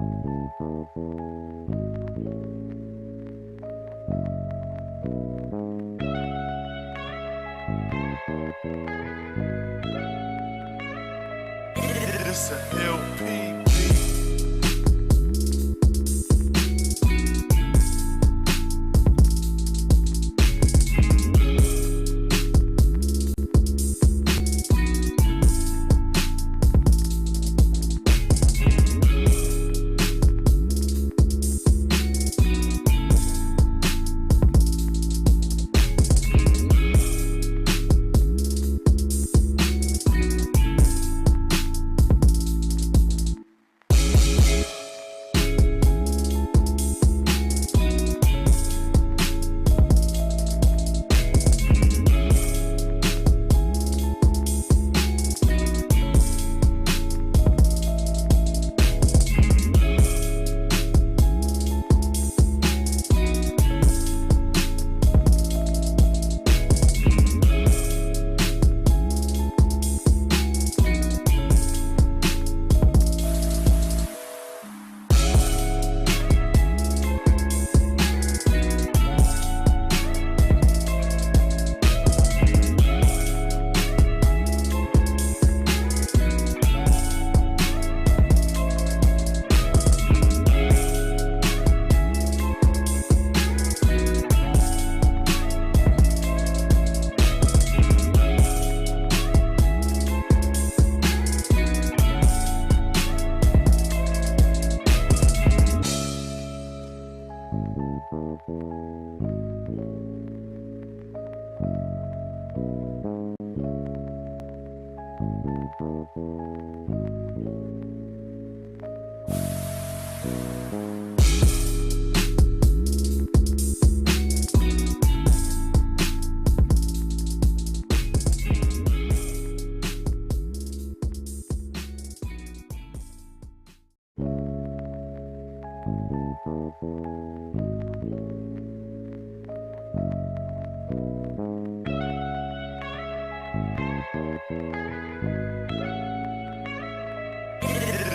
It's a LP.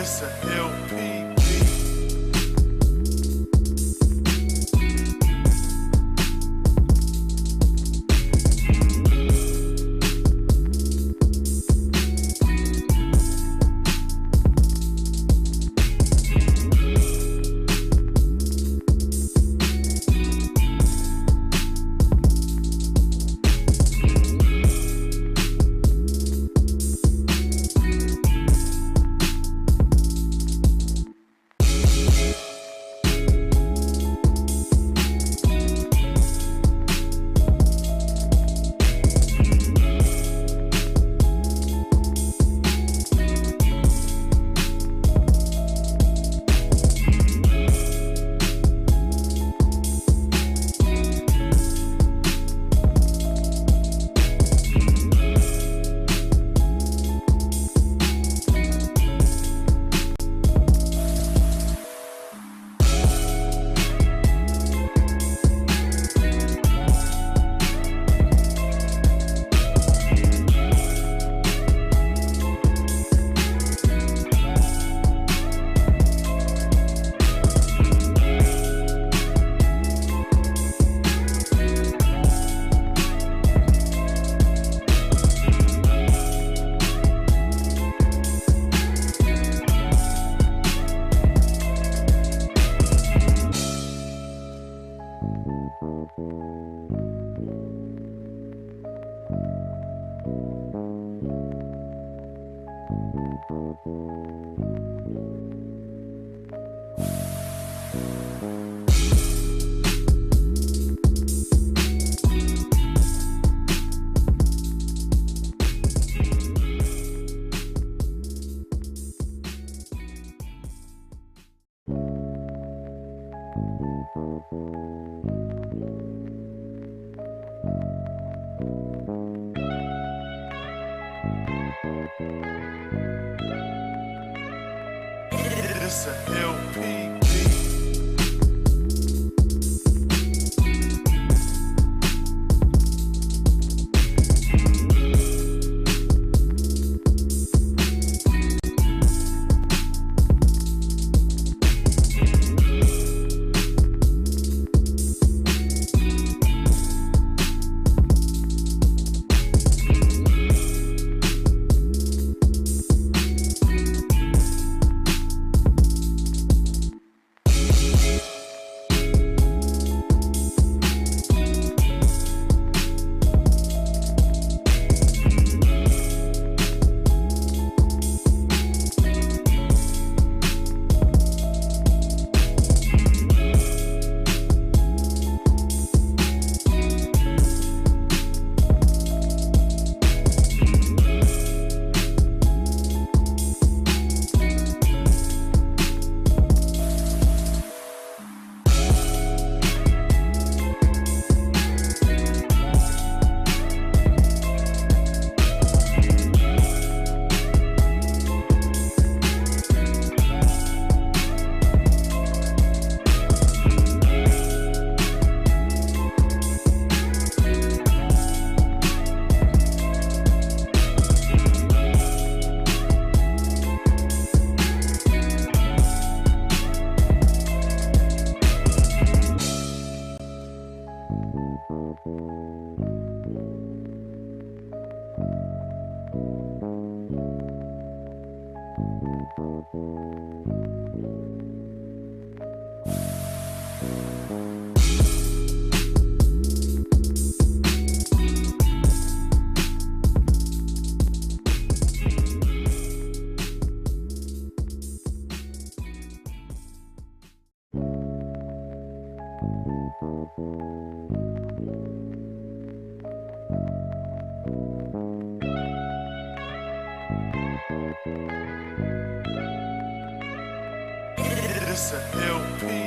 It's a LP. It's a LP. It's a LP.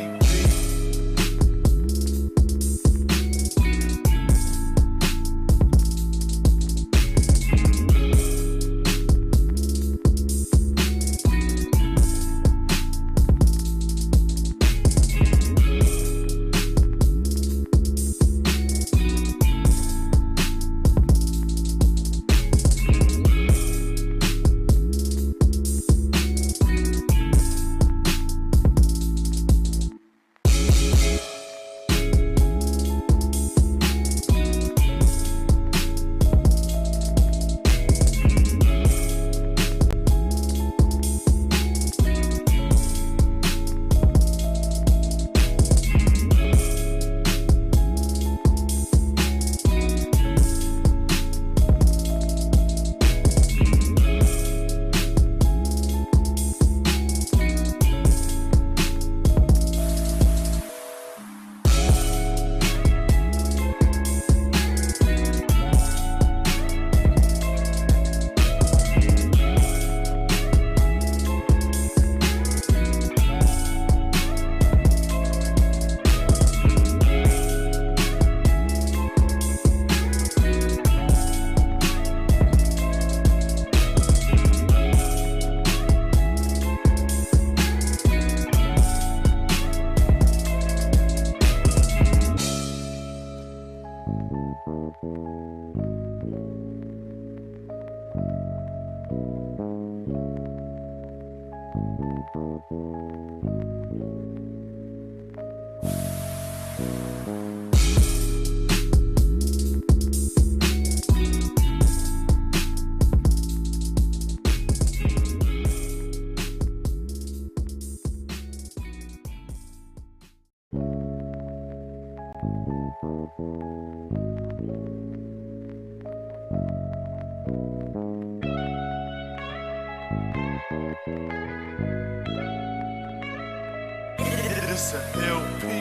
It's a LP.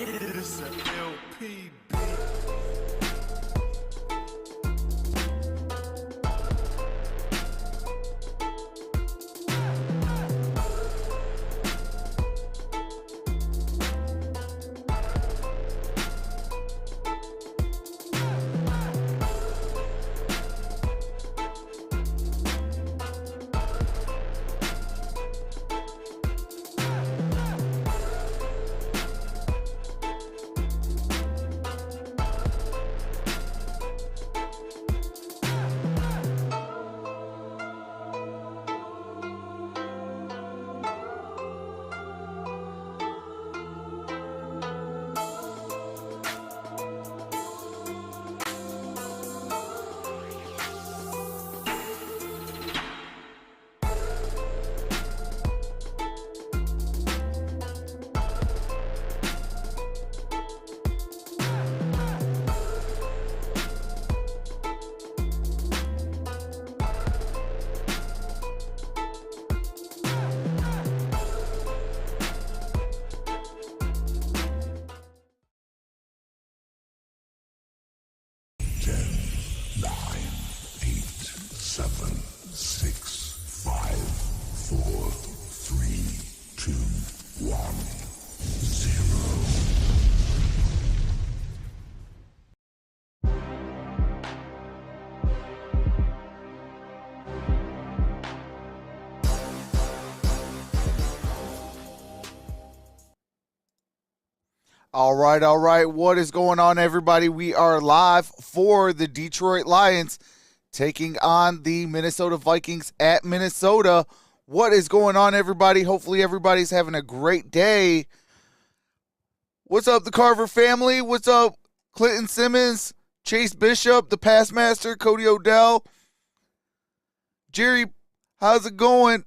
It's a LP beat. All right. What is going on, everybody? We are live for the Detroit Lions taking on the Minnesota Vikings at Minnesota. What is going on, everybody? Hopefully everybody's having a great day. What's up, the Carver family? What's up, Clinton Simmons, Chase Bishop, the Pass Master, Cody Odell? Jerry, how's it going?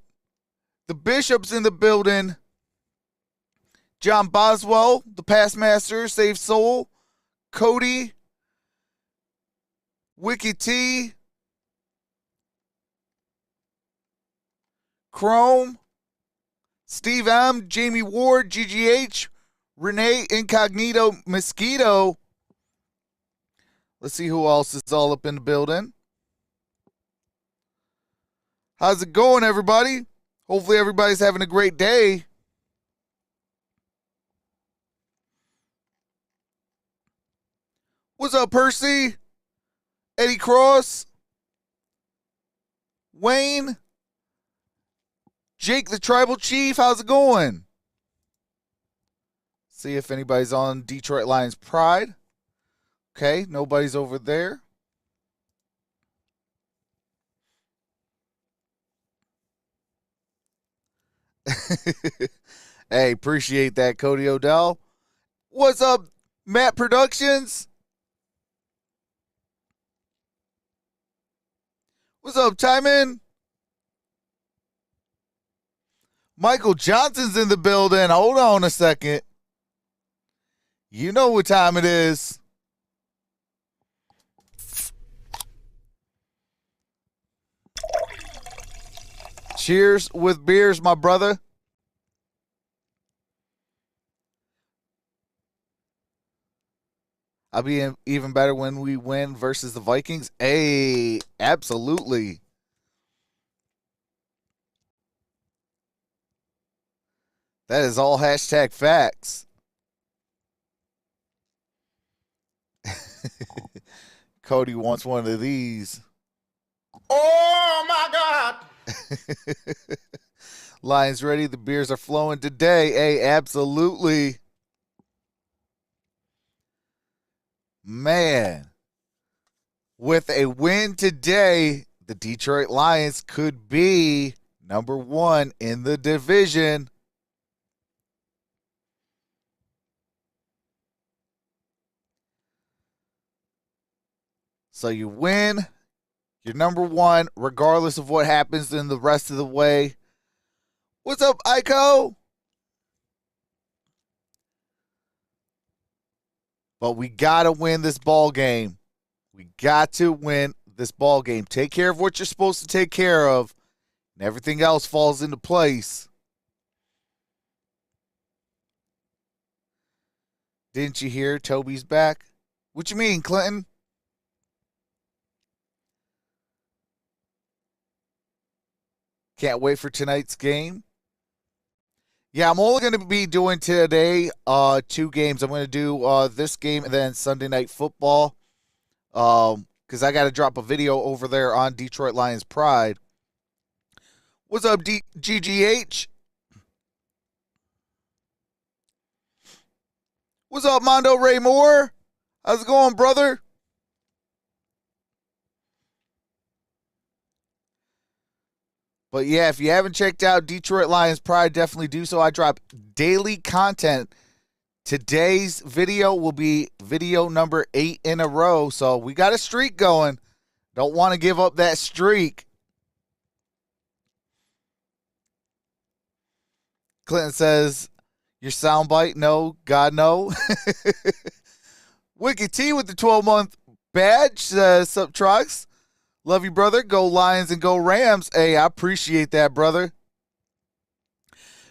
The Bishop's in the building. John Boswell, the Pass Master, Save Soul. Cody, Wiki T, Chrome, Steve M, Jamie Ward, GGH, Renee Incognito Mosquito. Let's see who else is all up in the building. How's it going, everybody? Hopefully everybody's having a great day. What's up, Percy? Eddie Cross? Wayne? Jake the Tribal Chief? How's it going? See if anybody's on Detroit Lions Pride. Okay, nobody's over there. Hey, appreciate that, Cody Odell. What's up, Matt Productions? What's up, Timon? Michael Johnson's in the building. Hold on a second. You know what time it is. Cheers with beers, my brother. I'll be even better when we win versus the Vikings. Hey, absolutely. That is all hashtag facts. Cody wants one of these. Oh, my God. Lions ready. The beers are flowing today. Hey, absolutely. Man, with a win today, the Detroit Lions could be number one in the division. So you win, you're number one, regardless of what happens in the rest of the way. What's up, Iko? But we got to win this ball game. We got to win this ball game. Take care of what you're supposed to take care of, and everything else falls into place. Didn't you hear Toby's back? What you mean, Clinton? Can't wait for tonight's game. Yeah, I'm only going to be doing today 2 games. I'm going to do this game and then Sunday Night Football because I got to drop a video over there on Detroit Lions Pride. What's up, GGH? What's up, Mondo Ray Moore? How's it going, brother? But yeah, if you haven't checked out Detroit Lions Pride, definitely do so. I drop daily content. Today's video will be video number 8 in a row. So we got a streak going. Don't want to give up that streak. Clinton says, your soundbite? No, God, no. Wiki T with the 12-month badge says, sup, trucks? Love you, brother. Go Lions and go Rams. Hey, I appreciate that, brother.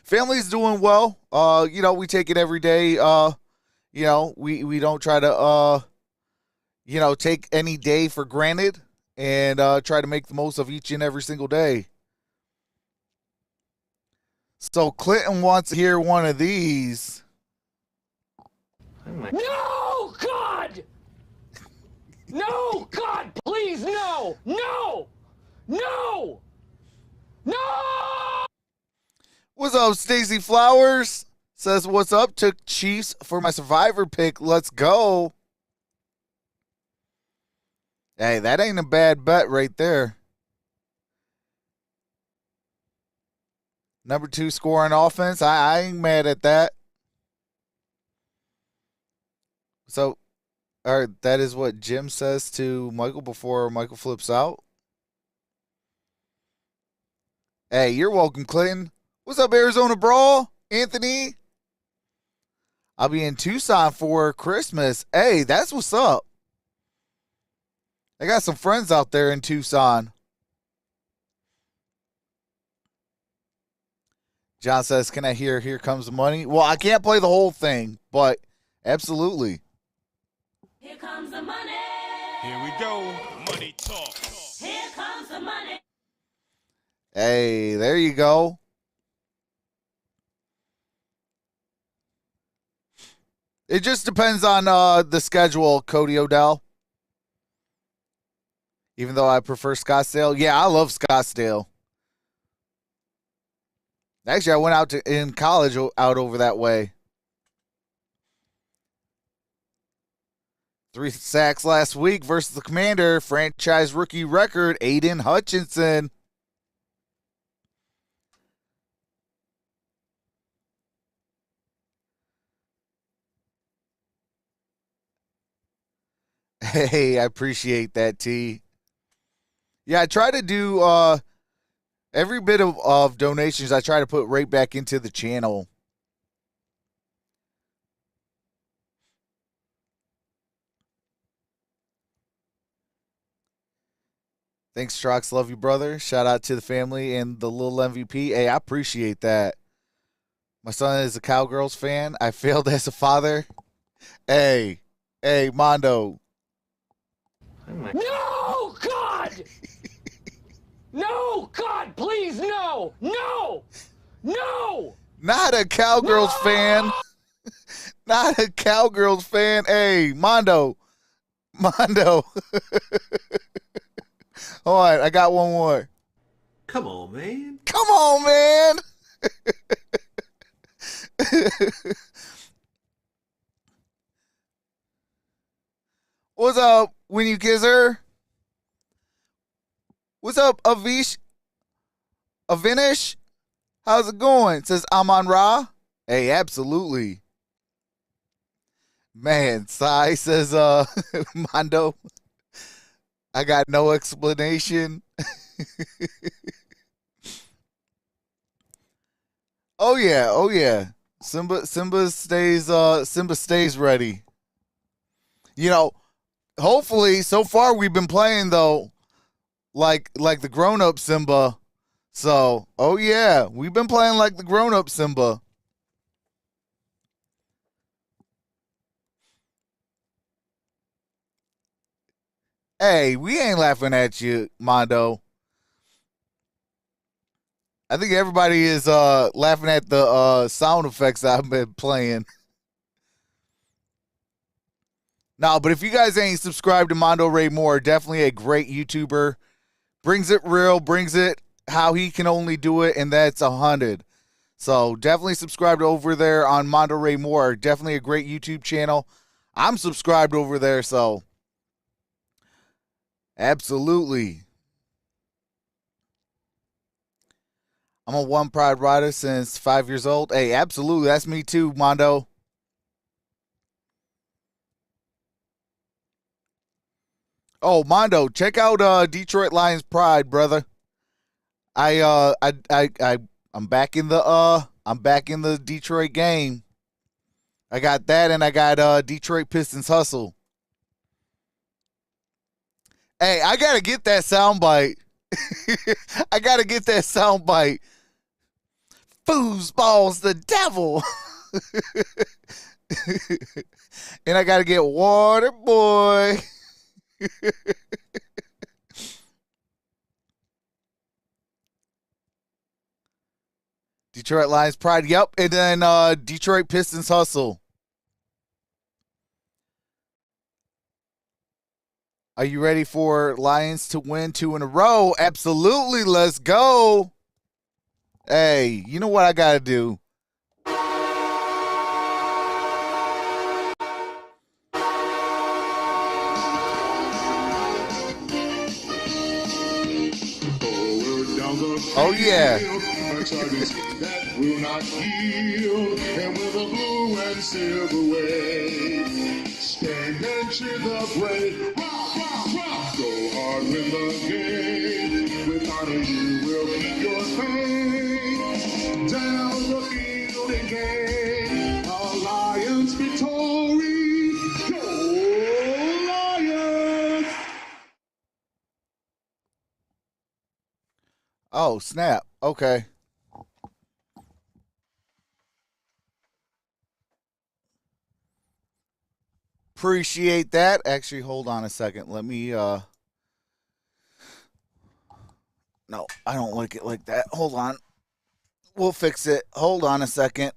Family's doing well. We take it every day. We don't try to, take any day for granted and try to make the most of each and every single day. So Clinton wants to hear one of these. No, God! No, God, please, no! No! No! No! What's up, Stacy Flowers? says, what's up? Took Chiefs for my survivor pick. Let's go. Hey, that ain't a bad bet right there. Number 2 scoring offense. I ain't mad at that. So, all right, that is what Jim says to Michael before Michael flips out. Hey, you're welcome, Clinton. What's up, Arizona Brawl? Anthony? I'll be in Tucson for Christmas. Hey, that's what's up. I got some friends out there in Tucson. John says, can I hear Here Comes the Money? Well, I can't play the whole thing, but absolutely. Here comes the money. Here we go. Money talk. Here comes the money. Hey, there you go. It just depends on the schedule, Cody Odell. Even though I prefer Scottsdale. Yeah, I love Scottsdale. Actually, I went out in college out over that way. 3 sacks last week versus the Commander. Franchise rookie record, Aiden Hutchinson. Hey, I appreciate that, T. Yeah, I try to do every bit of donations I try to put right back into the channel. Thanks, Strox. Love you, brother. Shout out to the family and the little MVP. Hey, I appreciate that. My son is a Cowgirls fan. I failed as a father. Hey, Mondo. No, God! No, God, please, no! No! No! Not a Cowgirls fan. Not a Cowgirls fan. Hey, Mondo. Hold on, I got one more. Come on, man. Come on, man. What's up, Winnie Kisser? What's up, Avinish? How's it going? Says Amon Ra. Hey, absolutely. Man, Sai says, Mondo, I got no explanation. Oh yeah. Simba stays ready. You know, hopefully, so far we've been playing though, like the grown-up Simba. So, oh yeah, we've been playing like the grown-up Simba. Hey, we ain't laughing at you, Mondo. I think everybody is laughing at the sound effects I've been playing. No, but if you guys ain't subscribed to Mondo Ray Moore, definitely a great YouTuber. Brings it real, brings it how he can only do it, and that's 100. So definitely subscribe over there on Mondo Ray Moore. Definitely a great YouTube channel. I'm subscribed over there, so absolutely. I'm a One Pride rider since 5 years old. Hey, absolutely. That's me too, Mondo. Oh, Mondo, check out Detroit Lions Pride, brother. I'm back in the Detroit game. I got that, and I got Detroit Pistons Hustle. Hey, I gotta get that soundbite. I gotta get that soundbite. Foosball's the devil. And I gotta get Water Boy. Detroit Lions Pride. Yep. And then Detroit Pistons Hustle. Are you ready for Lions to win 2 in a row? Absolutely. Let's go. Hey, you know what I got to do? Oh, yeah. That will not yield, and with a blue and silver wave, stand and cheer the brave. Rock, rock, rock. Go hard, win the game. With honor, you will keep your faith. Down the field again, Alliance victory. Go Lions! Oh, snap. Okay. Appreciate that. Actually, hold on a second. Let me, no, I don't like it like that. Hold on. We'll fix it. Hold on a second.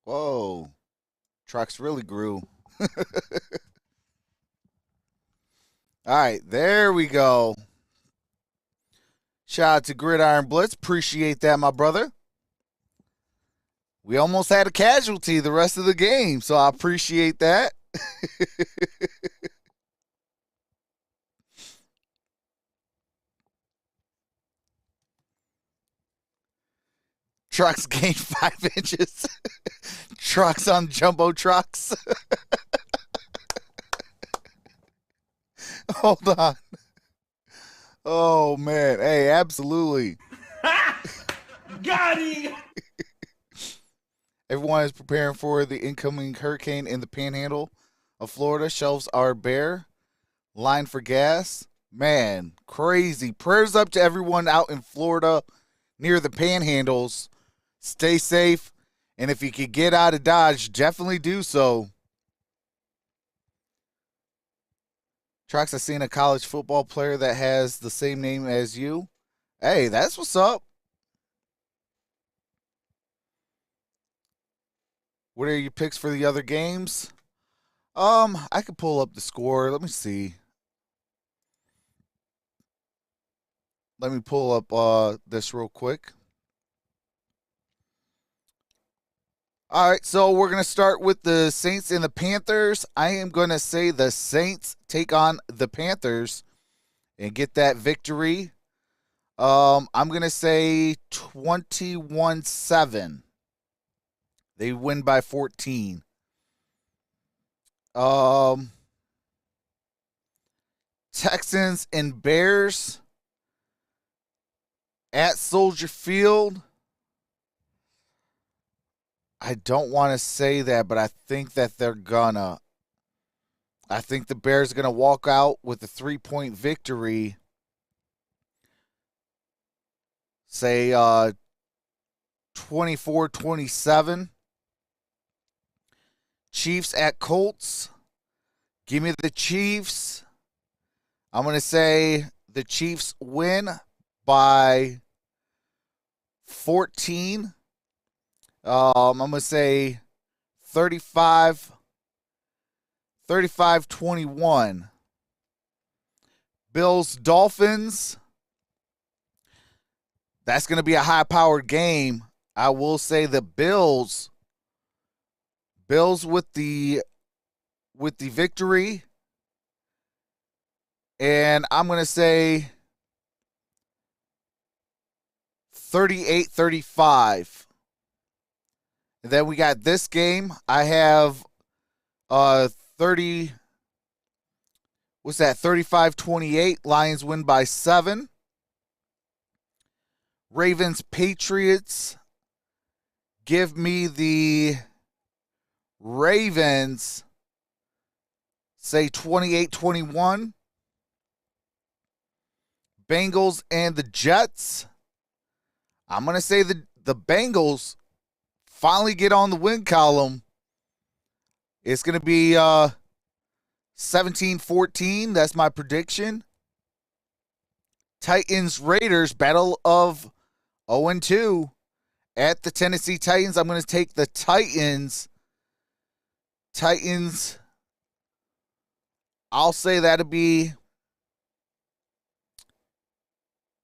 Whoa. Trucks really grew. All right, there we go. Shout out to Gridiron Blitz. Appreciate that, my brother. We almost had a casualty the rest of the game, so I appreciate that. Trucks gained 5 inches. Trucks on jumbo trucks. Hold on. Oh, man. Hey, absolutely. Got him! Everyone is preparing for the incoming hurricane in the panhandle of Florida. Shelves are bare. Line for gas. Man, crazy. Prayers up to everyone out in Florida near the panhandles. Stay safe. And if you could get out of Dodge, definitely do so. Trucks, I've seen a college football player that has the same name as you. Hey, that's what's up. What are your picks for the other games? I could pull up the score. Let me see. Let me pull up this real quick. All right, so we're going to start with the Saints and the Panthers. I am going to say the Saints take on the Panthers and get that victory. I'm going to say 21-7. They win by 14. Texans and Bears at Soldier Field. I don't want to say that, but I think that they're gonna. I think the Bears are going to walk out with a 3-point victory. Say 24-27. Chiefs at Colts. Give me the Chiefs. I'm going to say the Chiefs win by 14. I'm going to say 35-21. Bills Dolphins. That's going to be a high-powered game. I will say the Bills with the victory. And I'm going to say 38-35. And then we got this game. I have 35-28. Lions win by 7. Ravens Patriots. Give me the Ravens, say 28-21. Bengals and the Jets. I'm going to say the Bengals finally get on the win column. It's going to be 17-14. That's my prediction. Titans Raiders, battle of 0-2 at the Tennessee Titans. I'm going to take the Titans. I'll say that'll be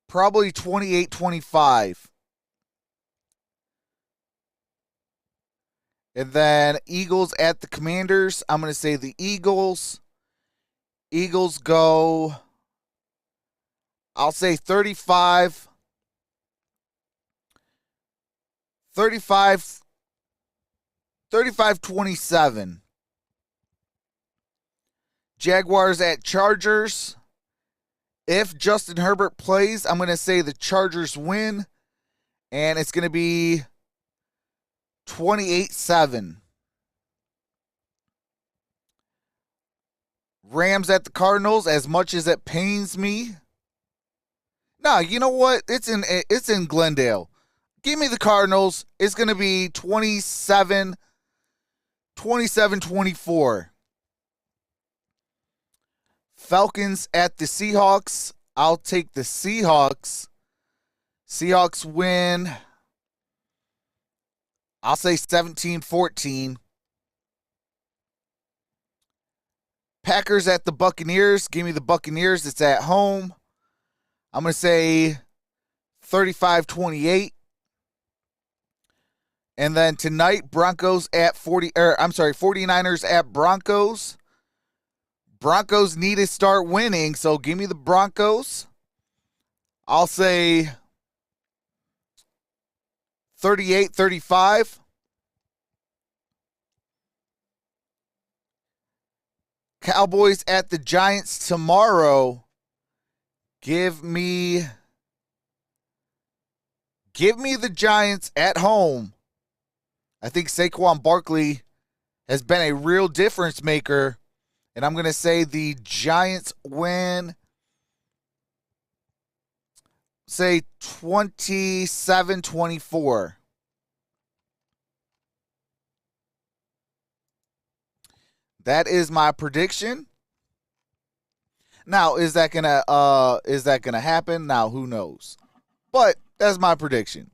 probably 28-25. And then Eagles at the Commanders. I'm going to say the Eagles. Eagles go I'll say 35. 35-27. Jaguars at Chargers. If Justin Herbert plays, I'm going to say the Chargers win. And it's going to be 28-7. Rams at the Cardinals, as much as it pains me. No, you know what? It's in Glendale. Give me the Cardinals. It's going to be 27-24. Falcons at the Seahawks. I'll take the Seahawks. Seahawks win. I'll say 17-14. Packers at the Buccaneers. Give me the Buccaneers. It's at home. I'm going to say 35-28. And then tonight, 49ers at Broncos. Broncos need to start winning, so give me the Broncos. I'll say 38-35. Cowboys at the Giants tomorrow. Give me the Giants at home. I think Saquon Barkley has been a real difference maker. And I'm going to say the Giants win, say 27-24. That is my prediction. Now, is that gonna happen? Now, who knows? But that's my prediction.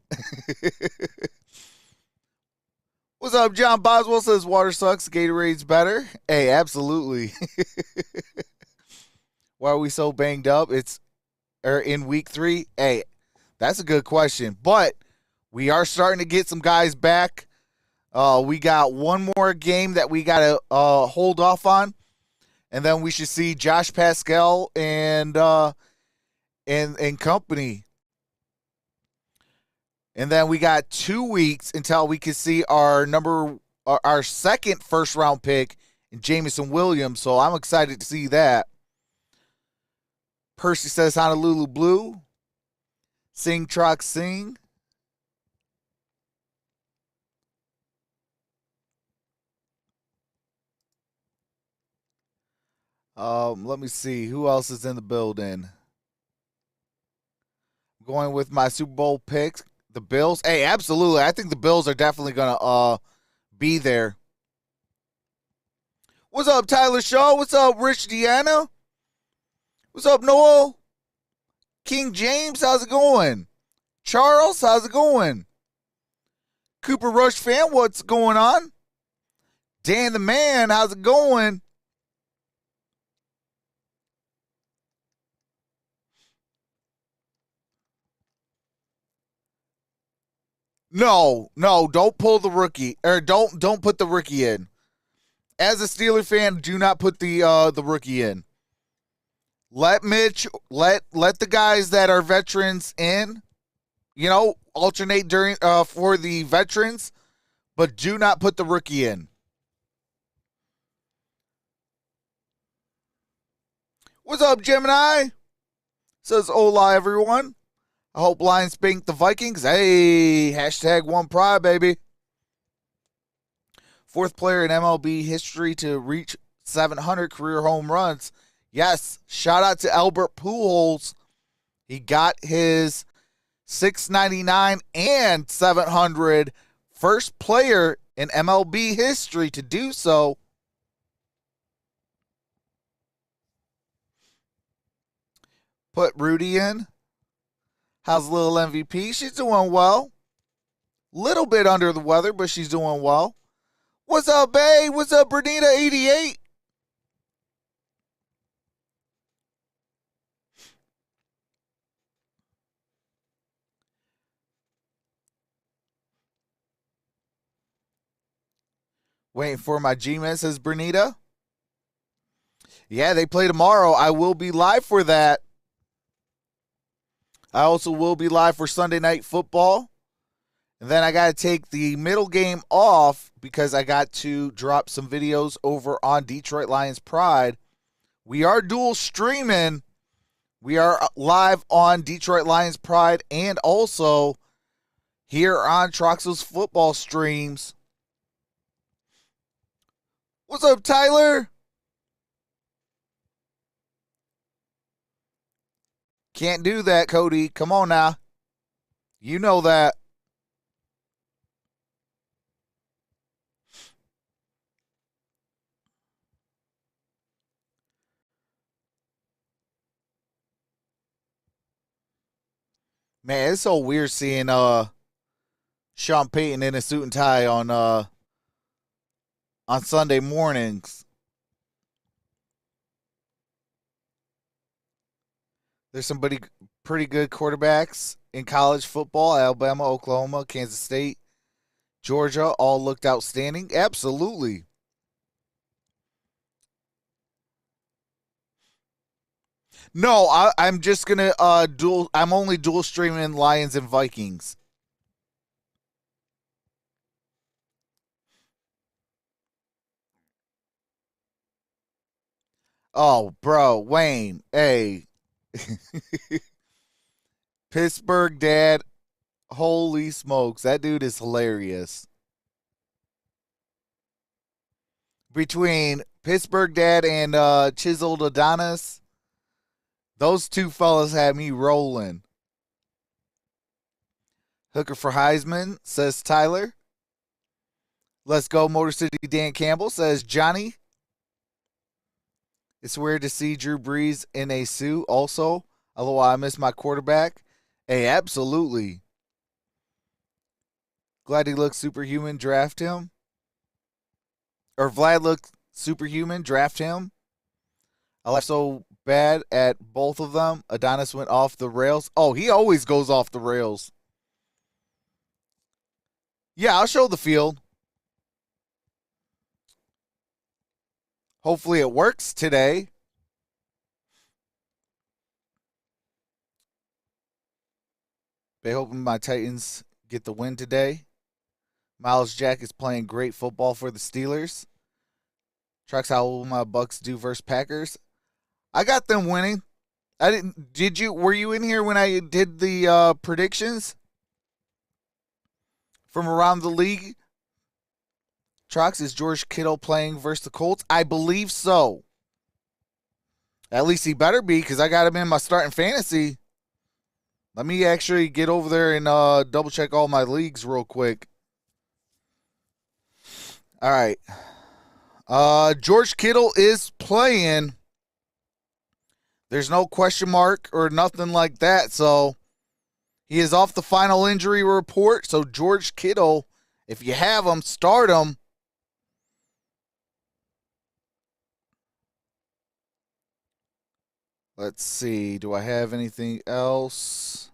What's up, John Boswell says water sucks, Gatorade's better. Hey, absolutely. Why are we so banged up? It's in week 3. Hey, that's a good question. But we are starting to get some guys back. We got one more game that we got to hold off on. And then we should see Josh Pascal and company. And then we got 2 weeks until we can see our second first round pick in Jameson Williams. So I'm excited to see that. Percy says Honolulu Blue. Sing Truck Sing. Let me see. Who else is in the building? Going with my Super Bowl picks. The Bills. Hey, absolutely. I think the Bills are definitely going to be there. What's up, Tyler Shaw? What's up, Rich Deanna? What's up, Noel? King James, how's it going? Charles, how's it going? Cooper Rush fan, what's going on? Dan the Man, how's it going? No, don't pull the rookie, or don't put the rookie in. As a Steeler fan, do not put the rookie in. Let the guys that are veterans in, alternate during for the veterans, but do not put the rookie in. What's up, Gemini? Says hola, everyone. I hope Lions spank the Vikings. Hey, #1Pride, baby. 4th player in MLB history to reach 700 career home runs. Yes, shout out to Albert Pujols. He got his 699 and 700. First player in MLB history to do so. Put Rudy in. How's little MVP? She's doing well. Little bit under the weather, but she's doing well. What's up, babe? What's up, Bernita88? Waiting for my G-Man, says Bernita. Yeah, they play tomorrow. I will be live for that. I also will be live for Sunday Night Football. And then I got to take the middle game off because I got to drop some videos over on Detroit Lions Pride. We are dual streaming. We are live on Detroit Lions Pride and also here on Troxel's football streams. What's up, Tyler? Can't do that, Cody. Come on now. You know that. Man, it's so weird seeing Sean Payton in a suit and tie on Sunday mornings. There's some pretty good quarterbacks in college football. Alabama, Oklahoma, Kansas State, Georgia all looked outstanding. Absolutely. No, I'm just gonna I'm only dual streaming Lions and Vikings. Oh, bro, Wayne, hey. Pittsburgh dad, holy smokes, that dude is hilarious. Between Pittsburgh dad and Chiseled Adonis, those two fellas had me rolling. Hooker for Heisman, says Tyler. Let's go, Motor City Dan Campbell, says Johnny. It's weird to see Drew Brees in a suit also. Although I miss my quarterback. Hey, absolutely. Glad he looks superhuman. Draft him. Or Vlad looked superhuman. Draft him. I laughed so bad at both of them. Adonis went off the rails. Oh, he always goes off the rails. Yeah, I'll show the field. Hopefully it works today. They hoping my Titans get the win today. Miles Jack is playing great football for the Steelers. Trucks, how will my Bucks do versus Packers? I got them winning. I didn't. Did you? Were you in here when I did the predictions from around the league? Trucks, is George Kittle playing versus the Colts? I believe so. At least he better be because I got him in my starting fantasy. Let me actually get over there and double check all my leagues real quick. All right. George Kittle is playing. There's no question mark or nothing like that. So he is off the final injury report. So George Kittle, if you have him, start him. Let's see. Do I have anything else?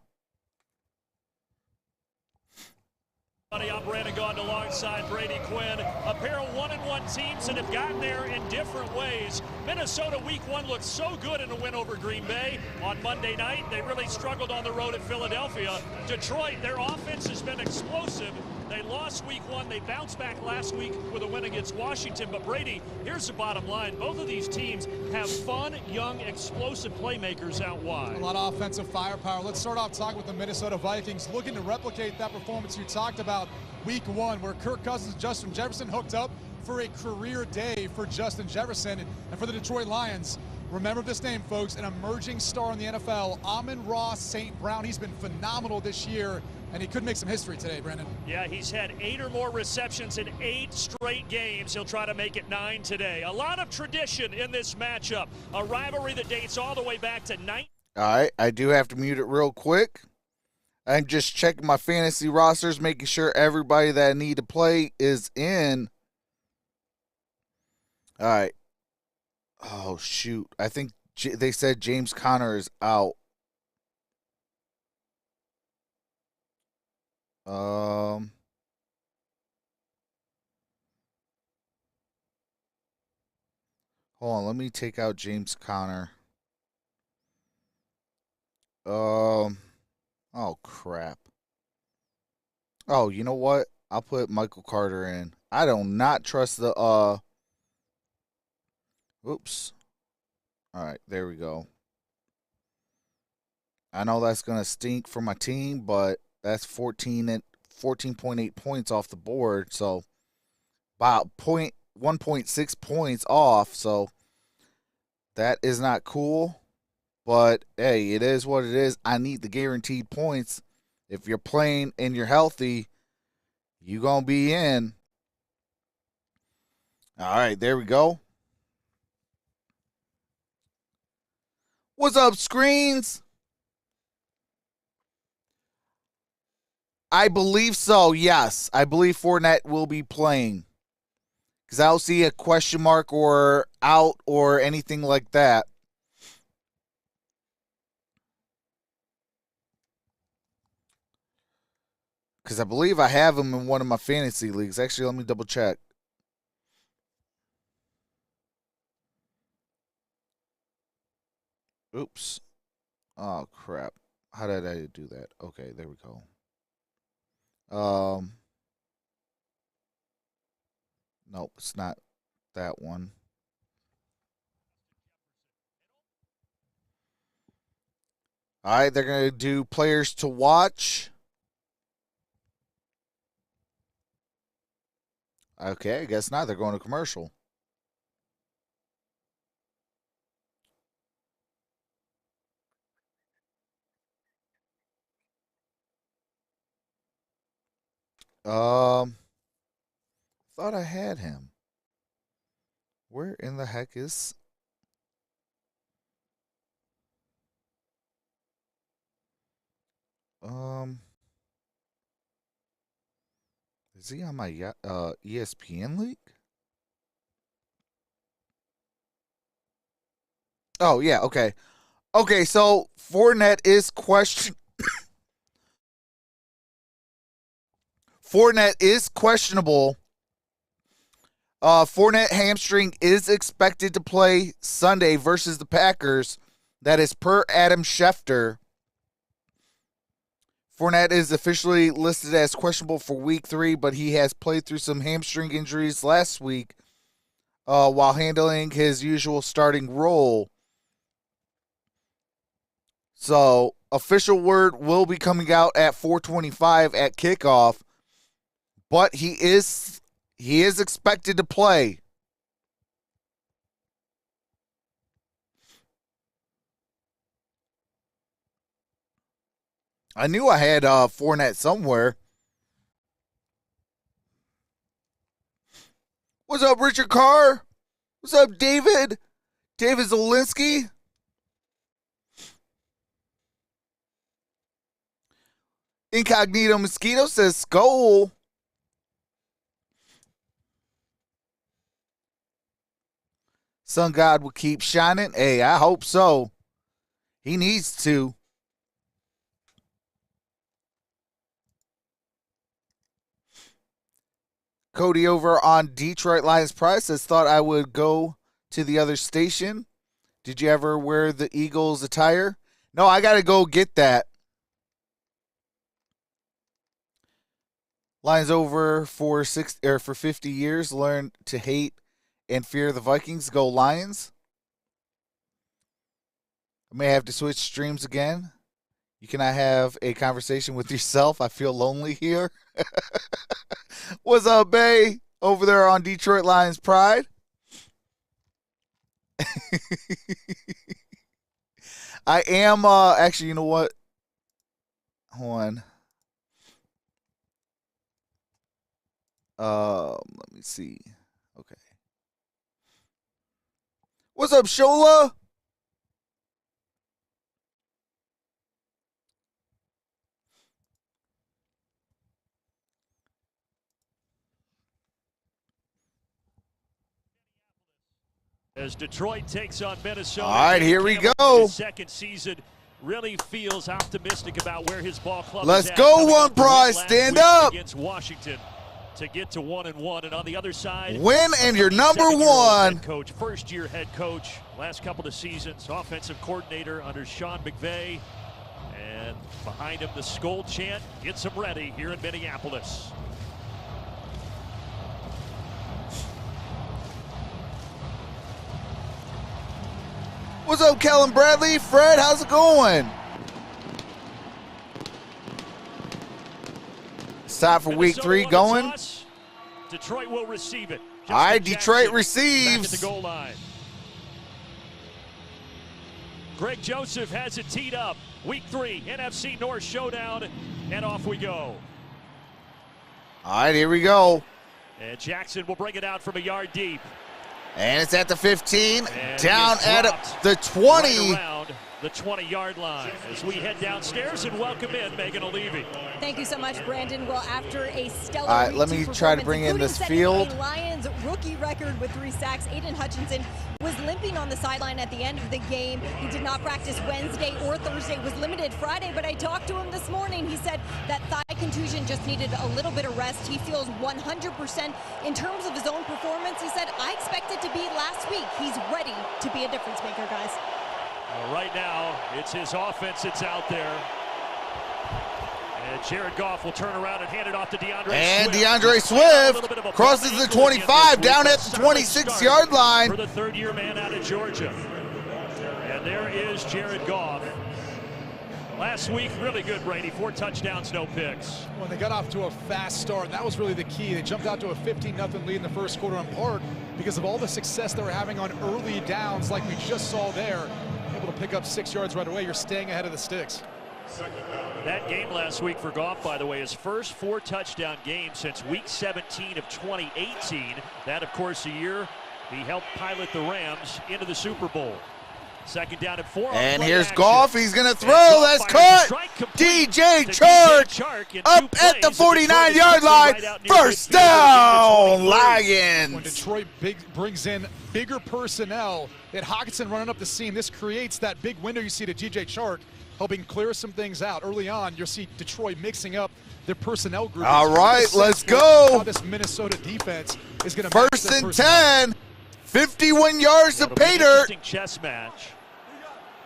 I'm Brandon Gaudin alongside Brady Quinn. A pair of 1-1 teams that have gotten there in different ways. Minnesota week 1 looked so good in a win over Green Bay. On Monday night, they really struggled on the road at Philadelphia. Detroit, their offense has been explosive. They lost week 1. They bounced back last week with a win against Washington. But Brady, here's the bottom line. Both of these teams have fun, young, explosive playmakers out wide. A lot of offensive firepower. Let's start off talking with the Minnesota Vikings, looking to replicate that performance you talked about week 1, where Kirk Cousins and Justin Jefferson hooked up for a career day for Justin Jefferson. And for the Detroit Lions, remember this name, folks, an emerging star in the NFL, Amon-Ra St. Brown. He's been phenomenal this year, and he could make some history today, Brandon. Yeah, he's had 8 or more receptions in 8 straight games. He'll try to make it 9 today. A lot of tradition in this matchup. A rivalry that dates all the way back to 9. All right, I do have to mute it real quick. I'm just checking my fantasy rosters, making sure everybody that I need to play is in. All right. Oh, shoot. I think they said James Conner is out. Hold on, let me take out James Conner. Oh, crap. Oh, you know what? I'll put Michael Carter in. I do not trust the, Oops. All right, there we go. I know that's going to stink for my team, but that's 14.8 points off the board. So, about 1.6 points off. So, that is not cool. But, hey, it is what it is. I need the guaranteed points. If you're playing and you're healthy, you're going to be in. All right, there we go. What's up, Screens? I believe so, yes. I believe Fournette will be playing. Because I don't see a question mark or out or anything like that. Because I believe I have him in one of my fantasy leagues. Actually, let me double check. Oops. Oh, crap. How did I do that? Okay, there we go. Nope, it's not that one. All right, they're going to do players to watch. Okay, I guess not. They're going to commercial. Thought I had him. Where in the heck is... Is he on my ESPN league? Oh, yeah, okay. Okay, so Fournette is Fournette is questionable. Fournette hamstring is expected to play Sunday versus the Packers. That is per Adam Schefter. Fournette is officially listed as questionable for Week 3, but he has played through some hamstring injuries last week while handling his usual starting role. So, official word will be coming out at 4:25 at kickoff, but he is expected to play. I knew I had Fournette somewhere. What's up, Richard Carr? What's up, David? David Zielinski? Incognito Mosquito says Skull. Sun God will keep shining. Hey, I hope so. He needs to. Cody over on Detroit Lions Price says, thought I would go to the other station. Did you ever wear the Eagles attire? No, I got to go get that. Lions over for 50 years. Learned to hate and fear the Vikings. Go Lions. I may have to switch streams again. You cannot have a conversation with yourself. I feel lonely here. What's up, Bay? Over there on Detroit Lions Pride. I am, actually, you know what? Hold on. Let me see. Okay. What's up, Shola? As Detroit takes on Minnesota. All right, here we go. His second season really feels optimistic about where his ball club Let's is at. go, One Prize. Stand up. Against Washington to get to 1-1, and on the other side, win and you're number one. Head coach, first-year head coach, last couple of seasons, offensive coordinator under Sean McVay, And behind him, the Skol chant gets him ready here in Minneapolis. What's up, Kellen Bradley? Fred, how's it going? It's time for week 3 going. Detroit will receive it. All right, Detroit Back receives. at the goal line. Greg Joseph has it teed up. Week 3 NFC North showdown, and off we go. All right, here we go. And Jackson will bring it out from a yard deep. And it's at the 15, And down it's at dropped the 20. Right around the 20-yard line as we head downstairs and welcome in Megan O'Leary. Thank you so much, Brandon. Well, after a stellar All right, week let 2 me try to performance, bring in including this setting field. a Lions rookie record with 3 sacks, Aiden Hutchinson was limping on the sideline at the end of the game. He did not practice Wednesday or Thursday, was limited Friday, but I talked to him this morning. He said that thigh contusion just needed a little bit of rest. He feels 100% in terms of his own performance. He said, I expect it to be last week. He's ready to be a difference maker, guys. Well, right now, it's his offense that's out there. And Jared Goff will turn around and hand it off to DeAndre And Swift. DeAndre Swift crosses the 25, down at the 26-yard line. For the third-year man out of Georgia. And there is Jared Goff. Last week, really good, Brady. 4 touchdowns, no picks. When they got off to a fast start, that was really the key. They jumped out to a 15-0 lead in the first quarter in part because of all the success they were having on early downs like we just saw there. Able to pick up 6 yards right away. You're staying ahead of the sticks. That game last week for Goff, by the way, his first 4-touchdown game since week 17 of 2018. That, of course, the year he helped pilot the Rams into the Super Bowl. Second down at 4. And here's Goff. He's going to throw. That's caught. DJ Chark up at the 49-yard line. First down, Lions. When Detroit brings in bigger personnel, and Hockenson running up the seam, this creates that big window you see to DJ Chark, helping clear some things out. Early on, you'll see Detroit mixing up their personnel group. All right, let's go. How this Minnesota defense is going to First and 10. 51 yards to pay dirt. Interesting chess match,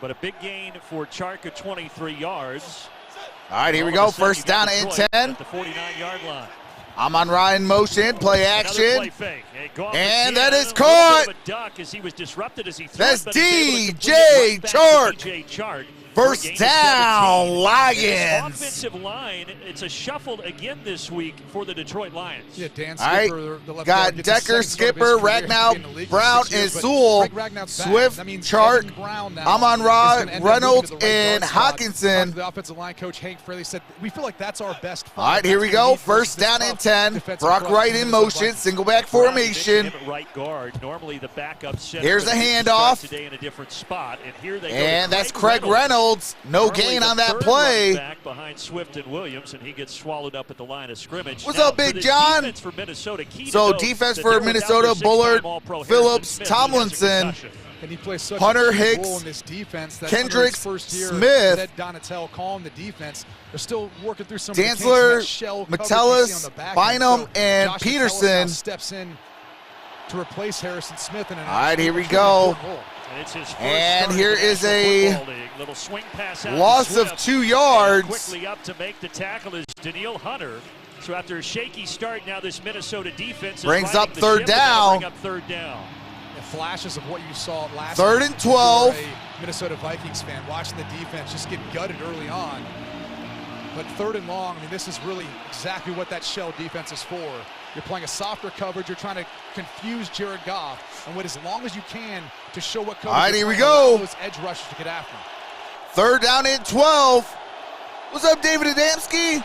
but a big gain for Chark of 23 yards. All right, here we go. First down and 10. At the 49-yard line. I'm on Ryan motion, play action. Play fake. And that is caught. Duck as he was disrupted as he That's DJ Chark. First down, Lions. Offensive line, it's a shuffle again this week for the Detroit Lions. Yeah, Dan All right, Skipper, the left got guard, gets his Decker, second start of Skipper, his career. Ragnow, He's been in the league for Brown, 6 years, and but Sewell, Greg Ragnow's back. Swift, That means Chark, Evan Brown now I'm on is gonna end up Reynolds, moving to the right and guard spot. Hockenson. The offensive line coach Hank Fraley said, we feel like that's our best five. All right, here we go. First down and 10. Brock Wright in motion, single back formation. Right guard. Normally the backup center. Here's a handoff. Today in a different spot, and here they go. And that's Craig Reynolds. No gain on that play. Back behind Swift and Williams, and he gets swallowed up at the line of scrimmage. What's now, up, Big John? Defense for Minnesota, key So to note defense that for they're without Minnesota, their Bullard, six-time All-Pro Phillips, Harrison Smith, who has a Tomlinson, concussion. And he plays such Hunter a key Hicks, role in this defense. That Kendricks, under his first year, Smith, Ed Donatel calling the defense. They're still working through some Dantzler, of the shell Metellus, Bynum, and Josh Peterson. Metellus now steps in to replace Harrison Smith. In an All right, here we go. And it's his first And start here in the is National a Football League. Little swing pass out to loss of Swift. 2 yards. Quickly up to make the tackle is Daniil Hunter. So after a shaky start, now this Minnesota defense is Brings riding up the third ship, and they'll down. bring up third down. Flashes of what you saw last Third week. and 12. If you're a Minnesota Vikings fan watching the defense just get gutted early on. But third and long, I mean, this is really exactly what that shell defense is for. You're playing a softer coverage. You're trying to confuse Jared Goff and wait as long as you can to show what coverage. All right, here we allow go. those edge rushers to get after him. Third down and 12. What's up, David Adamski?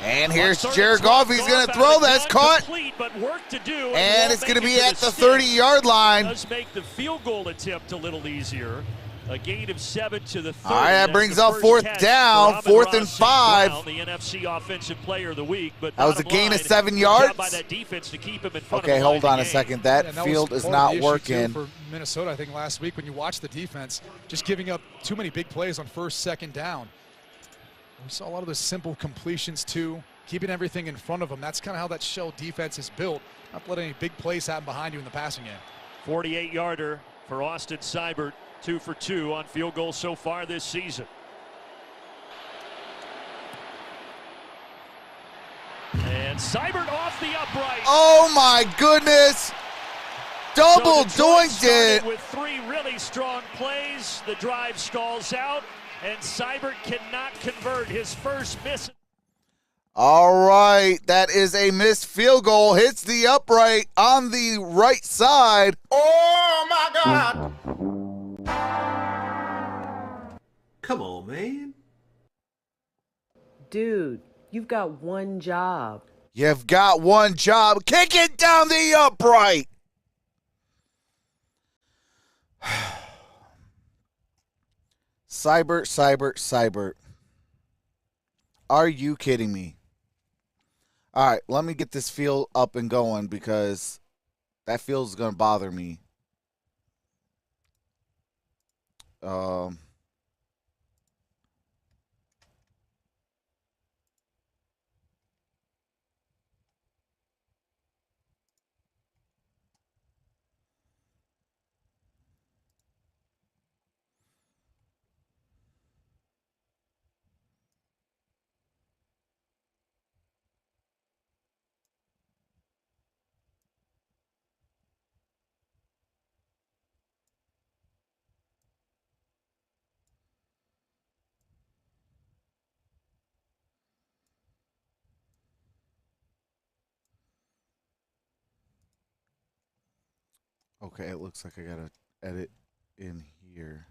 And here's Jared Goff. He's going to throw. That's caught. And it's going to be at the 30-yard line. Does make the field goal attempt a little easier. A gain of 7 to the 30. All right, that brings up fourth down, 4th and 5. The NFC Offensive Player of the Week, but that was a gain of 7 yards. By that defense to keep him in front okay, of hold on a game. second. That field is not working. For Minnesota, I think last week when you watched the defense, just giving up too many big plays on first, second down. We saw a lot of those simple completions too, keeping everything in front of them. That's kind of how that shell defense is built. Not letting any big plays happen behind you in the passing game. 48-yarder for Austin Seibert, 2 for 2 on field goals so far this season. And Seibert off the upright. Oh my goodness! Double doinked it. With 3 really strong plays, the drive stalls out, and Seibert cannot convert his first miss. All right, that is a missed field goal. Hits the upright on the right side. Oh my God! Come on, man. Dude, you've got one job. You've got one job. Kick it down the upright. Seibert. Are you kidding me? All right, let me get this field up and going because that field is going to bother me. Okay, it looks like I got to edit in here.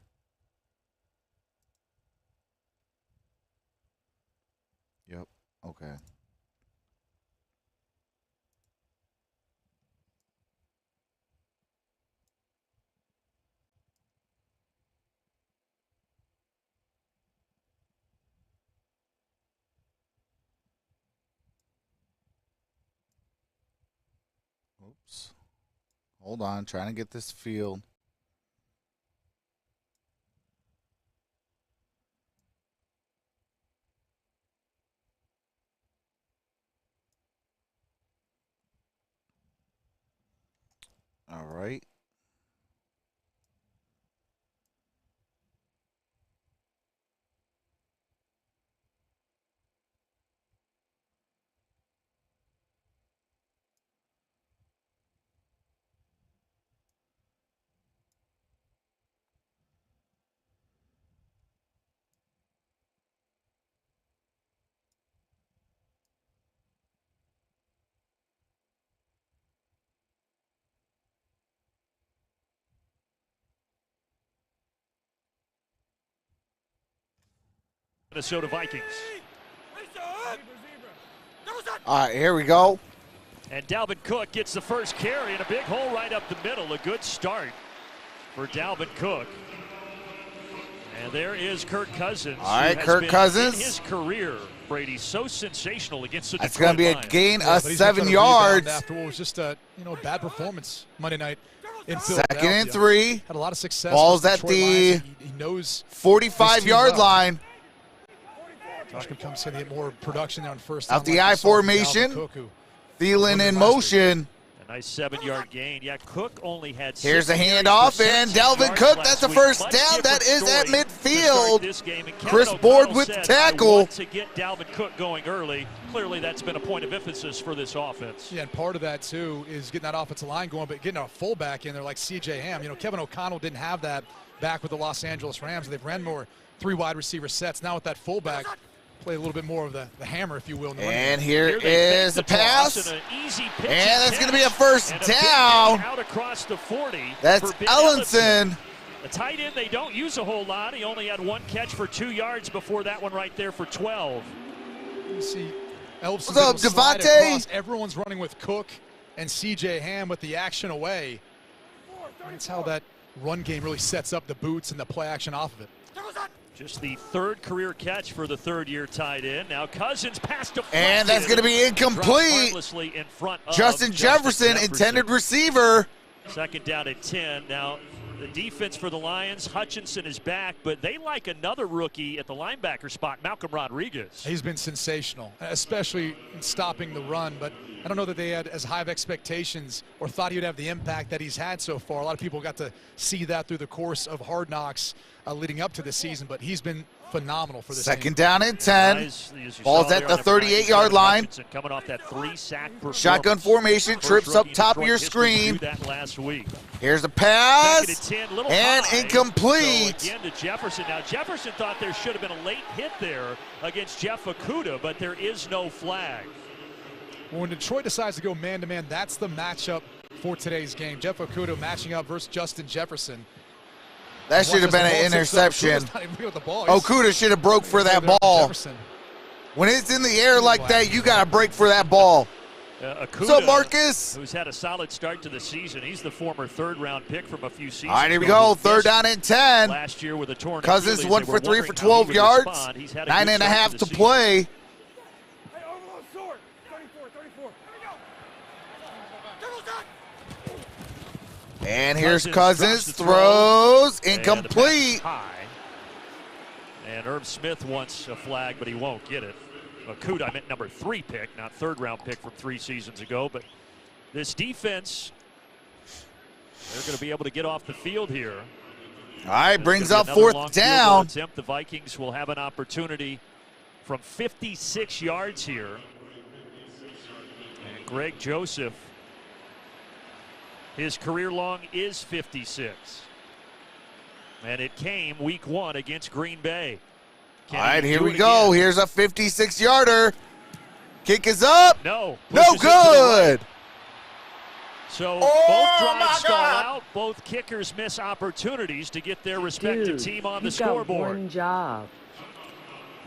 Yep, okay. Oops. Hold on, trying to get this field. All right. Minnesota Vikings. All right, here we go. And Dalvin Cook gets the first carry and a big hole right up the middle. A good start for Dalvin Cook. And there is Kirk Cousins. All right, Kirk Cousins. In his career, Brady, so sensational against the That's going to be a gain of but he's 7 not gonna yards. rebound after what was just a bad performance Monday night in Philadelphia. 2nd and 3. Had a lot of success. Ball's with at Detroit the Lions. He knows 45-yard line. Josh McCombs going to get more production there on first Out down. the I formation. Thielen in motion. A nice 7-yard gain. Yeah, Cook only had Here's a 6 handoff, and Dalvin Cook, that's the first down. That is at midfield. Chris Board with the tackle. To get Dalvin Cook going early. Clearly, that's been a point of emphasis for this offense. Yeah, and part of that, too, is getting that offensive line going, but getting a fullback in there like C.J. Ham. Kevin O'Connell didn't have that back with the Los Angeles Rams. They've ran more 3 wide receiver sets. Now with that fullback, play a little bit more of the hammer, if you will. And here is the pass. And that's going to be a first down. Out across the 40. That's Ellenson. The tight end they don't use a whole lot. He only had 1 catch for 2 yards before that one right there for 12. You see Elvis. What's up, Devontae? Everyone's running with Cook and C.J. Ham with the action away. That's how that run game really sets up the boots and the play action off of it. Just the 3rd career catch for the 3rd-year tight end. Now Cousins passed to and that's going to be incomplete. In front of Justin Jefferson, intended receiver. 2nd down at 10. Now the defense for the Lions, Hutchinson is back, but they like another rookie at the linebacker spot, Malcolm Rodriguez. He's been sensational, especially in stopping the run, but I don't know that they had as high of expectations or thought he would have the impact that he's had so far. A lot of people got to see that through the course of Hard Knocks leading up to this season, but he's been phenomenal for this team. Second down and 10. Ball's at the 38-yard line. Coming off that 3-sack performance. Shotgun formation, trips up top of your screen. Here's a pass, and incomplete. So again to Jefferson. Now, Jefferson thought there should have been a late hit there against Jeff Okudah, but there is no flag. Well, when Detroit decides to go man-to-man, that's the matchup for today's game. Jeff Okudah matching up versus Justin Jefferson. That should have been an interception. Okudah should have broke for that ball. When it's in the air like that, you got to break for that ball. What's up, Marcus? Who's had a solid start to the season. He's the former third-round pick from a few seasons. All right, here we go. Third down and 10. Last year with a torn Cousins Achilles, 1 for 3 for 12 yards. 9.5 to play. And here's Cousins, throws, incomplete. And Irv Smith wants a flag, but he won't get it. Okudah, I meant number 3 pick, not third-round pick from 3 seasons ago. But this defense, they're going to be able to get off the field here. All right, brings up fourth down. The Vikings will have an opportunity from 56 yards here. And Greg Joseph, his career long is 56. And it came week 1 against Green Bay. All right, here we go. Here's a 56-yarder. Kick is up. No good. So both drives stall out. Both kickers miss opportunities to get their respective team on the scoreboard. One job.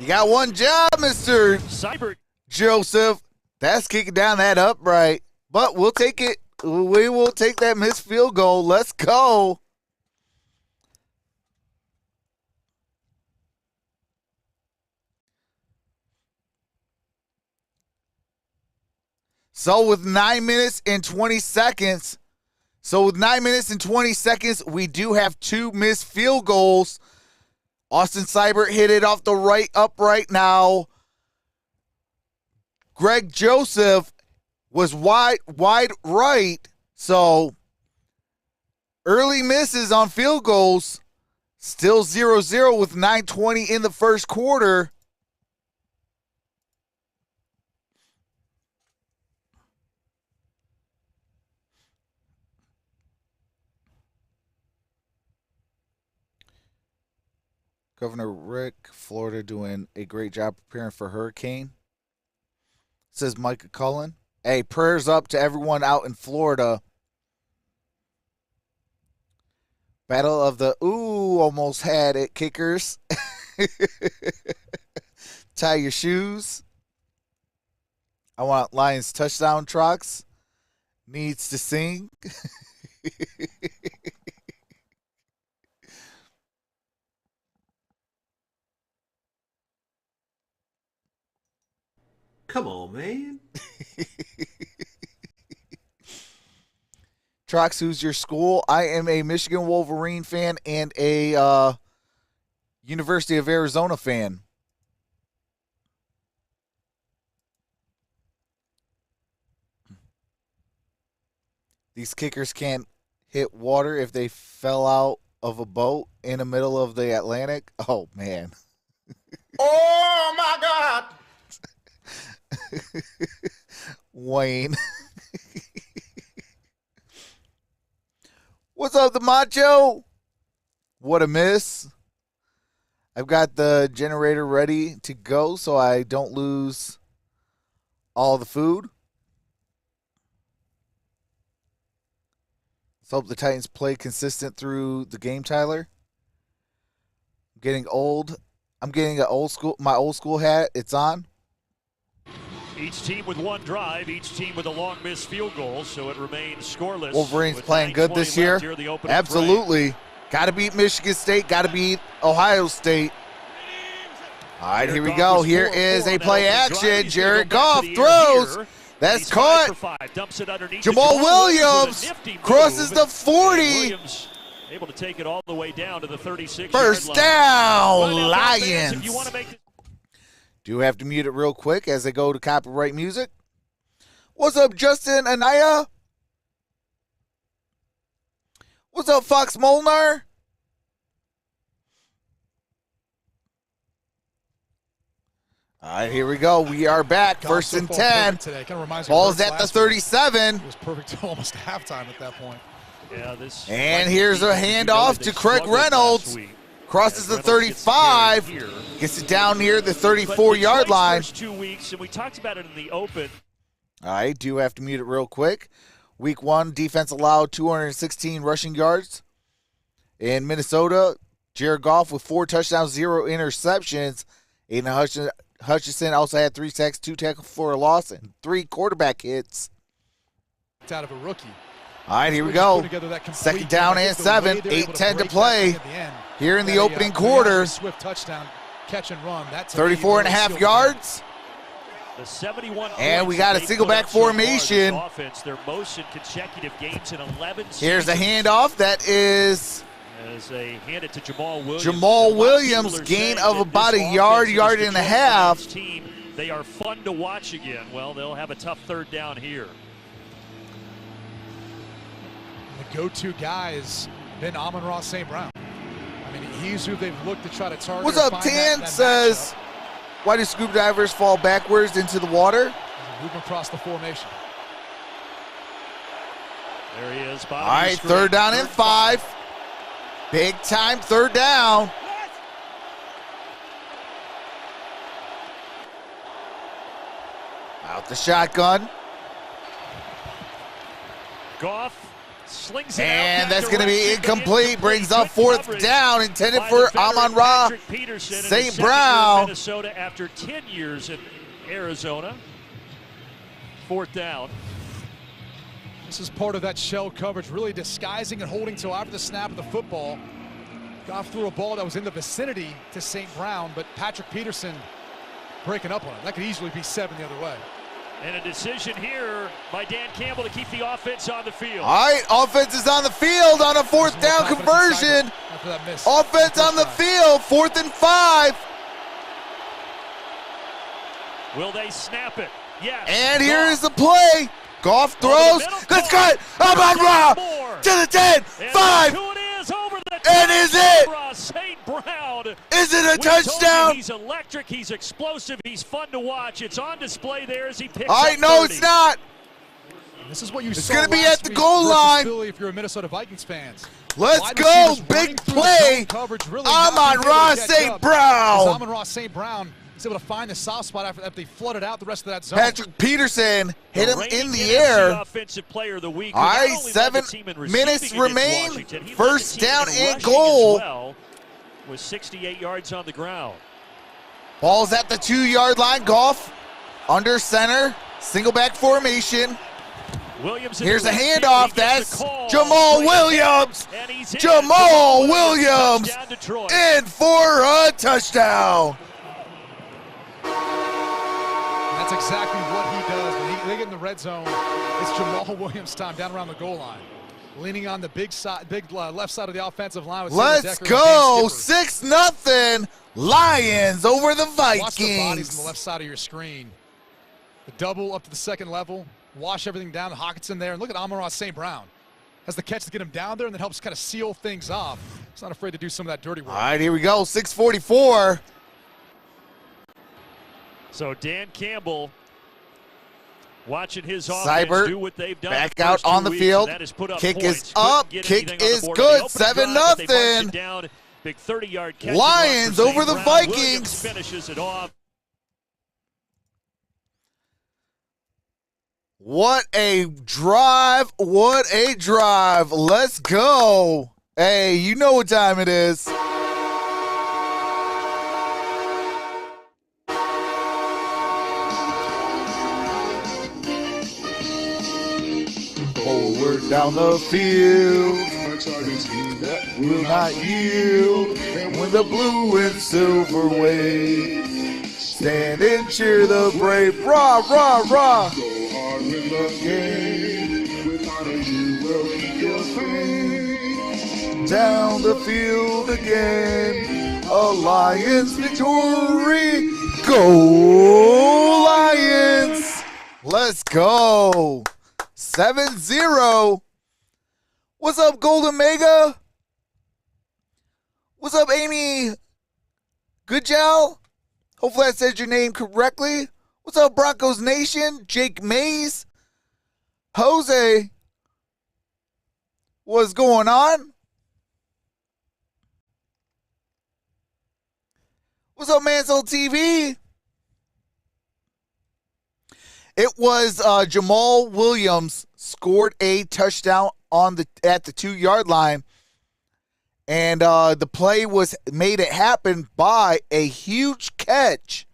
You got one job, Mr. Seibert. Joseph. That's kicking down that upright. But we'll take it. We will take that missed field goal. Let's go. So with 9 minutes and 20 seconds, we do have 2 missed field goals. Austin Seibert hit it off the right upright now. Greg Joseph was wide right. So early misses on field goals. Still 0-0 with 9:20 in the first quarter. Governor Rick, Florida, doing a great job preparing for hurricane, says Micah Cullen. Hey, prayers up to everyone out in Florida. Battle of the, almost had it, kickers. Tie your shoes. I want Lions touchdown trucks. Needs to sing. Come on, man. Trox, who's your school? I am a Michigan Wolverine fan and a University of Arizona fan. These kickers can't hit water if they fell out of a boat in the middle of the Atlantic. Oh, man. Oh, my God. Wayne. What's up, the Macho? What a miss. I've got the generator ready to go so I don't lose all the food. Let's hope the Titans play consistent through the game, Tyler. I'm getting old. I'm getting my old school hat. It's on. Each team with 1 drive, each team with a long missed field goal, so it remains scoreless. Wolverines playing good this year. Absolutely. Got to beat Michigan State, got to beat Ohio State. All right, here we go. Here is a play action. Jared Goff throws. That's caught. Jamal Williams crosses the 40. Able to take it all the way down to the 36. First down, Lions. Do have to mute it real quick as they go to copyright music. What's up, Justin Anaya? What's up, Fox Molnar? All right, here we go. We are back. First and 10. Today. Kind of reminds me Ball's of at the 37. It was perfect almost halftime at that point. Yeah, this and here's a handoff to Craig Reynolds. Crosses the 35. Gets it down near the 34-yard line. First 2 weeks, and we talked about it in the open. All right, do have to mute it real quick. Week 1, defense allowed 216 rushing yards. In Minnesota, Jared Goff with 4 touchdowns, 0 interceptions. Aiden Hutchinson also had 3 sacks, 2 tackles for a loss, and 3 quarterback hits. It's out of a rookie. All right, here we go. Second down and 7, 8:10 to play here in the opening quarter. Swift touchdown, catch and run. 34.5 yards. The 71 and we got a single back formation. Offense, their most in consecutive games in 11 seasons. Here's a handoff. That is as they hand it to Jamal Williams. Jamal Williams, gain of about a yard and a half. Team, they are fun to watch again. Well, they'll have a tough third down here. The go-to guy has been Amon-Ra St. Brown. I mean, he's who they've looked to try to target. What's up, Tan says, why do scuba divers fall backwards into the water? Move across the formation. There he is. All right, third down and 5. Big time third down. Out the shotgun. Goff slings it and out that's going to be incomplete. Brings up fourth down, intended for Amon-Ra St. Brown. Minnesota after 10 years in Arizona. Fourth down. This is part of that shell coverage, really disguising and holding till after the snap of the football. Goff threw a ball that was in the vicinity to St. Brown, but Patrick Peterson breaking up on it. That could easily be 7 the other way. And a decision here by Dan Campbell to keep the offense on the field. All right, offense is on the field on a fourth down conversion. Offense on the field, 4th and 5. Will they snap it? Yes. And here is the play. Goff throws. Let's cut. Amon-Ra to the 10, 5. And is it? St. Brown. Is it a touchdown? He's electric. He's explosive. He's fun to watch. It's on display there as he picks All right, up no, 30. it's not. This is what you it's saw. It's going to be at the week goal line. Philly, if you're a Minnesota Vikings fans. Let's go. Big play. Amon-Ra St. Brown. Amon-Ra St. Brown is able to find the soft spot after they flooded out the rest of that zone. Patrick Peterson hit him in the air. Offensive player of the week. All right, 7 minutes remain. First down and goal. Well, with 68 yards on the ground. Ball's at the 2-yard line. Goff under center. Single back formation. Williams. Here's a handoff. That's Jamal Williams. Jamal Williams in for a touchdown. That's exactly what he does. When they get in the red zone, it's Jamal Williams' time down around the goal line. Leaning on the big left side of the offensive line. With Let's go. 6-0 Lions over the Vikings. Watch the bodies on the left side of your screen. The double up to the second level. Wash everything down. Hawkinson there. And look at Amon-Ra St. Brown. Has the catch to get him down there and then helps kind of seal things off. He's not afraid to do some of that dirty work. All right, here we go. 6:44. So Dan Campbell watching his Seibert offense do what they've done. back out on the field. Kick is up. Kick is good. 7-0. Big 30-yard catch. Lions over the Vikings. Williams finishes it off. What a drive. What a drive. Let's go. Hey, you know what time it is. Forward down the field, that will not yield. When the blue and silver wave, stand and cheer the brave. Rah, rah, rah. Go hard with the game. Without a you will be your fame. Down the field again, a Lions victory. Go Lions! Let's go. 7-0. What's up, Golden Mega? What's up, Amy Goodjow? Hopefully I said your name correctly. What's up, Broncos Nation? Jake Mays. Jose. What's going on? What's up, Mansell TV? It was Jamal Williams scored a touchdown at the 2-yard line. And the play made it happen by a huge catch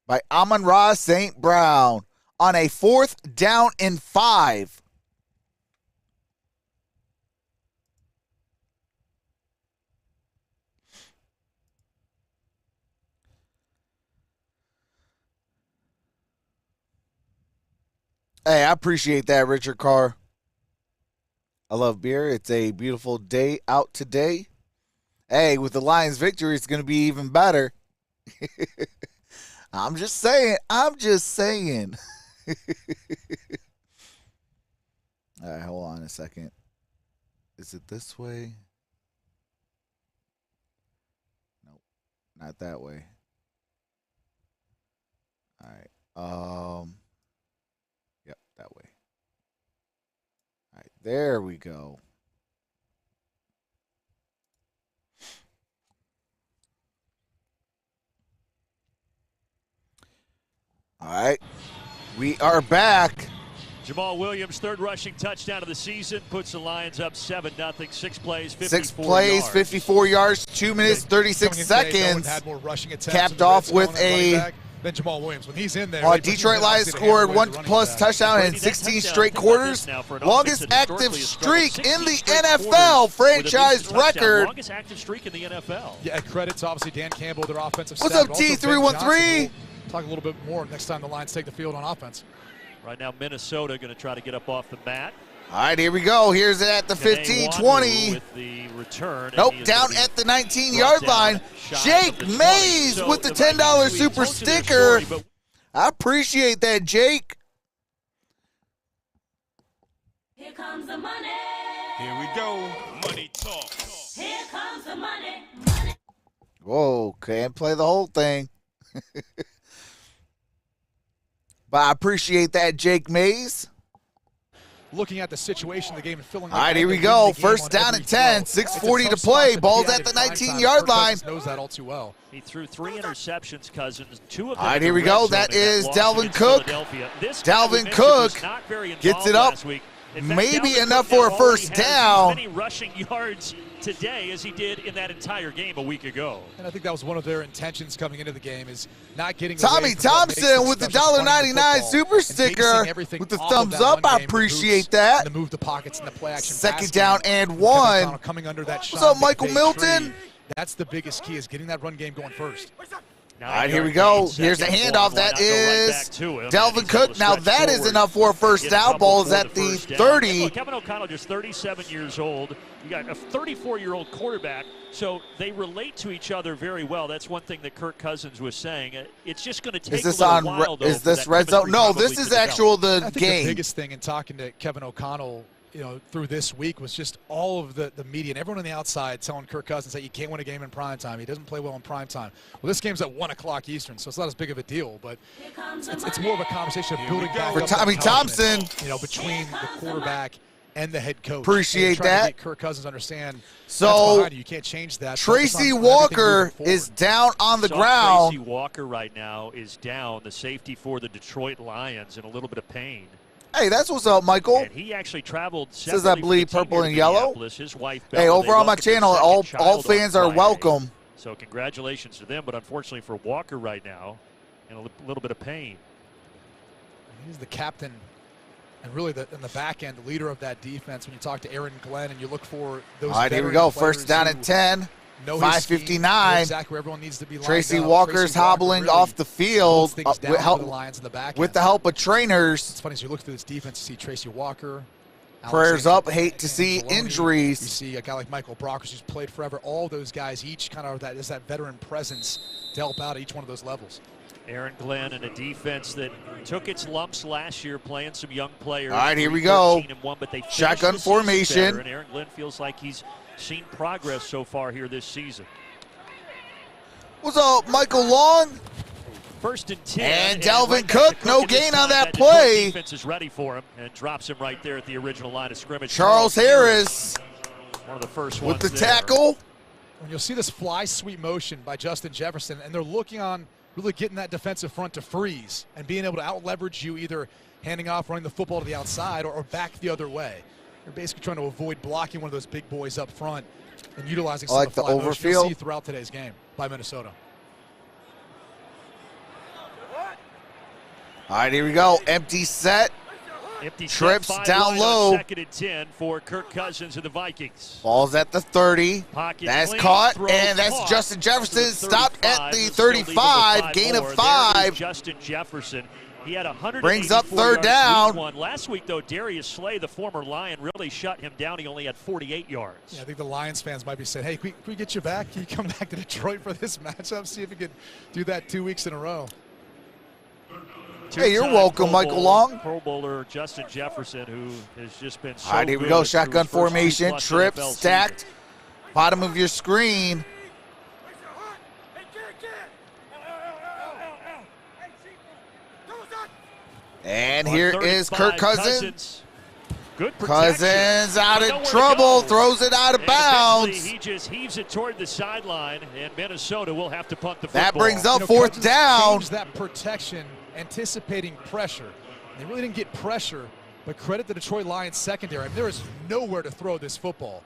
by Amon-Ra St. Brown on a 4th down and 5. Hey, I appreciate that, Richard Carr. I love beer. It's a beautiful day out today. Hey, with the Lions' victory, it's going to be even better. I'm just saying. All right, hold on a second. Is it this way? Nope, not that way. All right. Yep, that way. All right, there we go. All right, we are back. Jamal Williams, 3rd rushing touchdown of the season, puts the Lions up 7-0. 6 plays, 54 6 plays, yards. 54 yards, 2 minutes, 36 seconds. Had more rushing attempts capped off with a than Jamal Williams. When he's in there, Detroit Lions scored 1+ touchdown in 16 straight quarters. Longest active streak in the NFL, franchise record. Longest active streak in the NFL. Yeah, credits obviously Dan Campbell, their offensive What's staff. up, T313? We'll talk a little bit more next time the Lions take the field on offense. Right now, Minnesota going to try to get up off the mat. All right, here we go. Here's it at the 15-20. With the return. Nope, down at the 19-yard line. Jake Mays with the $10 super sticker. I appreciate that, Jake. Here comes the money. Here we go. Money talk. Here comes the money. Money. Whoa, can't play the whole thing. But I appreciate that, Jake Mays. Looking at the situation of the game and filling. All right, here we go. First down and 10, 6:40 to play. Ball's at the 19-yard line. Knows that all too well. He threw 3 interceptions, Cousins. 2 of them. All right, here we go. That is Dalvin Cook. Dalvin Cook gets it up. Maybe enough for a first down. As many rushing yards today as he did in that entire game a week ago. And I think that was one of their intentions coming into the game, is not getting Tommy Thompson with the $1.99 super sticker with the thumbs up. I appreciate that. The move the pockets and the play action. Second down and 1. Coming under that. What's up, Michael Milton? That's the biggest key, is getting that run game going first. All right, here we go. Here's a handoff. That is Dalvin Cook. Now that is enough for a first down. Ball is at the 30. Kevin O'Connell just 37 years old. You got a 34-year-old quarterback, so they relate to each other very well. That's one thing that Kirk Cousins was saying. It's just going to take a little while, though. Is this red zone? No, this is actual the I think game. The biggest thing in talking to Kevin O'Connell, through this week, was just all of the media and everyone on the outside telling Kirk Cousins that you can't win a game in prime time. He doesn't play well in prime time. Well, this game's at 1 o'clock Eastern, so it's not as big of a deal, but it's more of a conversation of building back for up Tommy Thompson. Between the quarterback and the head coach. Appreciate that. Kirk Cousins understand. So you can't change that. Tracy Walker is down on the ground. Tracy Walker right now is down, the safety for the Detroit Lions, in a little bit of pain. Hey, that's what's up, Michael. And he actually traveled. Says I bleed purple and yellow. His wife, hey, over on my channel, all fans are welcome. So congratulations to them, but unfortunately for Walker right now, in a little bit of pain. He's the captain, and really in the back end, the leader of that defense. When you talk to Aaron Glenn and you look for those. All right, here we go. First down and 10. 5:59. Exactly where everyone needs to be. Tracy Walker's hobbling off the field with the help of trainers. It's funny as you look through this defense, you see Tracy Walker. Prayers up. Hate to see injuries. You see a guy like Michael Brockers, who's played forever. All those guys, each kind of that veteran presence to help out at each one of those levels. Aaron Glenn and a defense that took its lumps last year playing some young players. All right, here we go. 13-1, but they Shotgun the season formation. better, and Aaron Glenn feels like he's seen progress so far here this season. What's up, Michael Long? 1st and 10. And Dalvin right Cook, no gain on that play. Defense is ready for him and drops him right there at the original line of scrimmage. Charles Harris one of the first with ones the there. tackle. When you'll see this fly sweep motion by Justin Jefferson, and they're looking on really getting that defensive front to freeze and being able to out-leverage you, either handing off, running the football to the outside, or back the other way. They're basically trying to avoid blocking one of those big boys up front and utilizing some of the fly motion you'll see throughout today's game by Minnesota. All right, here we go. Empty set. Empty Trips set, down low. 2nd and 10 for Kirk Cousins of the Vikings. Ball's at the 30. Pocket That's clean, caught, throw and that's caught. Justin Jefferson. Stopped at the Still leave him with 35. Gain of more. 5. There is Justin Jefferson. He had 184 Brings up 3rd yards down. week 1. Last week, though, Darius Slay, the former Lion, really shut him down. He only had 48 yards. Yeah, I think the Lions fans might be saying, hey, can we get you back? Can you come back to Detroit for this matchup? See if we can do that 2 weeks in a row. Hey, you're welcome, Michael Long. Pro Bowler Justin Jefferson, who has just been so All right, here we good go. through Shotgun his first formation. 2+ Trip NFL stacked. seasons. Bottom of your screen. And here is Kirk Cousins. Good protection. Cousins out Nowhere in to trouble. go. Throws it out of And bounds. eventually he just heaves it toward the sideline, and Minnesota will have to punt the That football. brings up You know, 4th Cousins down. changed that protection, anticipating pressure. They really didn't get pressure, but credit the Detroit Lions secondary. I mean, there is nowhere to throw this football.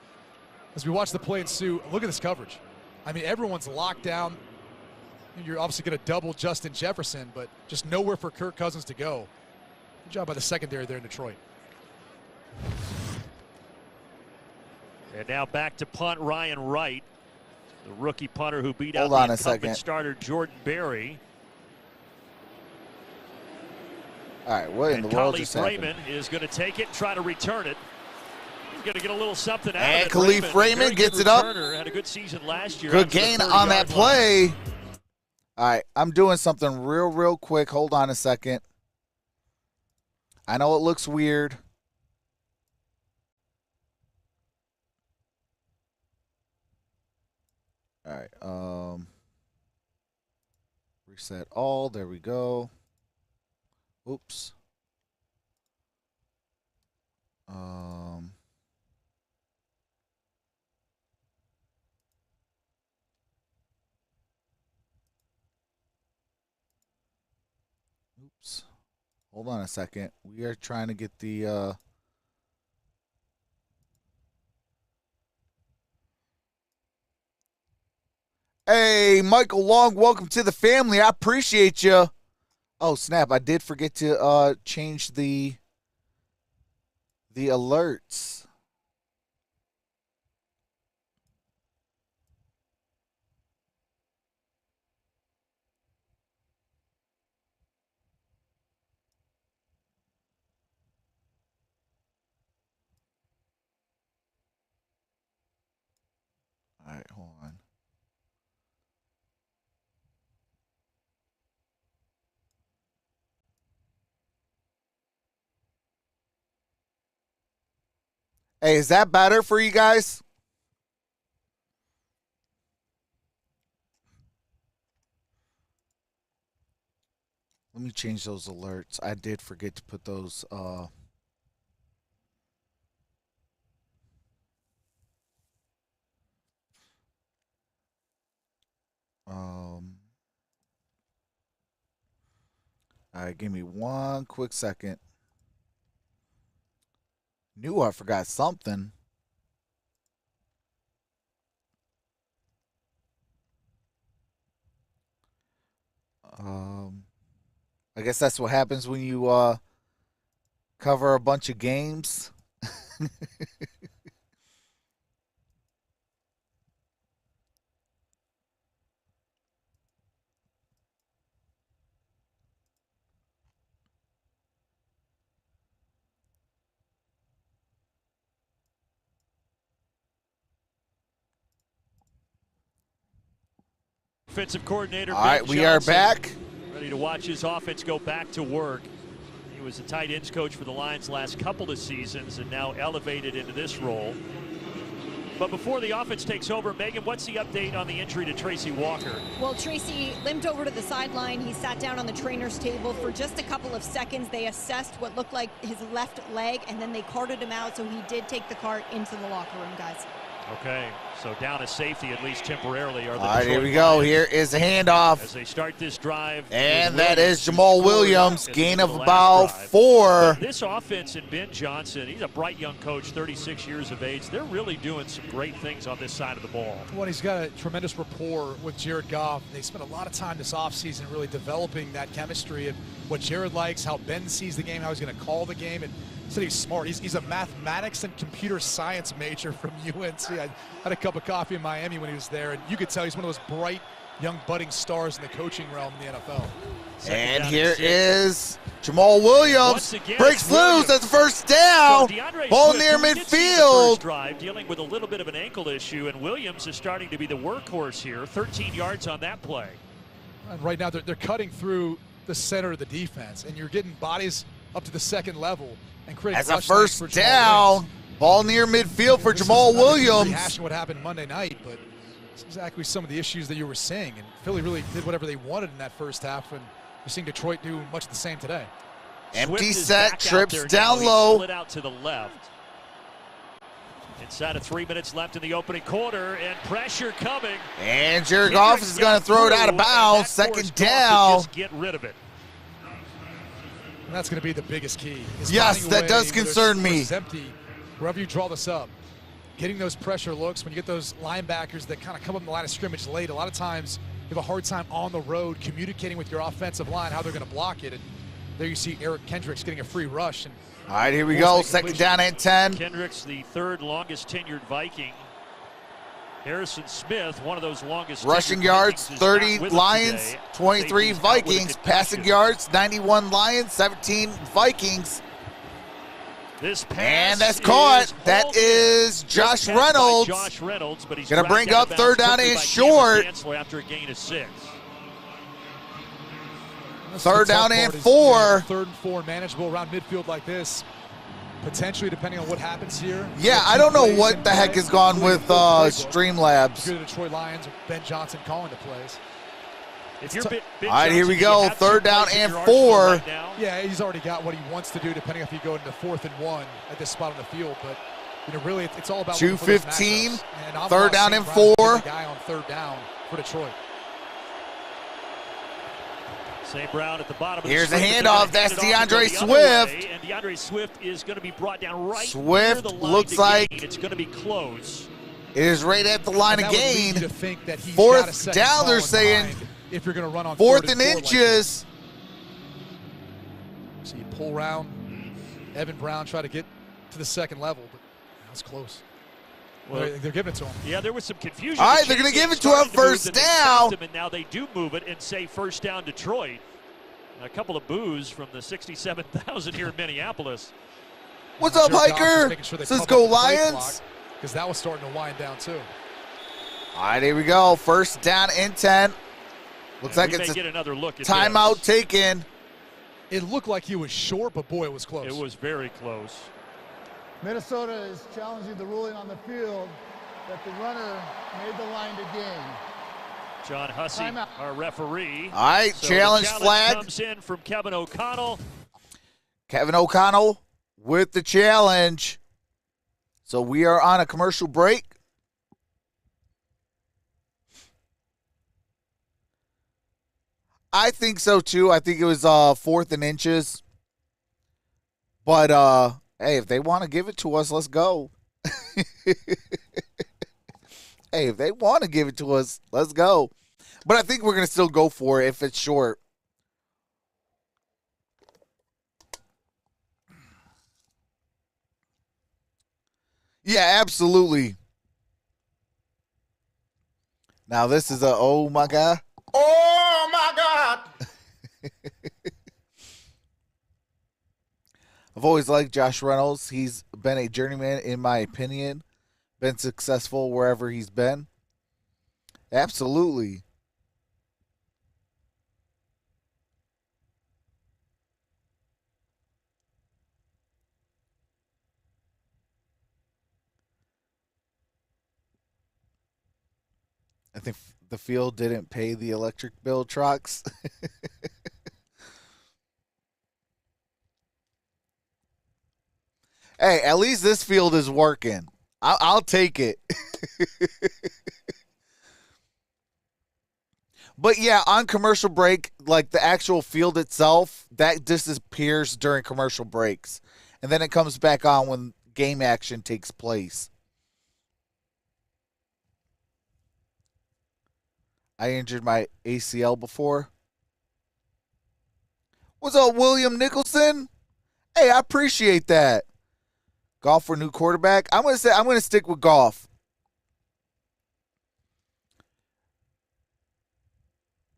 As we watch the play ensue, look at this coverage. I mean, everyone's locked down. You're obviously going to double Justin Jefferson, but just nowhere for Kirk Cousins to go. Good job by the secondary there in Detroit. And now back to punt Ryan Wright, the rookie punter who beat Hold out on the a second. incumbent starter Jordan Berry. All right, what in And the world Khalif just happened? Raymond is going to take it and try to return it. He's going to get a little something out And of it. Khalif Raymond very gets good it up. returner, had a good season last year. Good Up to the gain on that 30-yard line. play. All right, I'm doing something real quick. Hold on a second. I know it looks weird. All right, reset all. There we go. Oops. Oops. Hold on a second. We are trying to get the Hey, Michael Long, welcome to the family. I appreciate you. Oh, snap. I did forget to change the alerts. All right, hold on. Hey, is that better for you guys? Let me change those alerts. I did forget to put those all right, give me one quick second. Knew I forgot something. I guess that's what happens when you cover a bunch of games. Offensive coordinator. All right, Ben we are Johnson back. Ready to watch his offense go back to work. He was the tight ends coach for the Lions last couple of seasons and now elevated into this role. But before the offense takes over, Megan, what's the update on the injury to Tracy Walker? Well, Tracy limped over to the sideline. He sat down on the trainer's table for just a couple of seconds. They assessed what looked like his left leg, and then they carted him out, so he did take the cart into the locker room, guys. Okay, so down to safety, at least temporarily. Are the All right, here Detroit we go. Lions Here is a handoff. as they start this drive. And with that Williams, is Jamal who scored Williams, at the gain end of the last about drive. 4. This offense and Ben Johnson, he's a bright young coach, 36 years of age. They're really doing some great things on this side of the ball. Well, he's got a tremendous rapport with Jared Goff. They spent a lot of time this offseason really developing that chemistry of what Jared likes, how Ben sees the game, how he's going to call the game. And said he's smart. He's a mathematics and computer science major from UNC. I had a cup of coffee in Miami when he was there, and you could tell he's one of those bright, young, budding stars in the coaching realm in the NFL. And here is Jamal Williams. Again, Breaks loose. That's the first down. DeAndre Ball Swift, near who we did see in the midfield. first drive, dealing with a little bit of an ankle issue, and Williams is starting to be the workhorse here. 13 yards on that play. And right now they're cutting through the center of the defense, and you're getting bodies up to the second level and creating That's a rush lanes first for Jamal down. Williams. Ball near midfield for This is Jamal another Williams. rehashing what happened Monday night, but it's exactly some of the issues that you were seeing. And Philly really did whatever they wanted in that first half, and you're seeing Detroit do much of the same today. Empty Swift is set, back out trips there down now. He's low. split out to the left. Inside of 3 minutes left in the opening quarter, and pressure coming. And Jared Goff is going to throw it out of bounds. Second down. Just get rid of it. And that's going to be the biggest key. is Yes, finding a that way does where concern there's me. it's empty, wherever you draw this up. Getting those pressure looks, when you get those linebackers that kind of come up in the line of scrimmage late, a lot of times you have a hard time on the road communicating with your offensive line how they're going to block it. And there you see Eric Kendricks getting a free rush. And All right, here we go. Second down and 10. Kendricks, the third longest tenured Viking. Harrison Smith, one of those longest Rushing tenured yards, Vikings, is 30 not with us Lions, today. 23 Safety's out with a Vikings. concussion. Passing yards, 91 Lions, 17 Vikings. This pass And that's is caught. That halted. is Josh Good catch by Reynolds. Josh Reynolds, but he's Gonna dragged bring out up of third bounds down quickly and by short. Cameron Chancellor after a gain of 6. that's Third the tough down and part is, 4. Third and 4 manageable around midfield like this. Potentially, depending on what happens here. Yeah, I don't know what the heck has gone with Streamlabs. Good Detroit Lions, Ben Johnson calling the plays. If you're Ben All right, here Johnson, we do go. you have Third two down plays in and your arsenal 4. right now? Yeah, he's already got what he wants to do, depending if you go into 4th and 1 at this spot on the field. But really, it's all about 2:15, third third down and 4. Guy on third down for Detroit. St. Brown at the bottom. Of Here's the a screen, handoff. they're That's gonna hand it off DeAndre and go the other Swift. way, and DeAndre Swift is going to be brought down right Swift near the line looks to like gain. It's going to be close. It is right at the line And of that would lead gain. you to think that he's Fourth got a second down, call they're in saying. mind if you're going to run on Fourth third and and 4 like inches. this. So you pull around. Evan Brown try to get to the second level, but that's close. Well, They're giving it to him. Yeah, there was some confusion. All right, The they're gonna Chiefs give it to started him first move, then they down. stopped him, and now they do move it and say first down Detroit. A couple of boos from the 67,000 here in Minneapolis. What's up, Jared Goff Hiker? just making sure they Cisco pump up the play Lions. clock, because that was starting to wind down too. All right, here we go. First down and 10. Looks like we it's may a get another look at timeout this. taken. It looked like he was short, but boy, it was close. It was very close. Minnesota is challenging the ruling on the field that the runner made the line to gain. John Hussey, Timeout. our referee. All right, So challenge the flag. comes in from Kevin O'Connell. Kevin O'Connell with the challenge. So we are on a commercial break. I think so too. I think it was 4th and inches. But hey, if they want to give it to us, let's go. Hey, if they want to give it to us, let's go. But I think we're going to still go for it if it's short. Yeah, absolutely. Now this is oh my God. Oh my God! I've always liked Josh Reynolds. He's been a journeyman in my opinion. Been successful wherever he's been. Absolutely. the field didn't pay the electric bill trucks. Hey, at least this field is working. I'll take it. But yeah, on commercial break, like the actual field itself, that disappears during commercial breaks. And then it comes back on when game action takes place. I injured my ACL before. What's up, William Nicholson? Hey, I appreciate that. Goff for new quarterback. I'm gonna stick with Goff.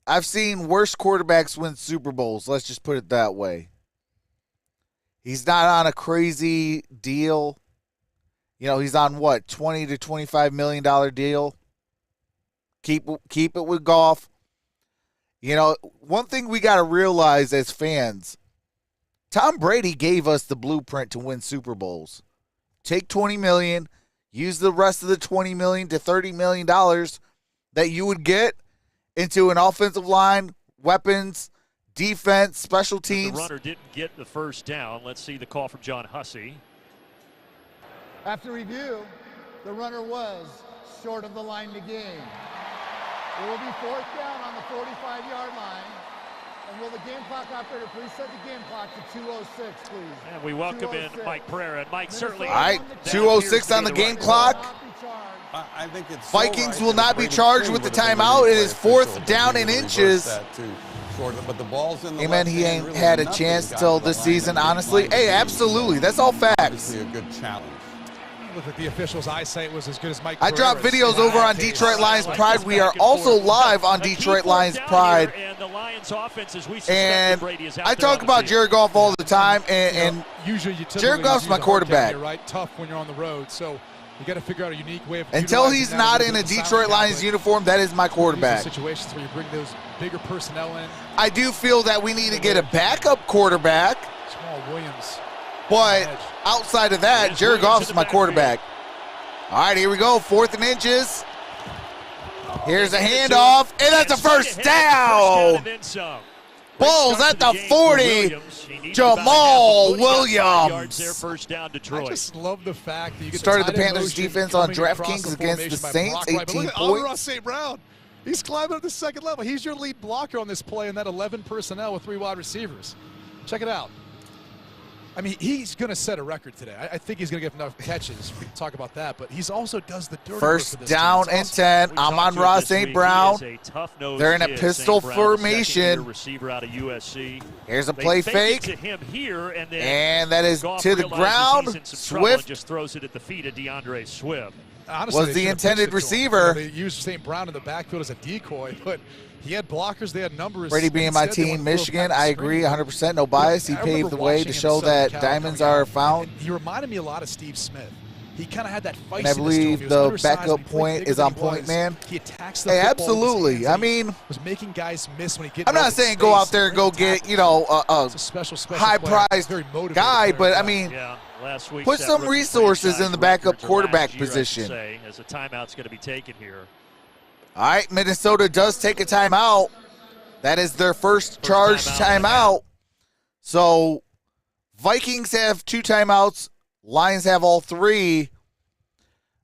I've seen worse quarterbacks win Super Bowls. Let's just put it that way. He's not on a crazy deal. You know, he's on what, $20 to $25 million deal. Keep it with Goff. You know, one thing we got to realize as fans, Tom Brady gave us the blueprint to win Super Bowls. Take $20 million, use the rest of the $20 million to $30 million that you would get into an offensive line, weapons, defense, special teams. The runner didn't get the first down. Let's see the call from John Hussey. After review, the runner was short of the line to gain. It will be fourth down on the 45-yard line. And will the game clock operator please set the game clock to 2:06, please? And we welcome in Mike Pereira. And Mike, certainly. All right, 2:06 on the game clock. I think it's Vikings will not be charged with the timeout. It is fourth down and inches. But the ball's in the Amen. He ain't had a chance till this season, honestly. Hey, absolutely. That's all facts. Obviously a good challenge. Look like the official's eyesight was as good as Mike I drop videos over on Detroit Lions Pride. We are also live on Detroit Lions Pride. And I talk about Jared Goff all the time. And usually Jared Goff's my quarterback. Here, right? Tough when you're on the road. So you got to figure out a unique way of until he's not in a Detroit Lions uniform, that is my quarterback. Situations where you bring those bigger personnel in. I do feel that we need to get a backup quarterback. Jamal Williams. But outside of that, Jared Goff's my quarterback. All right, here we go. 4th and inches. Here's a handoff, and that's a first down. Bulls at the 40. Jamal Williams. I just love the fact that you get started the Panthers defense on DraftKings against the Saints. 18 points. St. Brown. He's climbing up the second level. He's your lead blocker on this play in that 11 personnel with 3 wide receivers. Check it out. I mean, he's going to set a record today. I think he's going to get enough catches. We can talk about that, but he's also does the dirty first down and 10. Amon-Ra St. Brown. They're in a pistol formation. Here's a play fake. And that is to the ground. Swift just throws it at the feet of DeAndre Swift. Honestly, was the intended receiver. They used St. Brown in the backfield as a decoy, but he had blockers. They had numbers. Brady being my team, Michigan, I agree 100%. No bias. He paved the way to show that diamonds are found. He reminded me a lot of Steve Smith. He kind of had that feistiness. And I believe the backup point is on point, man. He attacks the hey, absolutely. I mean, was making guys miss when he get. I'm not saying go out there and go get, you know, a high-priced guy, but I mean, put some resources in the backup quarterback position. As a timeout's going to be taken here. All right, Minnesota does take a timeout. That is their first charged timeout. So Vikings have 2 timeouts. Lions have all 3.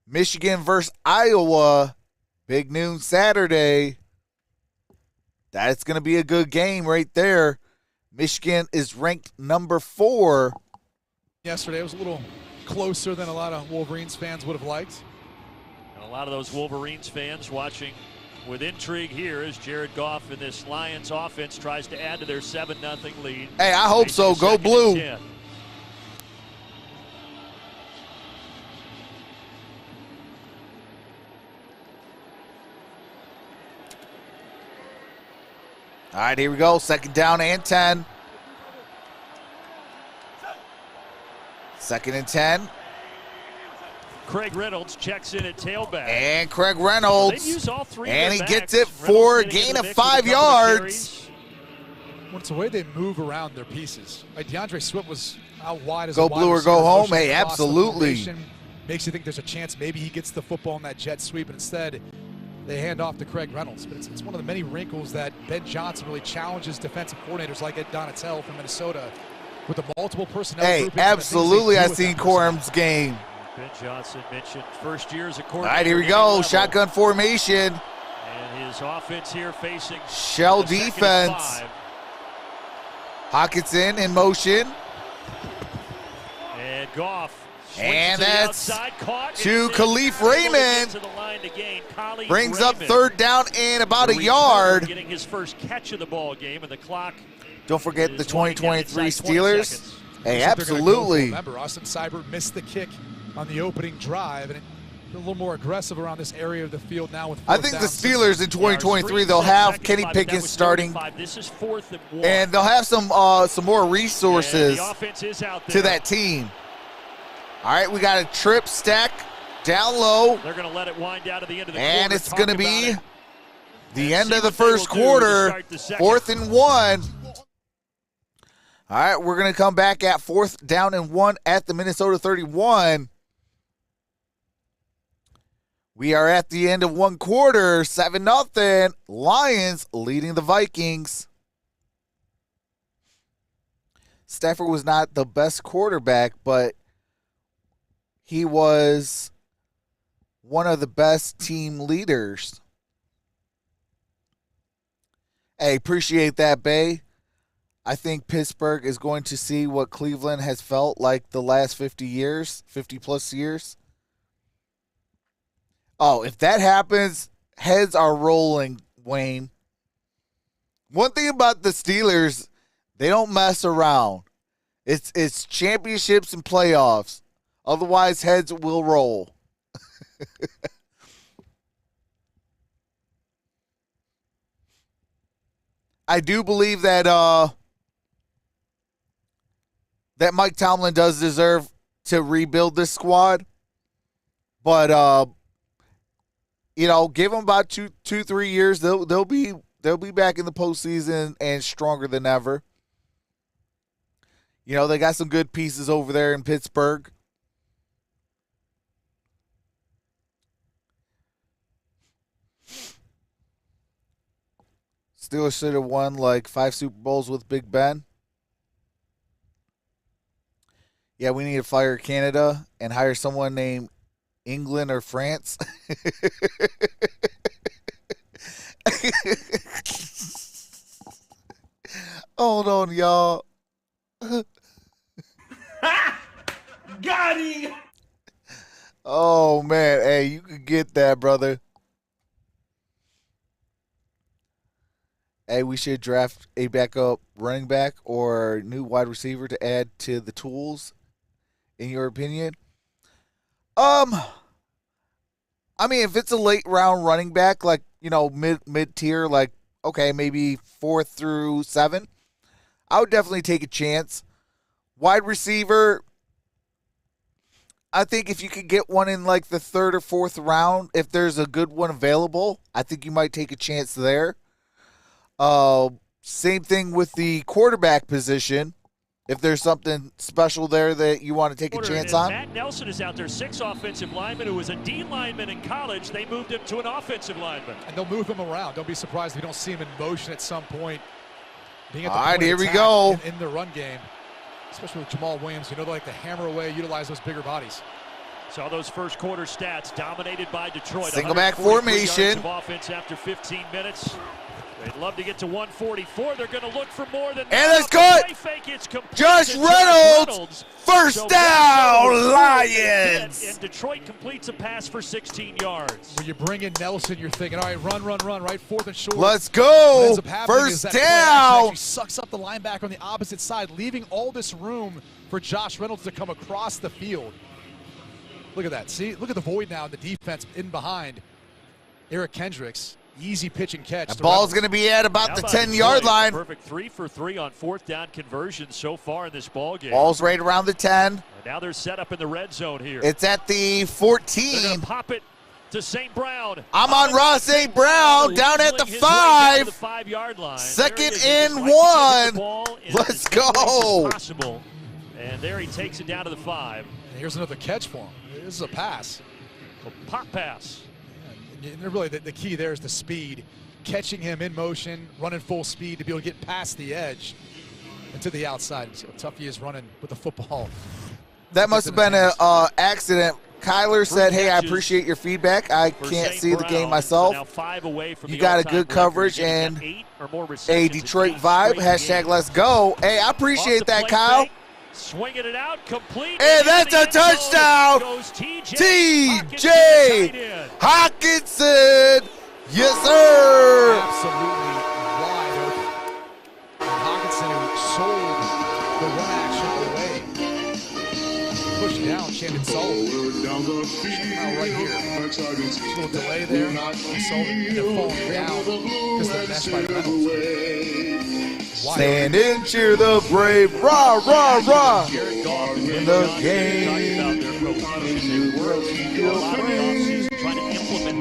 Michigan versus Iowa, big noon Saturday. That's going to be a good game right there. Michigan is ranked number 4. Yesterday it was a little closer than a lot of Wolverines fans would have liked. And a lot of those Wolverines fans watching with intrigue here as Jared Goff in this Lions offense tries to add to their 7-0 lead. Hey, I hope so. Go blue. All right, here we go. 2nd down and 10. 2nd and 10. Craig Reynolds checks in at tailback. And Craig Reynolds. Use all 3 and he gets it for a gain of 5 yards. Well, it's the way they move around their pieces. Like DeAndre Swift was out wide as go a wide blue or receiver, go home. Hey, absolutely. Makes you think there's a chance maybe he gets the football in that jet sweep, and instead They hand off to Craig Reynolds, but it's one of the many wrinkles that Ben Johnson really challenges defensive coordinators like Ed Donatel from Minnesota with the multiple personnel. Hey, absolutely, I seen Corum's game. Ben Johnson mentioned first year as a All coordinator. right, here we go. Shotgun formation. And his offense here facing shell defense. Hawkinson in motion. And Goff. And that's outside, to Khalif Raymond. Brings up third down and about a yard. Getting his first catch of the ball game, and the clock. Don't forget the 2023 Steelers. Hey, absolutely. Remember, Austin Seibert missed the kick on the opening drive, and a little more aggressive around this area of the field now. With I think the Steelers in 2023, they'll have Kenny Pickett starting, This is 4th and 1. and they'll have some more resources to that team. All right, we got a trip stack down low. They're going to let it wind down to the end of the and quarter. it's going to be the end of the first quarter, 4th and 1. All right, we're going to come back at 4th down and 1 at the Minnesota 31. We are at the end of one quarter, 7-0. Lions leading the Vikings. Stafford was not the best quarterback, but he was one of the best team leaders. Hey, appreciate that, Bay. I think Pittsburgh is going to see what Cleveland has felt like the last 50 years, 50-plus years. Oh, if that happens, heads are rolling, Wayne. One thing about the Steelers, they don't mess around. It's championships and playoffs. Otherwise, heads will roll. I do believe that that Mike Tomlin does deserve to rebuild this squad, but give them about 2-3 years. They'll be back in the postseason and stronger than ever. They got some good pieces over there in Pittsburgh. Steelers should have won like 5 Super Bowls with Big Ben. Yeah, we need to fire Canada and hire someone named England or France. Hold on, y'all. Got him! Oh, man. Hey, you can get that, brother. Hey, we should draft a backup running back or new wide receiver to add to the tools, in your opinion. I mean, if it's a late round running back, like, mid tier, like, okay, maybe 4 through 7, I would definitely take a chance. Wide receiver, I think if you could get one in like the 3rd or 4th round, if there's a good one available, I think you might take a chance there. Same thing with the quarterback position. If there's something special there that you want to take a chance on. Matt Nelson is out there, 6 offensive linemen, who was a D lineman in college. They moved him to an offensive lineman. And they'll move him around. Don't be surprised if you don't see him in motion at some point. Being at the All right, point here of we attack go. in the run game, especially with Jamal Williams. They like to hammer away, utilize those bigger bodies. Saw those first quarter stats dominated by Detroit. Single back 143 formation. yards of offense after 15 minutes. They'd love to get to 144. They're going to look for more than that. And it's cut. Josh Reynolds. First down, Lions. And Detroit completes a pass for 16 yards. When you bring in Nelson, you're thinking, all right, run, right? 4th and short. Let's go. What ends up happening is First that play down. actually sucks up the linebacker on the opposite side, leaving all this room for Josh Reynolds to come across the field. Look at that. See, look at the void now in the defense in behind. Eric Kendricks. Easy pitch and catch. The ball's going to be at about the 10-yard line. Perfect 3 for 3 on 4th down conversions so far in this ball game. Ball's right around the 10. And now they're set up in the red zone here. It's at the 14. They're going to pop it to St. Brown. I'm on Ross St. Brown down at the 5. 5-yard line. 2nd and 1. Let's go. Possible. And there he takes it down to the 5. And here's another catch for him. This is a pass. A pop pass. really, the key there is the speed. Catching him in motion, running full speed to be able to get past the edge and to the outside. See how tough he is running with the football. That must have been an accident. Kyler said, hey, I appreciate your feedback. I can't see the game myself. You got a good coverage and a Detroit vibe. Hashtag let's go. Hey, I appreciate that, Kyle. Swinging it out, complete. And that's a touchdown. TJ Hawkinson. Yes, sir. Absolutely wide open. Hawkinson, who sold the run action away. Pushed down, Shannon Sullivan. Right here. Just a little delay there. Sullivan falling down because of the mesh by Reynolds. Stand and cheer the brave. Rah, rah, rah. In the game.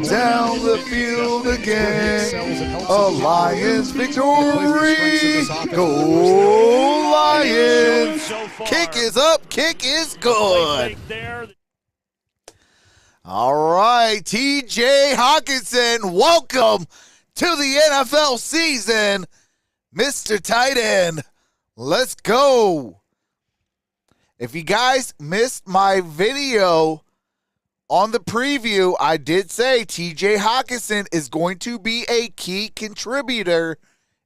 Down the field again, a Lions victory. Go Lions! Kick is up, kick is good. All right, TJ Hawkinson, welcome to the NFL season, Mr. Tight End. Let's go. If you guys missed my video on the preview, I did say TJ Hawkinson is going to be a key contributor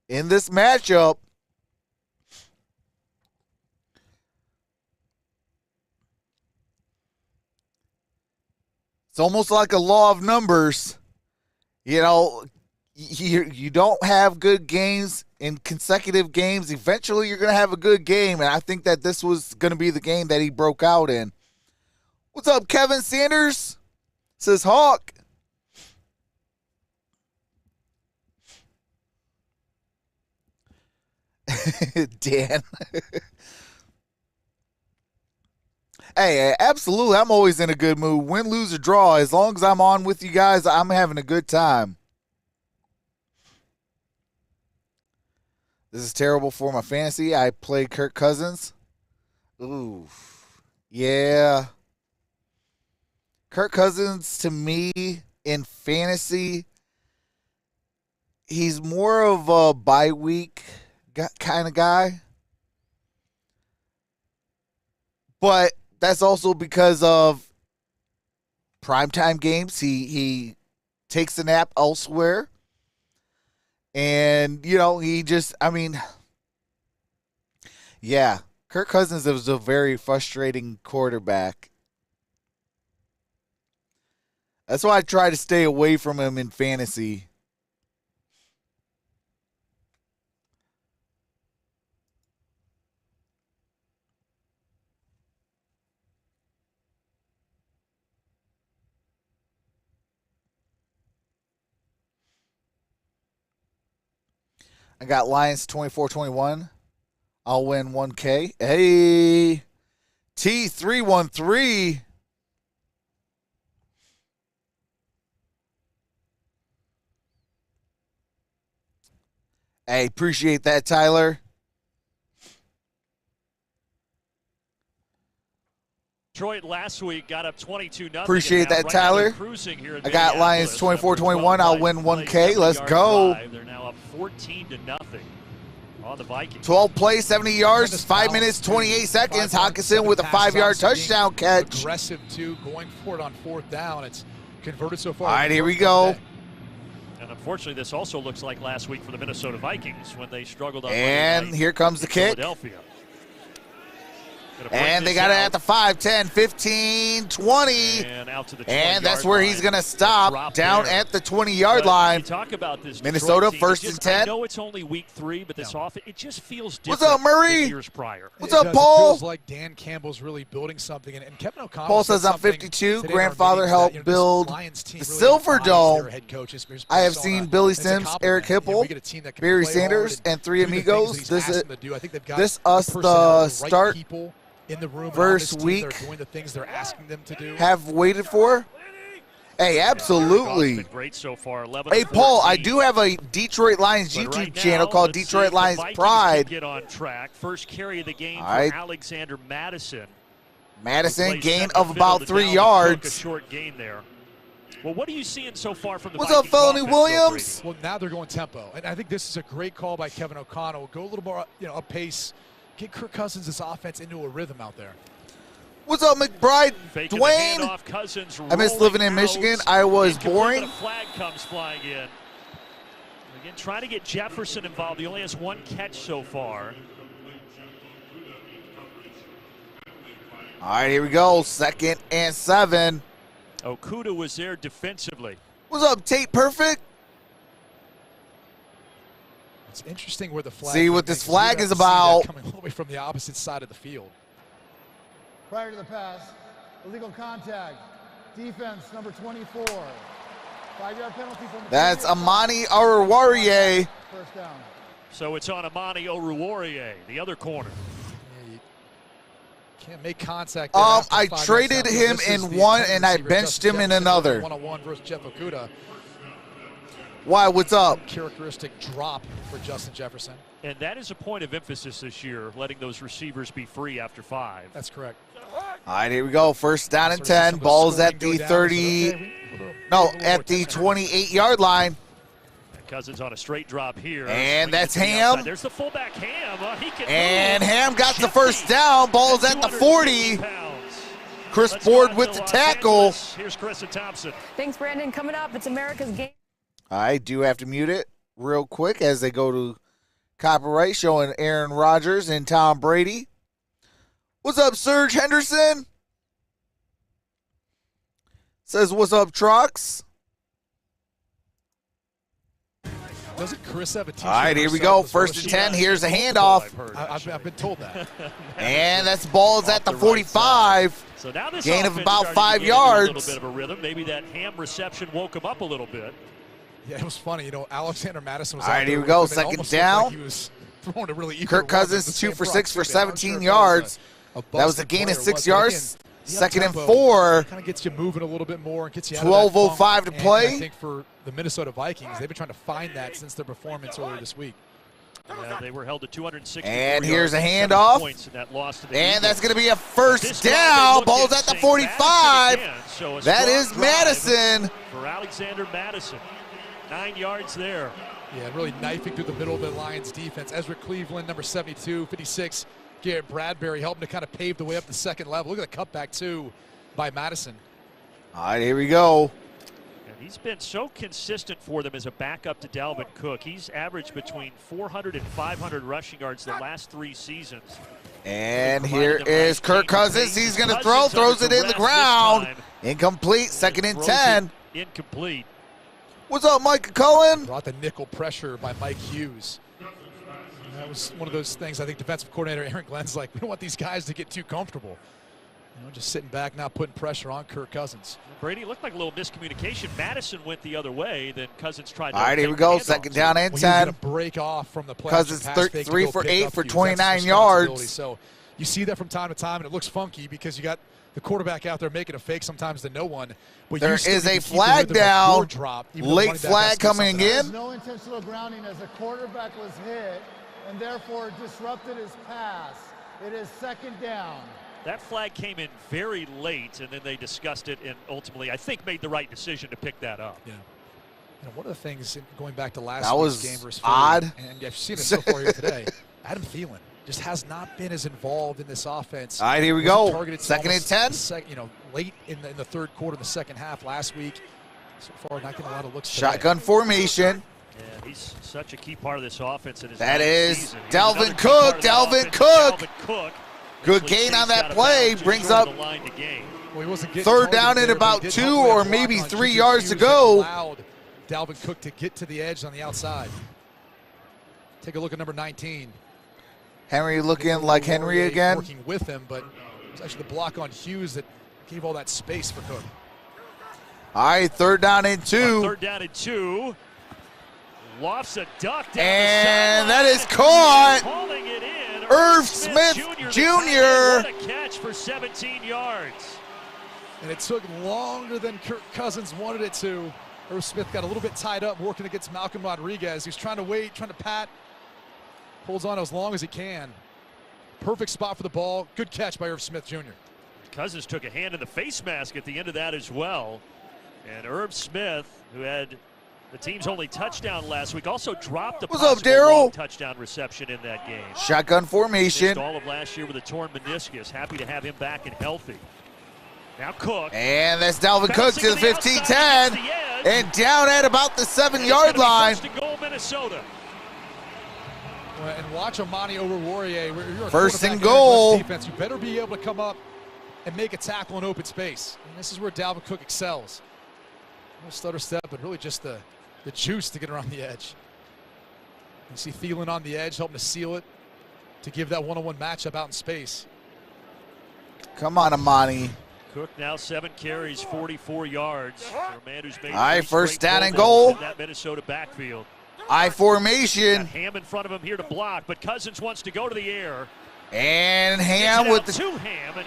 in this matchup. It's almost like a law of numbers. You know, you don't have good games in consecutive games. Eventually, you're going to have a good game, and I think that this was going to be the game that he broke out in. What's up, Kevin Sanders? Says Hawk. Dan. Hey, absolutely. I'm always in a good mood. Win, lose, or draw. As long as I'm on with you guys, I'm having a good time. This is terrible for my fantasy. I played Kirk Cousins. Ooh. Yeah. Kirk Cousins, to me, in fantasy, he's more of a bye week kind of guy. But that's also because of primetime games. He takes a nap elsewhere. And, you know, yeah, Kirk Cousins was a very frustrating quarterback. That's why I try to stay away from him in fantasy. I got Lions 24-21. I'll win 1K. Hey, T313. Hey, appreciate that, Tyler. Detroit last week got up 22-0. Appreciate that, Tyler. I got Lions 24-21. I'll win 1K. Let's go. They're now up 14-0 on the Vikings. 12 plays, 70 yards, 5 minutes, 28 seconds. Hawkinson with a 5-yard touchdown catch. Aggressive, too, going for it on fourth down. It's converted so far. All right, here we go. And unfortunately, this also looks like last week for the Minnesota Vikings when they struggled on And here comes the kick. Philadelphia. And they got it at the 5, 10, 15, 20. And out to the 20-yard and that's where he's going to stop down at the 20-yard line. Talk about this Minnesota team, first and 10. I know it's only week 3, but this offense, it just feels different. What's up, Murray? Than years prior. What's up, Paul? It feels like Dan Campbell's really building something. And Kevin O'Connell Paul says I'm 52. Grandfather helped build the Silver Dome. I have seen Billy Sims, Eric Hipple, Barry Sanders, and Three Amigos. This us the start in the room first week they're doing the things they're asking them to do. Have waited for. Hey, absolutely. Great so far. Hey, Paul, I do have a Detroit Lions YouTube channel called Detroit Lions Pride. Get on track. First carry of the game for Alexander Madison. Madison, gain of about 3 yards. A short gain there. Well, what are you seeing so far from the What's up, Vikings Felony offense, Williams? Well, now they're going tempo, and I think this is a great call by Kevin O'Connell. Go a little more, up pace. Get Kirk Cousins' offense into a rhythm out there. What's up, McBride? Faking the Dwayne? handoff, Cousins I miss living in rolling Michigan. out. I was Incomplete, boring. but a flag comes flying in. Again, trying to get Jefferson involved. He only has one catch so far. All right, here we go. 2nd and 7. Okuda was there defensively. What's up, Tate Perfect? It's interesting where the flag. See what this flag is about. Coming all the way from the opposite side of the field. Prior to the pass, illegal contact. Defense, number 24. 5-yard penalty from the That's previous Amani Oruwariye. first down. So it's on Amani Oruwariye, the other corner. Yeah, you can't make contact. I traded him in one and I benched him in another. One-on-one versus Jeff Okuda. Why? What's up? Characteristic drop for Justin Jefferson. And that is a point of emphasis this year, letting those receivers be free after 5. That's correct. All right, here we go. 1st down and 10. Ball's at the 30. No, at the 28-yard line. Cousins on a straight drop here. And that's Swinging to the Ham. outside. There's the fullback Ham. He can And move. Ham got the 1st down. Ball's at the 40. Chris Let's go Ford out with to the Los tackle. Angeles. Here's Chris and Thompson. Thanks, Brandon. Coming up, it's America's game. I do have to mute it real quick as they go to copyright showing Aaron Rodgers and Tom Brady. What's up, Serge Henderson? Says, what's up, Trucks? Doesn't Chris have a t-shirt? All right, here we go. 1st and 10. Here's a handoff. I've been told that. And that's ball's at the 45. So now this Gain of offense about starting 5 to get into a yards. little bit of a rhythm. Maybe that Ham reception woke him up a little bit. Yeah, it was funny. Alexander Madison was All out right, there here we go. with him. It 2nd almost down. looked like he was throwing a really eager Kirk run. Cousins, The 2 same for Brock 6 for Turner. I'm not 17 sure if yards. a That was a busted gain of play or 6 what, but yards. again, the 2nd and up-tempo 4. kind of gets you moving a little bit more and gets you out of that 12:05 funk. to And play. I think for the Minnesota Vikings, they've been trying to find that since their performance earlier this week. Yeah, they were held to 260. And here's a handoff. Points in that loss to the And Eagles. that's going to be a This 1st drive, down. they look Ball's at at the St. 45. Madison again. So a That strong is drive Madison. for Alexander Madison. 9 yards there. Yeah, and really knifing through the middle of the Lions defense. Ezra Cleveland, number 72, 56. Garrett Bradbury helping to kind of pave the way up the 2nd level. Look at the cutback, too, by Madison. All right, here we go. And he's been so consistent for them as a backup to Dalvin Cook. He's averaged between 400 and 500 rushing yards the last 3 seasons. And here is Kirk Cousins. He's going to throw, throws it in the ground. Incomplete, 2nd and 10. Incomplete. What's up, Mike Cullen? Brought the nickel pressure by Mike Hughes. That was one of those things I think defensive coordinator Aaron Glenn's like, we don't want these guys to get too comfortable. Just sitting back now, putting pressure on Kirk Cousins. Brady, looked like a little miscommunication. Madison went the other way, then Cousins tried to. All right, here we go. 2nd down and 10. Break off from the play. Cousins 3 for 8 for 29 yards. So you see that from time to time, and it looks funky because you got the quarterback out there making a fake sometimes to no one. But there is a flag down. Late flag coming in. There's no intentional grounding as the quarterback was hit and therefore disrupted his pass. It is 2nd down. That flag came in very late, and then they discussed it and ultimately, I think, made the right decision to pick that up. Yeah. One of the things going back to last week's game versus odd. Philly, and I've seen it so far here today, Adam Thielen just has not been as involved in this offense. All right, here we go. Targeted 2nd and 10. Late in the 3rd quarter, the 2nd half last week. So far, not getting a lot of looks. Shotgun formation. Yeah, he's such a key part of this offense. In his That is season. Dalvin Cook. Dalvin Cook. Good gain on that play. Brings up 3rd down and about 2 or maybe 3 yards to go. Allowed Dalvin Cook to get to the edge on the outside. Take a look at number 19. Henry looking like Henry again. Working with him, but it was actually the block on Hughes that gave all that space for Cook. All right, 3rd down and 2. 3rd down and 2. Lofts a duck down and that is caught. Calling it in. Irv Smith Jr. What a catch for 17 yards. And it took longer than Kirk Cousins wanted it to. Irv Smith got a little bit tied up working against Malcolm Rodriguez. He's trying to wait, trying to pat. Holds on as long as he can. Perfect spot for the ball. Good catch by Irv Smith Jr. Cousins took a hand in the face mask at the end of that as well. And Herb Smith, who had the team's only touchdown last week, also dropped a What's up, possible Daryl? long touchdown reception in that game. Shotgun formation. Missed all of last year with a torn meniscus. Happy to have him back and healthy. Now Cook. And that's Dalvin Cook to the 15-10. And down at about the 7-yard line. First and goal, Minnesota. And watch Amani Oruwariye. You're a First and quarterback goal. in defense. You better be able to come up and make a tackle in open space. And this is where Dalvin Cook excels. No stutter step, but really just the juice to get around the edge. You see Thielen on the edge, helping to seal it, to give that one-on-one matchup out in space. Come on, Amani. Cook now 7 carries, 44 yards. For a man who's made All right, 3 first straight down and Pro Bowls goal. in that Minnesota backfield. I formation. Got Ham in front of him here to block, but Cousins wants to go to the air. And Ham with the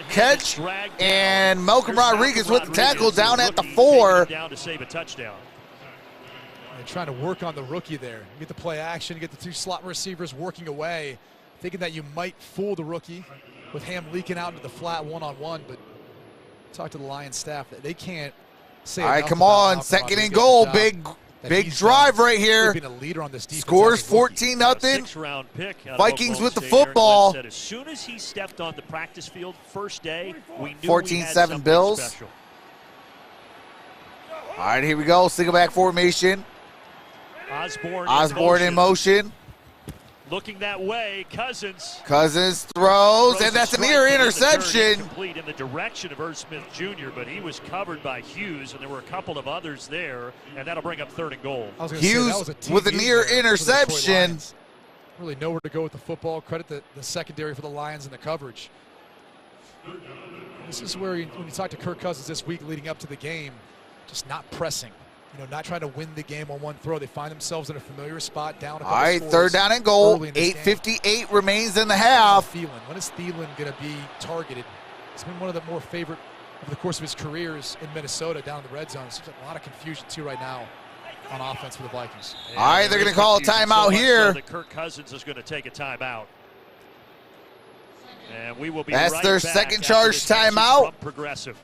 catch, and Malcolm Rodriguez with the tackle down at the 4. Down to save a touchdown. And trying to work on the rookie there. You get the play action, you get the 2 slot receivers working away, thinking that you might fool the rookie with Ham leaking out into the flat one-on-one, but talk to the Lions staff that they can't say. All right, come on, 2nd and goal, big drive right here. Being a leader on this defense. Scores 14-0. 6th-round pick. Vikings with the football. As soon as he stepped on the practice field first day, we knew 14-7 Bills. Special. All right, here we go. Single back formation. Osborne in motion. Looking that way, Cousins throws, and that's a near interception. Complete in the direction of Irv Smith Jr., but he was covered by Hughes, and there were a couple of others there, and that'll bring up 3rd and goal. Hughes with a near interception. Really nowhere to go with the football. Credit the secondary for the Lions and the coverage. This is where when you talk to Kirk Cousins this week leading up to the game, just not pressing. Not trying to win the game on one throw. They find themselves in a familiar spot down. All right, 3rd down and goal. 8:58 remains in the half. When is Thielen going to be targeted? He's been one of the more favorite over the course of his careers in Minnesota down in the red zone. Seems like a lot of confusion too right now on offense for the Vikings. All right, they're going to call a timeout here. So Kirk Cousins is going to take a timeout. And we will be That's right their back second charge timeout. Progressive.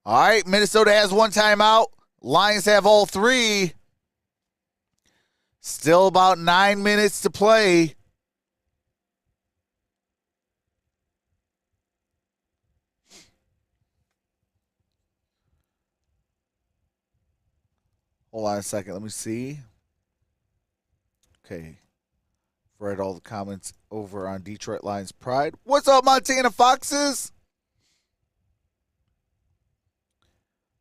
All right, Minnesota has 1 timeout. Lions have all 3. Still about 9 minutes to play. Hold on a second. Let me see. Okay. Read all the comments over on Detroit Lions Pride. What's up, Montana Foxes?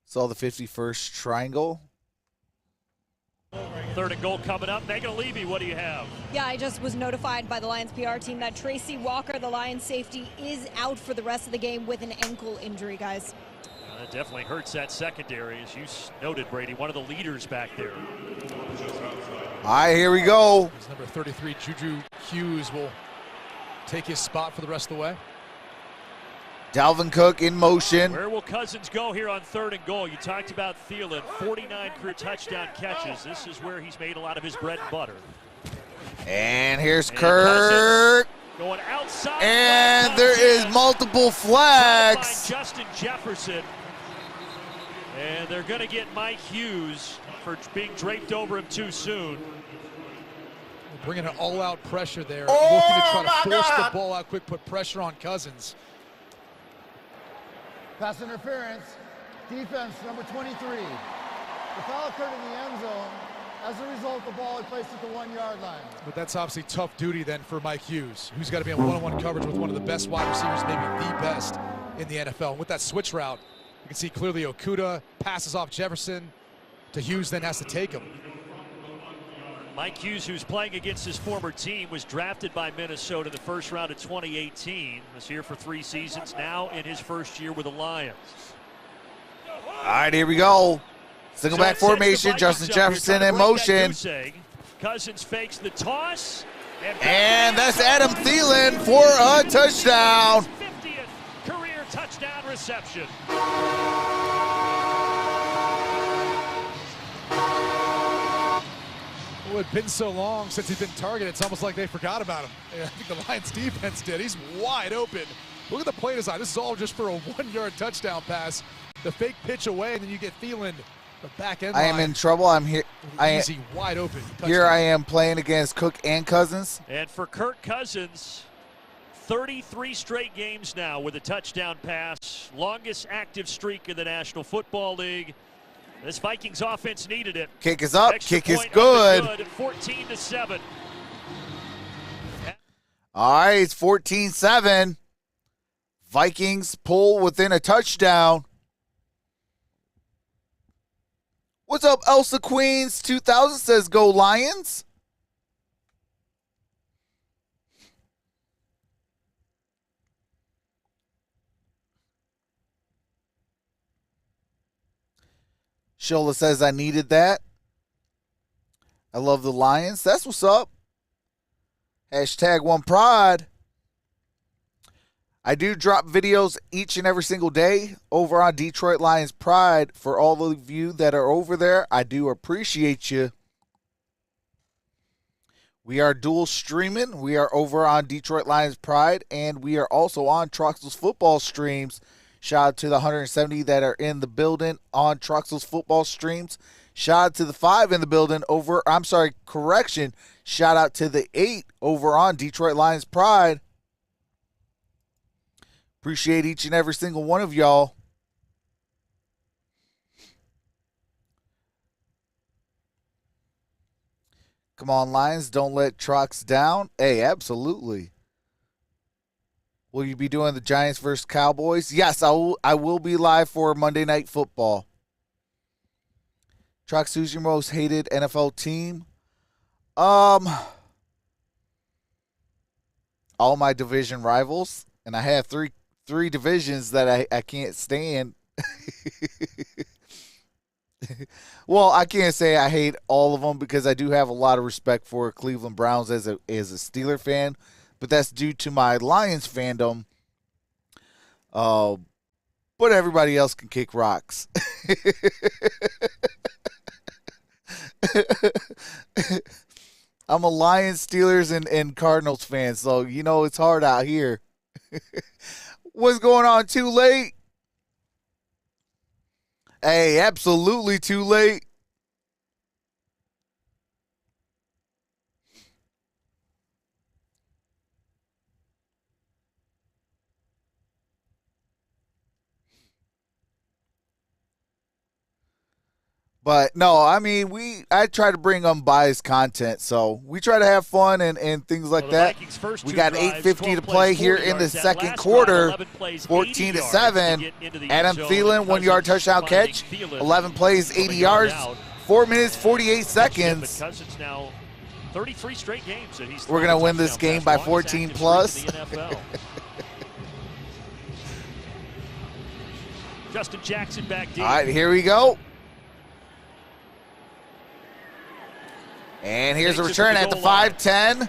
Saw the 51st triangle. 3rd and goal coming up. Megan Levy, what do you have? Yeah, I just was notified by the Lions PR team that Tracy Walker, the Lions safety, is out for the rest of the game with an ankle injury, guys. That definitely hurts that secondary, as you noted, Brady, one of the leaders back there. All right, here we go. Number 33, Juju Hughes, will take his spot for the rest of the way. Dalvin Cook in motion. Where will Cousins go here on 3rd and goal? You talked about Thielen, 49 career touchdown catches. This is where he's made a lot of his bread and butter. And here's Kirk. Going outside. And there is multiple flags. Justin Jefferson. And they're going to get Mike Hughes for being draped over him too soon. Bringing an all-out pressure there. Looking to try to force the ball out quick, put pressure on Cousins. Pass interference, defense number 23. The foul occurred in the end zone. As a result, the ball is placed at the 1-yard line. But that's obviously tough duty then for Mike Hughes, who's got to be in one-on-one coverage with one of the best wide receivers, maybe the best in the NFL. And with that switch route, you can see clearly Okudah passes off Jefferson to Hughes, then has to take him. Mike Hughes, who's playing against his former team, was drafted by Minnesota in the 1st round of 2018. Was here for 3 seasons, now in his 1st year with the Lions. All right, here we go. Single back formation, Justin Jefferson in motion. Cousins fakes the toss. And that's Adam Thielen for a touchdown. 50th career touchdown reception. Well, it's been so long since he's been targeted, it's almost like they forgot about him. I think the Lions defense did. He's wide open. Look at the play design. This is all just for a 1-yard touchdown pass. the fake pitch away, and then you get Thielen the back end. I am in trouble. I'm here. Easy, wide open. Here I am playing against Cook and Cousins. And for Kirk Cousins, 33 straight games now with a touchdown pass. Longest active streak in the National Football League. This Vikings offense needed it. Kick is up. Extra Kick is point good. 14-7. All right, it's 14-7. Vikings pull within a touchdown. What's up, Elsa Queens 2000 says go Lions. Shola says I needed that. I love the Lions. That's what's up. Hashtag one pride. I do drop videos each and every single day over on Detroit Lions Pride. For all of you that are over there, I do appreciate you. We are dual streaming. We are over on Detroit Lions Pride, and we are also on Troxel's football streams. Shout out to the 170 that are in the building on Troxel's football streams. Shout out to the 5 in the building over, shout out to the 8 over on Detroit Lions Pride. Appreciate each and every single one of y'all. Come on, Lions. Don't let Trox down. Hey, absolutely. Will you be doing the Giants versus Cowboys? Yes, I will be live for Monday Night Football. Trox, who's your most hated NFL team? All my division rivals. And I have three divisions that I can't stand. Well, I can't say I hate all of them because I do have a lot of respect for Cleveland Browns as a Steeler fan, but that's due to my Lions fandom. But everybody else can kick rocks. I'm a Lions, Steelers, and Cardinals fan, so you know it's hard out here. What's going on? Too late? Hey, absolutely too late. But no, I mean, I try to bring unbiased content, so we try to have fun and things like that. We got 8:50 to play here in the second quarter, 14-7. Adam Thielen, 1-yard touchdown catch, 11 plays, 80 yards, 4 minutes, 48 seconds. 33 straight games that he's We're going to win this game by 14 plus. Justin Jackson back deep. All right, here we go. And here's a return at the 5-10.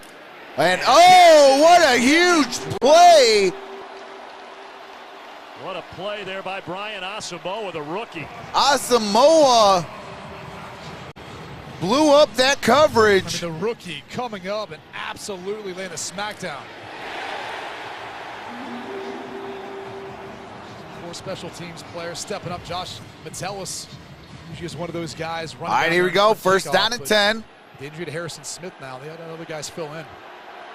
And, oh, what a huge play. What a play there by Brian Asamoah, the rookie. Asamoah blew up that coverage. I mean, the rookie coming up and absolutely laying a smackdown. 4 special teams players stepping up. Josh Metellus usually is one of those guys. All right, here we go. First down and 10. The injury to Harrison Smith now. They had other guys fill in.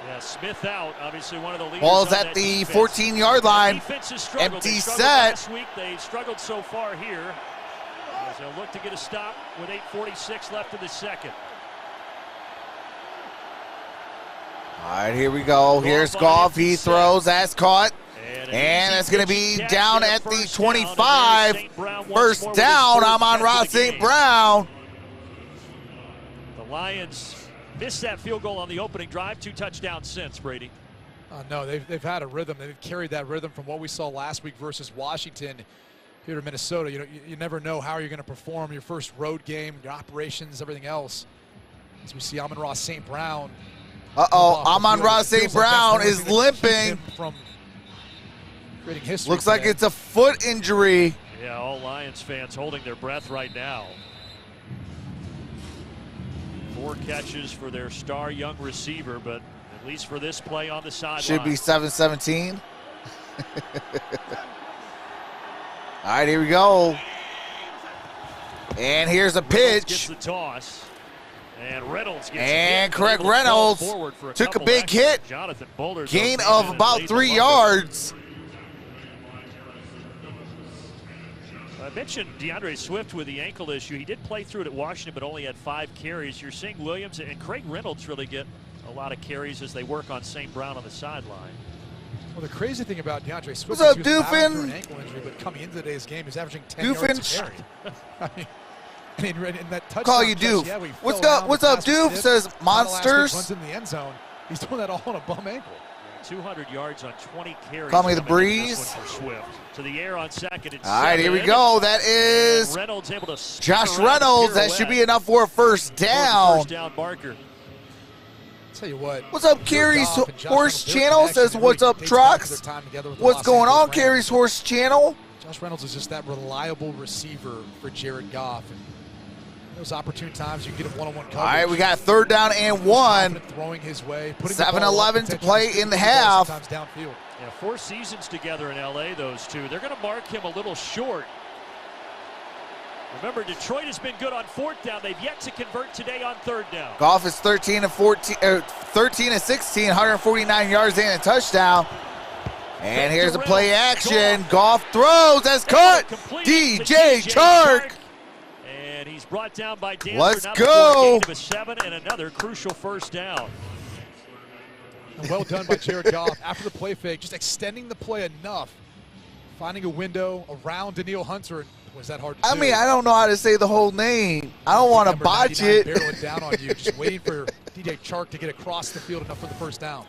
Yeah, Smith out. Obviously one of the leaders. Ball's at the 14-yard line. Empty set. Last week. They struggled so far here. As they'll look to get a stop with 8:46 left in the second. All right, here we go. Here's Goff. He throws. That's caught. And it's going to be down at the 25. First down. Amon-Ra St. Brown. The Lions missed that field goal on the opening drive. 2 touchdowns since, Brady. No, they've had a rhythm. They've carried that rhythm from what we saw last week versus Washington here in Minnesota. You never know how you're going to perform your first road game, your operations, everything else. As we see Amon-Ra St. Brown. Amon-Ra St. Brown is limping. From creating history. Looks like it's a foot injury. Yeah, all Lions fans holding their breath right now. 4 catches for their star young receiver, but at least for this play on the sideline. Should be 7-17. All right, here we go. And here's a Reynolds pitch. gets the toss. And Reynolds gets And hit, Craig able to fall Reynolds forward for a took a couple big extras. hit. Jonathan Bowler Gain goes of in and about laid 3 the lumber. yards. I mentioned DeAndre Swift with the ankle issue. He did play through it at Washington, but only had 5 carries. You're seeing Williams and Craig Reynolds really get a lot of carries as they work on St. Brown on the sideline. Well, the crazy thing about DeAndre Swift What's up, is he was battling through Doofin? an ankle injury, but coming into today's game, he's averaging 10 yards a carry. I mean, in that touchdown Call you catch, Doof. yeah, we What's fell up? down, What's the up, pass was Doof? tipped. Says Final last week monsters. runs in the end zone. He's doing that all on a bum ankle. 200 yards on 20 carries. Call me the coming into breeze. this one for Swift. To the air on second. All right, here we go. That is And Reynolds able to Josh Reynolds. That should be enough for a first down. First down, Barker. Tell you what. What's up, Carrie's Horse Channel? Says, what's up, Trucks? What's going on, Carrie's Horse Channel? Josh Reynolds is just that reliable receiver for Jared Goff. And those opportune times you can get him one-on-one coverage. All right, we got 3rd down and 1. Throwing his way. 7-11 to play in the half. Downfield. Yeah, 4 seasons together in L.A., those two. They're going to mark him a little short. Remember, Detroit has been good on 4th down. They've yet to convert today on 3rd down. Goff is 13 and 16, 149 yards and a touchdown. And here's a play action. Goff throws. That's caught. DJ Chark. And he's brought down by Dancer. Let's Now go. Gain of a 7 and another crucial first down. And well done by Jared Goff after the play fake, just extending the play enough, finding a window around Daniil Hunter. And was that hard to do? I mean, I don't know how to say the whole name. I don't want to botch it. Barreling down on you, just waiting for DJ Chark to get across the field enough for the first down.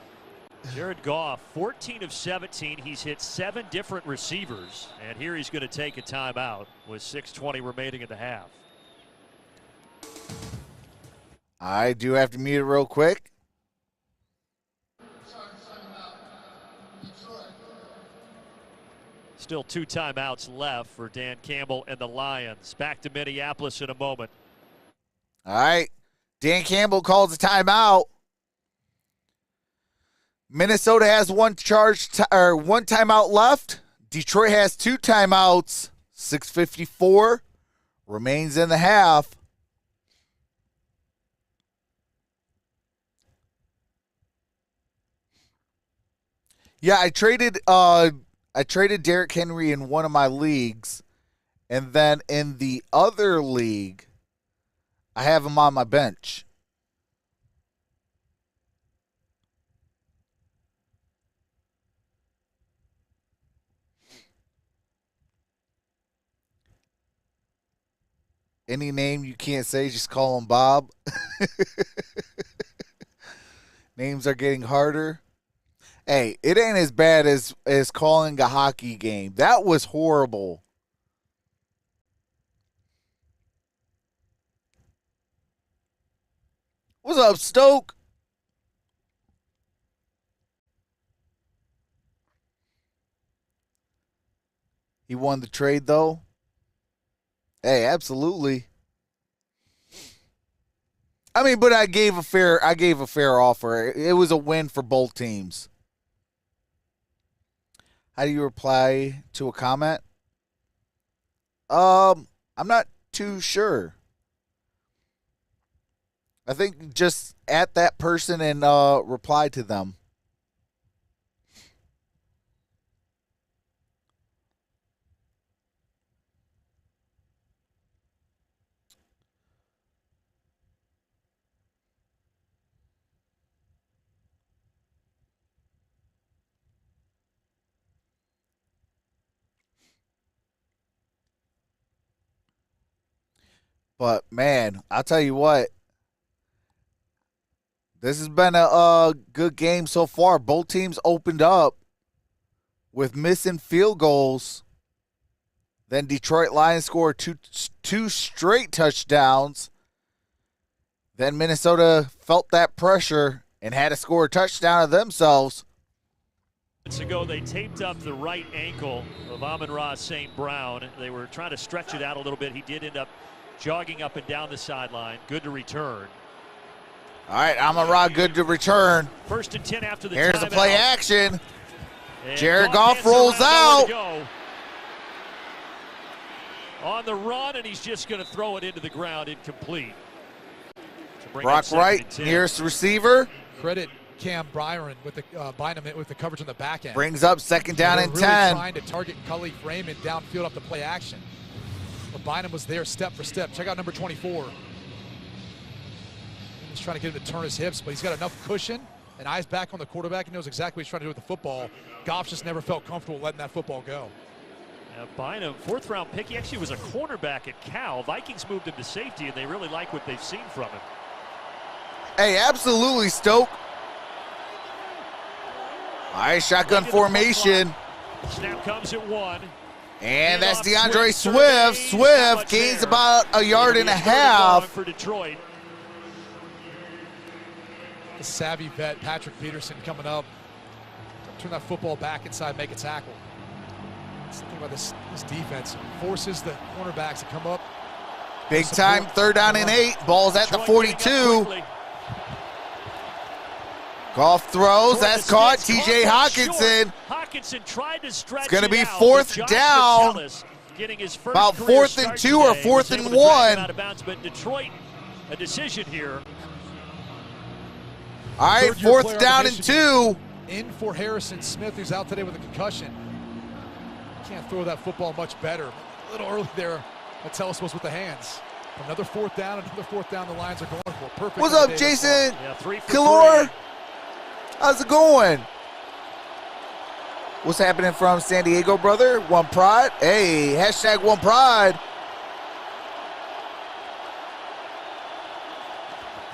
Jared Goff, 14 of 17. He's hit 7 different receivers. And here he's going to take a timeout with 6:20 remaining in the half. I do have to mute it real quick. Still 2 timeouts left for Dan Campbell and the Lions. Back to Minneapolis in a moment. All right. Dan Campbell calls a timeout. Minnesota has one timeout left. Detroit has 2 timeouts. 6:54 remains in the half. Yeah, I traded Derrick Henry in one of my leagues, and then in the other league, I have him on my bench. Any name you can't say, just call him Bob. Names are getting harder. Hey, it ain't as bad as calling a hockey game. That was horrible. What's up, Stoke? He won the trade, though. Hey, absolutely. I mean, but I gave a fair offer. It was a win for both teams. How do you reply to a comment? I'm not too sure. I think just at that person and reply to them. But, man, I'll tell you what. This has been a good game so far. Both teams opened up with missing field goals. Then Detroit Lions scored two straight touchdowns. Then Minnesota felt that pressure and had to score a touchdown of themselves. Months ago, they taped up the right ankle of Amon-Ra St. Brown. They were trying to stretch it out a little bit. He did end up jogging up and down the sideline. Good to return. All right, Amon-Ra good to return. 1st and 10 after the Here's a play action. And Jared Goff rolls out. on the run, and he's just going to throw it into the ground, incomplete. Brock Wright, nearest receiver. Credit Cam Byron with the Bynum with the coverage on the back end. Brings up second down and really 10. Trying to target Khalif Raymond downfield up the play action. But Bynum was there step for step. Check out number 24. He's trying to get him to turn his hips, but he's got enough cushion and eyes back on the quarterback. He knows exactly what he's trying to do with the football. Goff just never felt comfortable letting that football go. Bynum, fourth-round pick. He actually was a cornerback at Cal. Vikings moved him to safety, and they really like what they've seen from him. Hey, absolutely, Stoke. All right, shotgun formation. Snap comes at 1. And that's DeAndre Swift. Swift gains about a yard and a half. For Detroit. The savvy vet, Patrick Peterson, coming up. Turn that football back inside, make a tackle. That's the thing about this defense. Forces the cornerbacks to come up. Big time, third down and 8. Ball's at the 42. Goff throws, that's caught. TJ Hawkinson. Hawkinson tried to stretch. It's going to be fourth down. About 4th and 2 or 4th and 1. Out of bounds, but Detroit, a decision here. All right, 4th down and 2. In for Harrison Smith, who's out today with a concussion. Can't throw that football much better. A little early there. Metellus was with the hands. Another 4th down, the Lions are going for. Perfect. What's up, Jason? Yeah, 3 for Kalor? 3. How's it going? What's happening from San Diego, brother? One Pride. Hey, hashtag One Pride.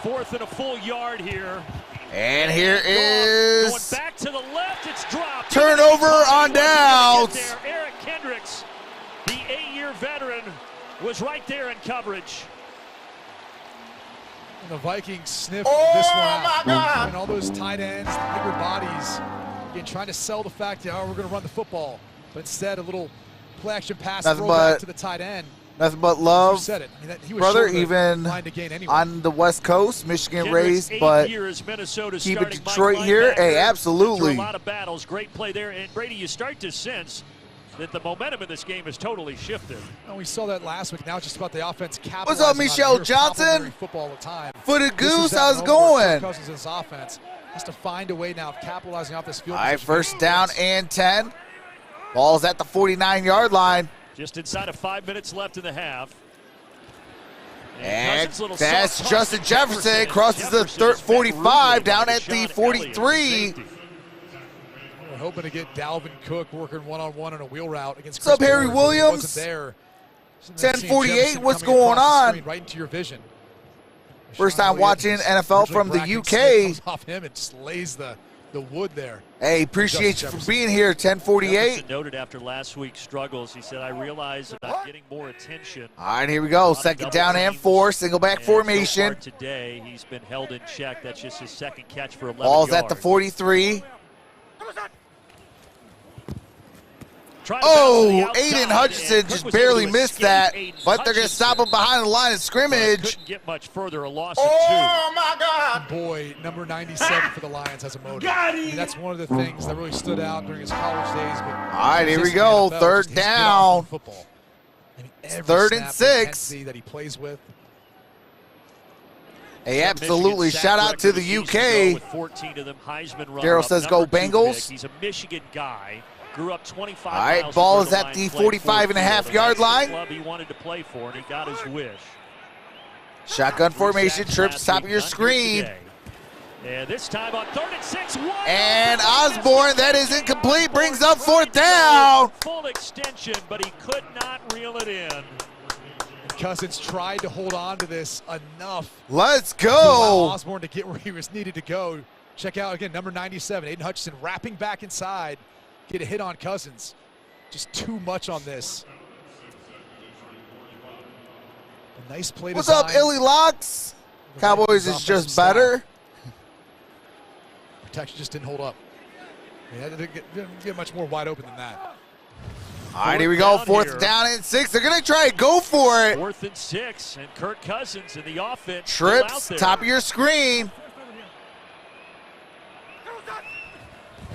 4th and a full yard here. And here is going back to the left. It's dropped. Turnover on downs. Eric Kendricks, the 8-year veteran, was right there in coverage. And the Vikings sniffed this one out. And all those tight ends, the bigger bodies, again, trying to sell the fact that, we're going to run the football. But instead, a little play-action pass throwback to the tight end. Nothing but love. You said it. I mean, he was brother, sure even anyway. on the West Coast, Michigan Kendricks, raised, but keep it Detroit here. Hey, absolutely. A lot of battles. Great play there. And Brady, you start to sense that the momentum in this game has totally shifted. And we saw that last week. Now it's just about the offense capitalizing. What's up, Michelle Johnson? Football all the time. Footed Goose, how's it going? Cousins' offense has to find a way now of capitalizing off this field. All right, first down and 10. Ball's at the 49-yard line. Just inside of 5 minutes left in the half. And that's Justin Jefferson. Crosses the 45 down at the 43. We're hoping to get Dalvin Cook working one-on-one on a wheel route against What's up, Harry Williams? Wasn't there. 1048, what's going on? Right into your vision. First time watching NFL from the UK. Comes off him and just lays the wood there. Hey, appreciate you for being here, 1048. Jefferson noted after last week's struggles, he said, I realize about getting more attention. All right, here we go. Second down and 4, single back formation. So today, he's been held in check. That's just his second catch for 11 Ball's yards. at the 43. Oh, Aiden Hutchinson just barely missed that, but they're going to stop him behind the line of scrimmage. Couldn't get much further, a loss of 2. Oh, my God. Boy, number 97 for the Lions has a motive. I mean, that's one of the things that really stood out during his college days. But all right, here we go. NFL, third down. Football. I mean, third and 6. That he plays with. Hey, absolutely. Shout out to the UK. Daryl says go Bengals. He's a Michigan guy. Grew up 25 All right, miles ball from is the at line, the played 45.5-yard line. Club he wanted to play for, and he got his wish. Shotgun formation, trips top of your screen. And this time on 3rd and 6. And Osborne, that is incomplete, brings up 4th down. Full extension, but he could not reel it in. Cousins tried to hold on to this enough. Let's to allow go. Osborne to get where he was needed to go. Check out again, number 97, Aiden Hutchinson wrapping back inside. Get a hit on Cousins. Just too much on this. A nice play What's design. up, Illy Locks? Cowboys is just better. Protection just didn't hold up. Yeah, didn't get much more wide open than that. All right, here we go. 4th down and 6. They're going to try to go for it. 4th and 6, and Kirk Cousins in the offense. Trips, top of your screen.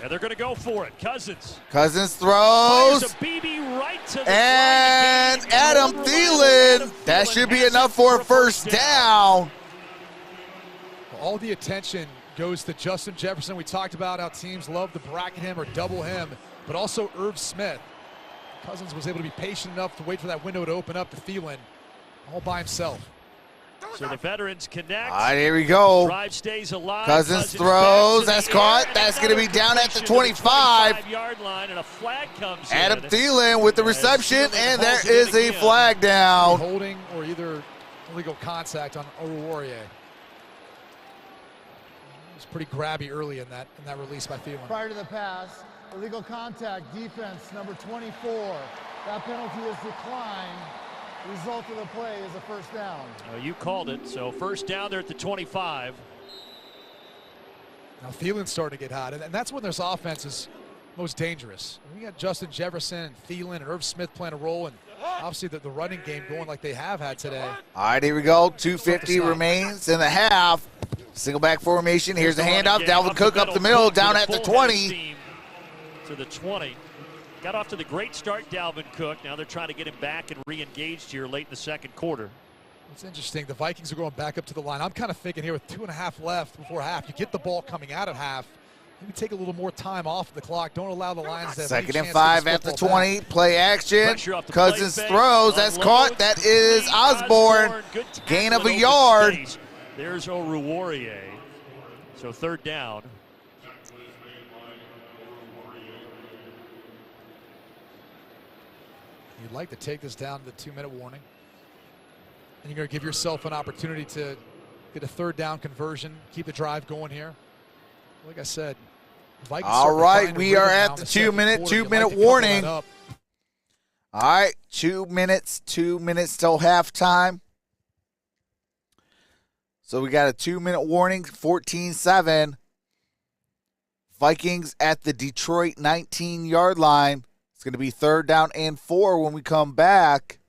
And they're going to go for it. Cousins. Cousins throws. Fires a BB right to the And flag. Adam Thielen. That should be enough for a first down. All the attention goes to Justin Jefferson. We talked about how teams love to bracket him or double him, but also Irv Smith. Cousins was able to be patient enough to wait for that window to open up to Thielen all by himself. So the veterans connect. All right, here we go. Drive stays alive. Cousins throws. That's caught. That's going to be down at the 25. Yard line, and a flag comes Adam in. Thielen with the reception, and there is a flag down. Holding or either illegal contact on Oruwariye. It was pretty grabby early in that release by Thielen. Prior to the pass, illegal contact, defense number 24. That penalty is declined. Result of the play is a first down. You called it, so first down there at the 25. Now Thielen's starting to get hot, and that's when this offense is most dangerous. We got Justin Jefferson and Thielen and Irv Smith playing a role, and obviously the running game going like they have had today. All right, here we go. 2:50 remains in the half. Single back formation. Here's the handoff. Dalvin Cook up the middle, down at the 20. To the 20. Got off to the great start, Dalvin Cook. Now they're trying to get him back and re-engaged here late in the second quarter. It's interesting. The Vikings are going back up to the line. I'm kind of thinking here with 2.5 left before half, you get the ball coming out of half. Maybe take a little more time off the clock. Don't allow the Lions to have Second any and chance 5 at the 20. back. Play action. Cousins throws. That's caught. That is Osborne. Gain of a yard. There's Oruwariye. So third down. You'd like to take this down to the 2-minute warning. And you're going to give yourself an opportunity to get a third down conversion, keep the drive going here. Like I said, Vikings. All right, we are at the 2-minute warning. All right, 2 minutes till halftime. So we got a 2-minute warning, 14-7. Vikings at the Detroit 19-yard line. It's going to be third down and 4 when we come back.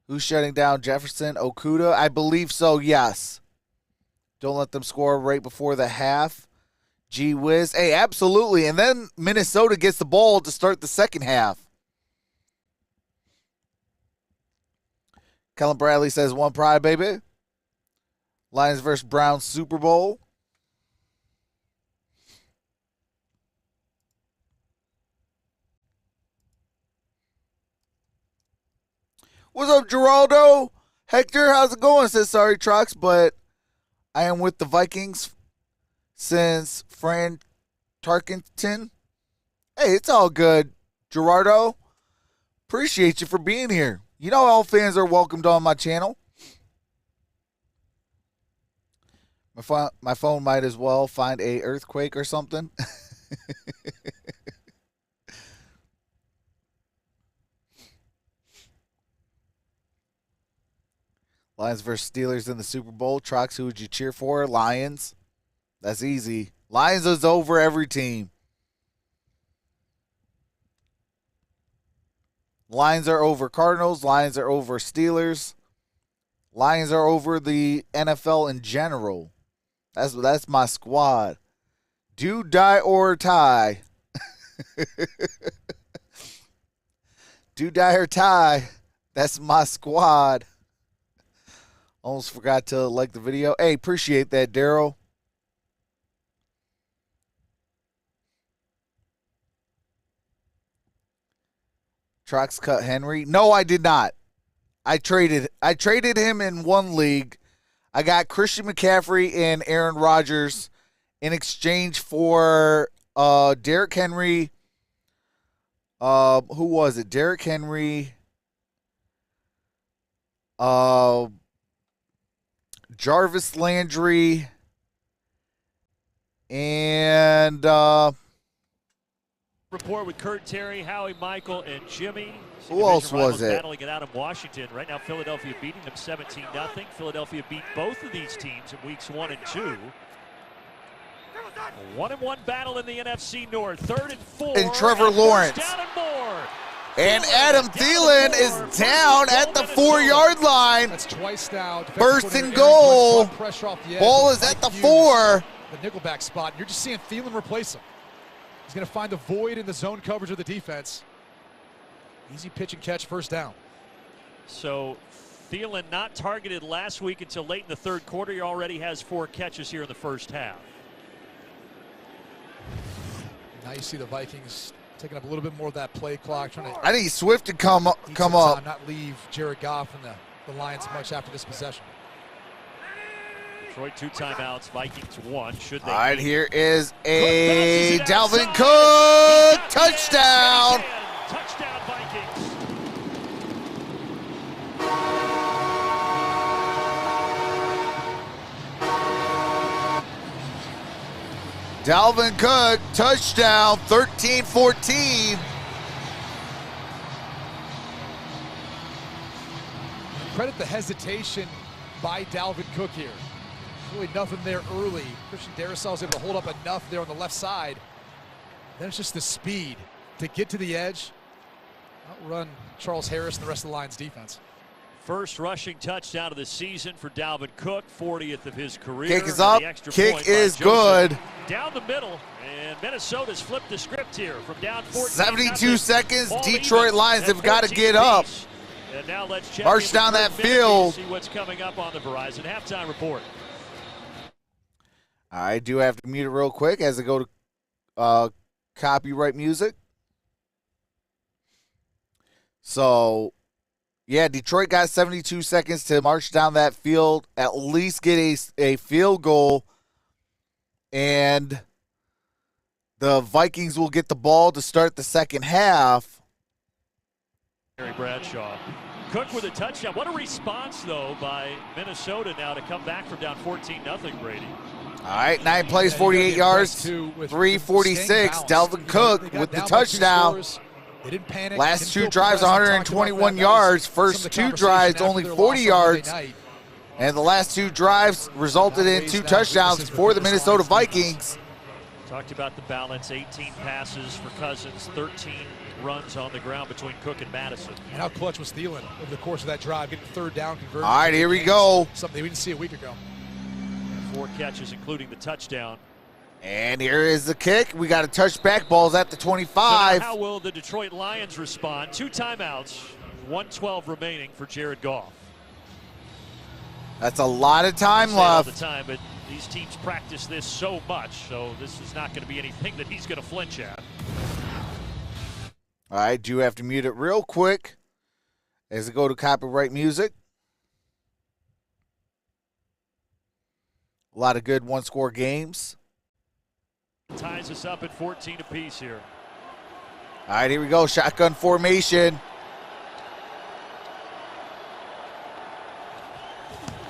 Who's shutting down Jefferson? Okuda? I believe so, yes. Don't let them score right before the half. Gee whiz. Hey, absolutely. And then Minnesota gets the ball to start the second half. Kellen Bradley says, one pride, baby. Lions versus Browns Super Bowl. What's up, Geraldo? Hector, how's it going? Says, sorry, Trucks, but I am with the Vikings since Fran Tarkenton. Hey, it's all good, Gerardo. Appreciate you for being here. You know all fans are welcomed on my channel. My phone might as well find a earthquake or something. Lions versus Steelers in the Super Bowl. Trucks, who would you cheer for? Lions. That's easy. Lions is over every team. Lions are over Cardinals. Lions are over Steelers. Lions are over the NFL in general. That's my squad. Do, die, or tie. Do, die, or tie. That's my squad. Almost forgot to like the video. Hey, appreciate that, Daryl. Trox cut Henry. No, I did not. I traded him in one league. I got Christian McCaffrey and Aaron Rodgers in exchange for Derrick Henry. Who was it? Derrick Henry. Jarvis Landry. And report with Kurt Terry, Howie Michael, and Jimmy. Who else was it? Battling it out of Washington. Right now, Philadelphia beating them 17-0. Philadelphia beat both of these teams in weeks 1 and 2. A 1-1 battle in the NFC North. 3rd and 4. And Trevor Lawrence. Down and more. And Adam Thielen is down at the 4-yard line. That's twice down. First and goal. Ball is at the 4. The nickelback spot. You're just seeing Thielen replace him. He's going to find the void in the zone coverage of the defense. Easy pitch and catch, first down. So Thielen not targeted last week until late in the third quarter. He already has 4 catches here in the first half. Now you see the Vikings taking up a little bit more of that play clock. Trying to I think Swift to come up. Not leave Jared Goff and the Lions much after this possession. Detroit 2 timeouts, Vikings 1. Should they? All right, here is a Dalvin Cook touchdown. Touchdown, Vikings. Dalvin Cook, touchdown, 13-14. Credit the hesitation by Dalvin Cook here. Really nothing there early. Christian Darrisaw was able to hold up enough there on the left side. Then it's just the speed to get to the edge, outrun Charles Harris and the rest of the Lions defense. First rushing touchdown of the season for Dalvin Cook, 40th of his career. Kick is up, kick is good. Down the middle, and Minnesota's flipped the script here from down 14. 72 seconds, Detroit Lions have got to get up. And now let's check march down that field. See what's coming up on the Verizon halftime report. I do have to mute it real quick as I go to copyright music. So, yeah, Detroit got 72 seconds to march down that field, at least get a field goal, and the Vikings will get the ball to start the second half. Harry Bradshaw. Cook with a touchdown. What a response, though, by Minnesota now to come back from down 14-0, Brady. All right, 9 plays, 48 yards, 346. Dalvin Cook with the touchdown. They didn't panic. Last 2 drives, 121 yards. First 2 drives, only 40 yards. And the last 2 drives resulted in 2 touchdowns for the Minnesota Vikings. Talked about the balance, 18 passes for Cousins, 13 runs on the ground between Cook and Madison. And how clutch was Thielen over the course of that drive, getting third down conversion. All right, here we go. Something we didn't see a week ago. 4 catches, including the touchdown. And here is the kick. We got a touchback. Ball's at the 25. So now how will the Detroit Lions respond? 2 timeouts, 1:12 remaining for Jared Goff. That's a lot of time left. All the time, but these teams practice this so much, so this is not going to be anything that he's going to flinch at. I do have to mute it real quick as I go to copyright music. A lot of good one-score games. Ties us up at 14 apiece here. All right, here we go. Shotgun formation.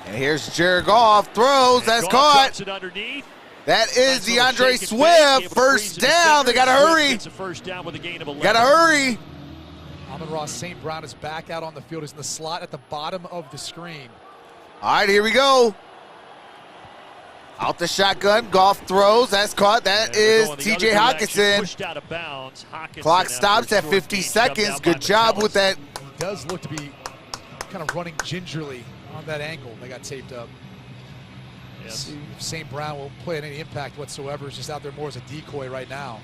And here's Jared Goff. Throws. That's caught. It underneath. That is DeAndre Swift. First down. They got to hurry. It's a first down with a gain of 11. Got to hurry. Amon-Ra St. Brown is back out on the field. He's in the slot at the bottom of the screen. All right, here we go. Out the shotgun, Goff throws. That's caught. That is T.J. Hockenson. Pushed out of bounds. Clock stops at 50 seconds. Good job with that. He does look to be kind of running gingerly on that ankle. They got taped up. Yes. St. Brown won't play any impact whatsoever. He's just out there more as a decoy right now.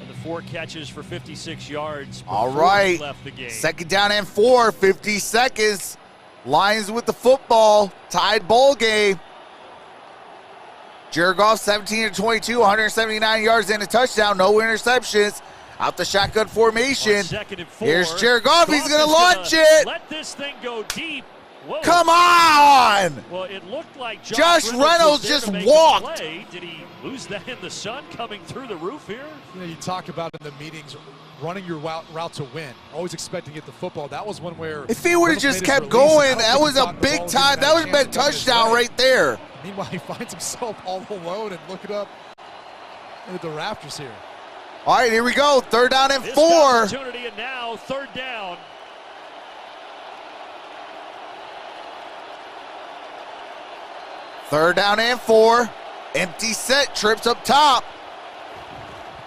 And the 4 catches for 56 yards. All right. Left the game. Second down and 4. 50 seconds. Lions with the football. Tied ball game. Jared Goff, 17-22, 179 yards and a touchdown, no interceptions. Out the shotgun formation. Here's Jared Goff. He's going to launch it. Let this thing go deep. Whoa. Come on. Well, it looked like Josh Reynolds just walked. Did he lose that in the sun coming through the roof here? You know, you talk about in the meetings running your route to win, always expecting to get the football. That was one where if he would have just kept going, that was a big time. That would have been a touchdown right there. Meanwhile, he finds himself all alone and look it up at the rafters here. All right, here we go. Third down and 4. Opportunity, and now third down. Third down and 4. Empty set, trips up top.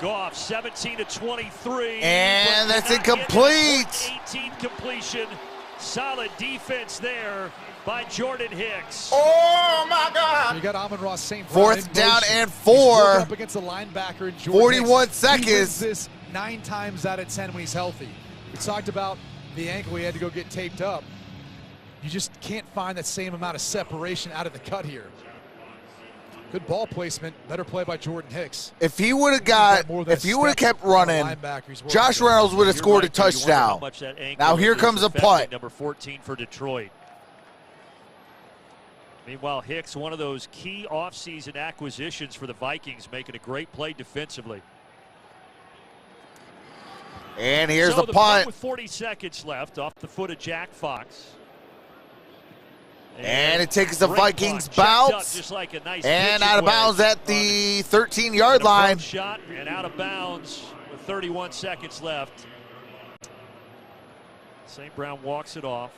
Goff 17-23. And but that's cannot get incomplete. 18 completion. Solid defense there by Jordan Hicks. Oh my God! You got Amon-Ra St. Brown. Fourth down and 4. He's working up against a linebacker in Jordan 41 Hicks. seconds. He wins this 9 times out of 10 when he's healthy. We talked about the ankle he had to go get taped up. You just can't find that same amount of separation out of the cut here. Good ball placement, better play by Jordan Hicks. If he would have kept running, Josh Reynolds would have scored a touchdown. Now here comes a punt. Number 14 for Detroit. Meanwhile, Hicks, one of those key offseason acquisitions for the Vikings, making a great play defensively. And here's so the punt. With 40 seconds left, off the foot of Jack Fox. And it takes the Vikings bounce. Like a nice and out of bounds at the 13-yard line. Shot and out of bounds with 31 seconds left. St. Brown walks it off.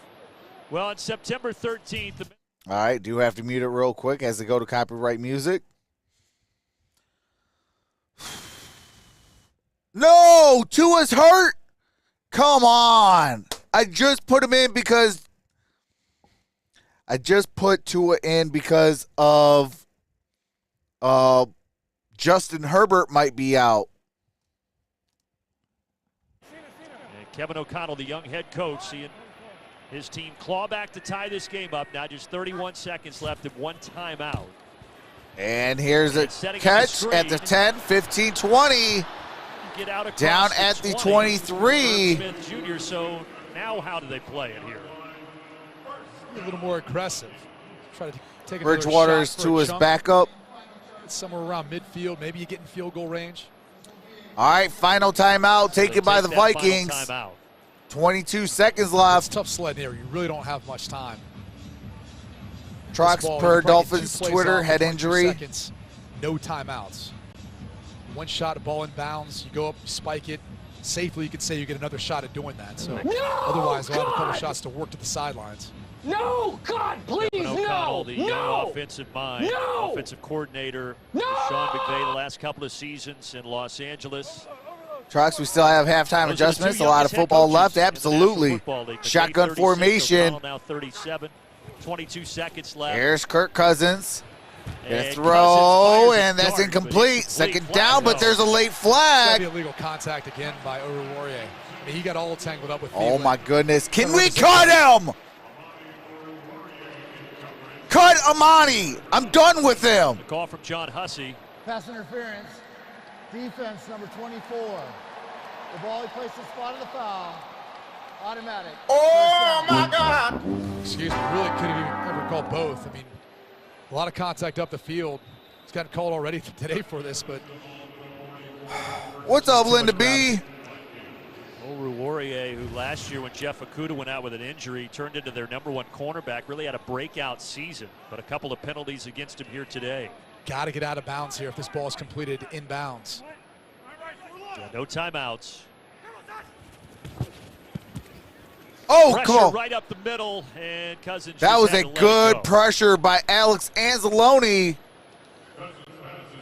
Well, on September 13th. All right, do have to mute it real quick as they go to copyright music. No, Tua's hurt. Come on. I just put him in because Tua in because of Justin Herbert might be out. And Kevin O'Connell, the young head coach, seeing his team claw back to tie this game up. Now just 31 seconds left and 1 timeout. And here's a catch at the 10, 15, 20. Get out down at the 23. Smith Jr. So now how do they play it here? A little more aggressive. Try to take Bridgewater is to his backup. Somewhere around midfield. Maybe you get in field goal range. All right, final timeout taken by the Vikings. 22 seconds left. It's tough sled here. You really don't have much time. Trox per Dolphins Twitter, head injury. Seconds, no timeouts. One shot, ball in bounds. You go up, you spike it. Safely, you could say you get another shot at doing that. So otherwise, they'll have a couple shots to work to the sidelines. No, God, please, no, the offensive mind, offensive coordinator, Sean McVay the last couple of seasons in Los Angeles. Trox, we still have halftime adjustments. A lot of football left. Absolutely. Shotgun formation. Now 37, 22 seconds left. Here's Kirk Cousins. Gonna throw, and that's incomplete. Second down, but there's a late flag. It's illegal contact again by Oruwariye. I mean, he got all tangled up with Thielen. Oh my goodness! Can we cut him? Cut Amani. I'm done with him. A call from John Hussey. Pass interference. Defense number 24. The ball he placed the spot of the foul. Automatic. Oh my God! Excuse me. Really couldn't even ever call both. I mean, a lot of contact up the field. He's gotten called already today for this, but. What's up, Linda B? Oruwariye, who last year when Jeff Okudah went out with an injury, turned into their #1 cornerback, really had a breakout season, but a couple of penalties against him here today. Got to get out of bounds here if this ball is completed in bounds. Yeah, no timeouts. Oh, pressure come on. Right up the middle, and Cousins. That was a good pressure by Alex Anzalone.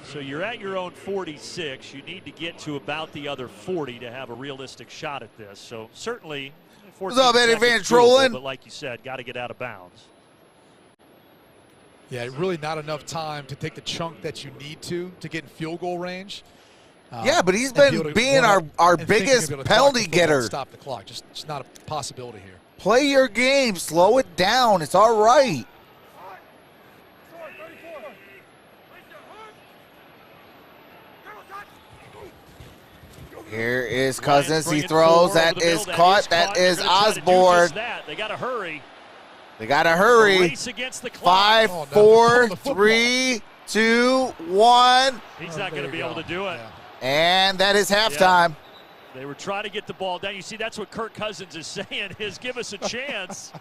So you're at your own 46. You need to get to about the other 40 to have a realistic shot at this. So certainly, what's up, Eddie Van Trollen? But like you said, got to get out of bounds. Yeah, really not enough time to take the chunk that you need to get in field goal range. Yeah, but he's been being our biggest penalty getter. Stop the clock. Just not a possibility here. Play your game. Slow it down. It's all right. Here is Cousins. He throws. That is caught. That is Osborne. They got to hurry. They got to hurry. Race against the clock. 5, 4, 3, 2, 1. He's not going to be able to do it. And that is halftime. Yeah. They were trying to get the ball down. You see, that's what Kirk Cousins is saying, is give us a chance.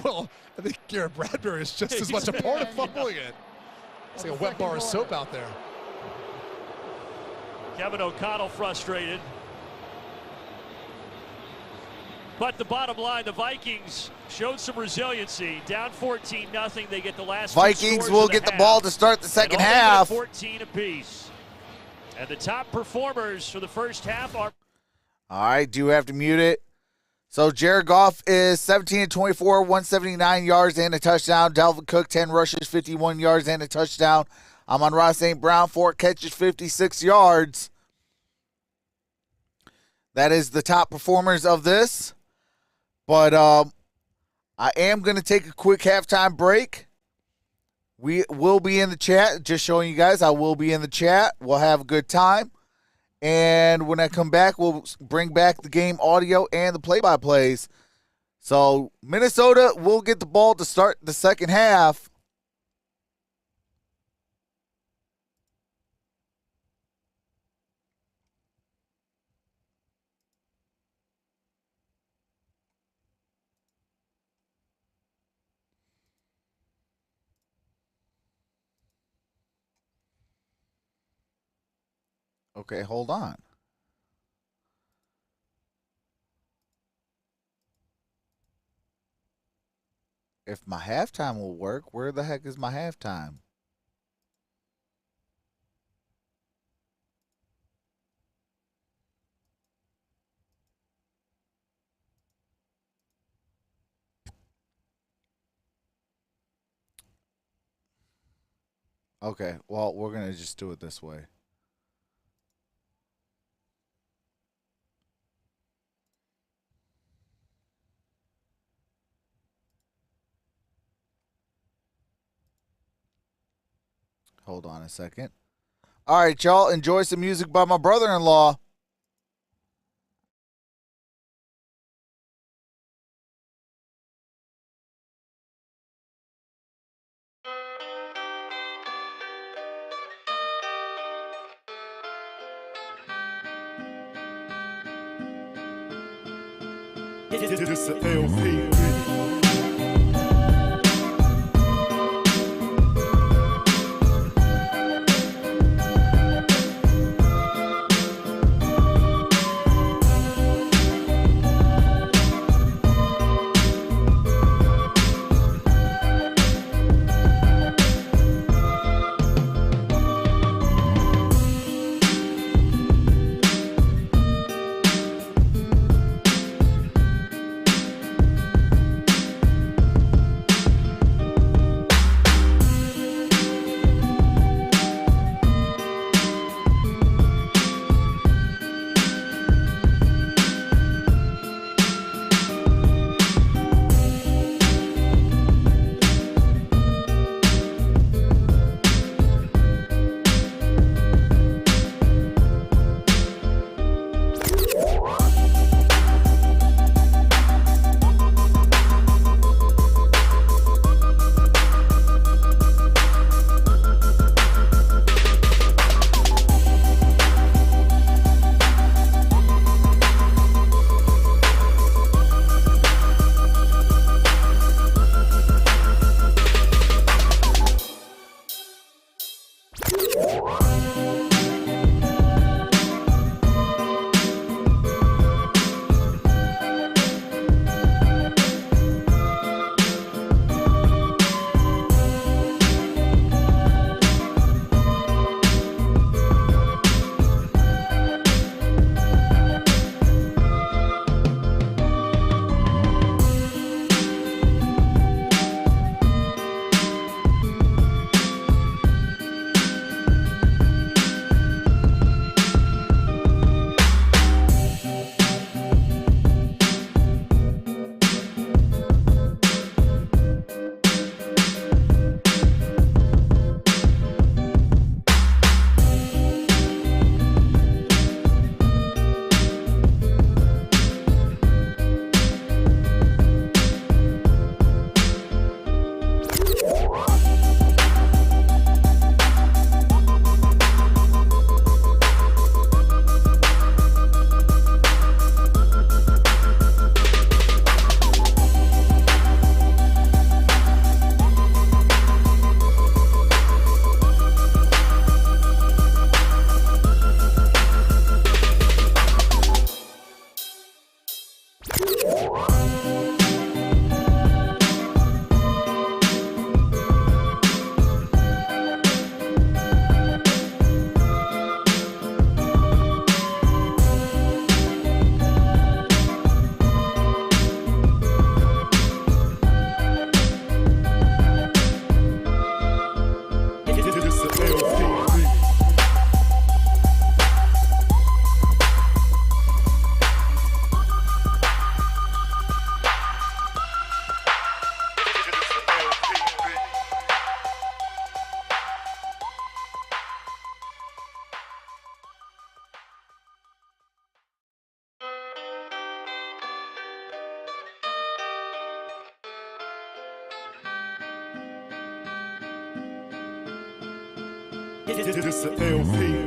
Well, I think Garrett Bradbury is just as much a part of fumbling it. It's like a wet bar of soap out there. Kevin O'Connell frustrated. But the bottom line, the Vikings showed some resiliency. Down 14-0. They get the last Vikings will get the ball to start the second half. 14 apiece. And the top performers for the first half are. All right, do have to mute it. So Jared Goff is 17-24, 179 yards and a touchdown. Dalvin Cook, 10 rushes, 51 yards and a touchdown. Amon-Ra St. Brown, 4 catches, 56 yards. That is the top performers of this. But I am going to take a quick halftime break. We will be in the chat. Just showing you guys, I will be in the chat. We'll have a good time. And when I come back, we'll bring back the game audio and the play-by-plays. So Minnesota will get the ball to start the second half. Okay, hold on. If my halftime will work, where the heck is my halftime? Okay, well, we're going to just do it this way. Hold on a second. All right, y'all, enjoy some music by my brother-in-law. It's the LP. This the LP.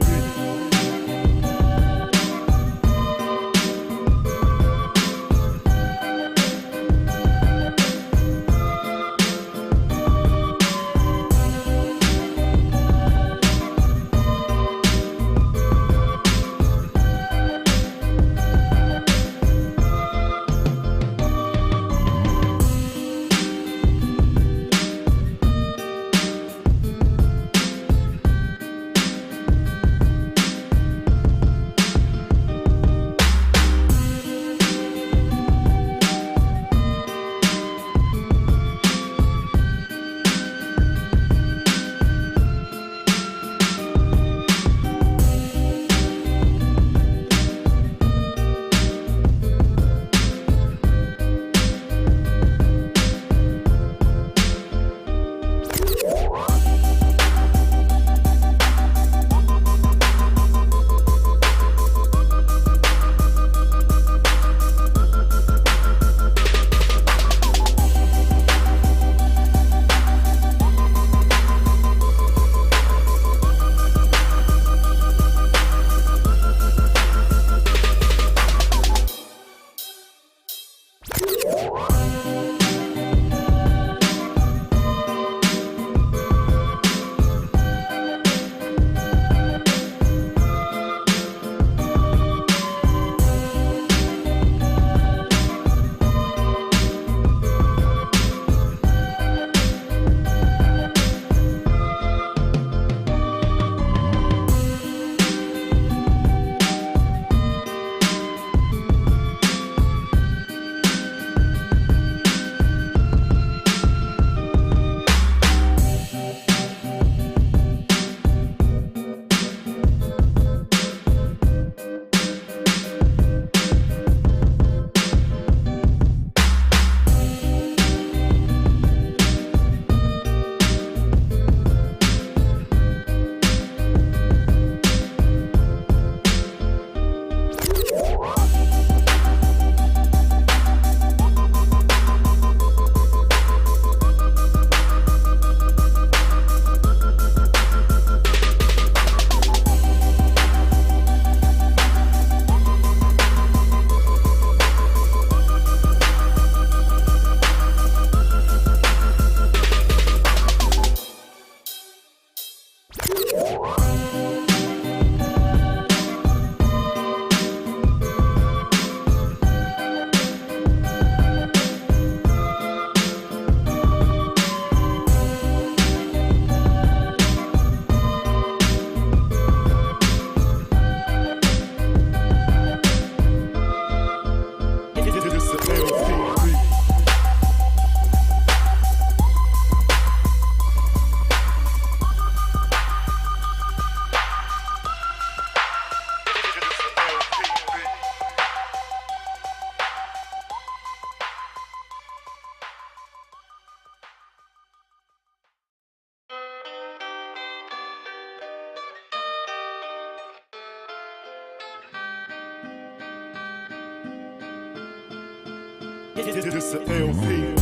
This the LP.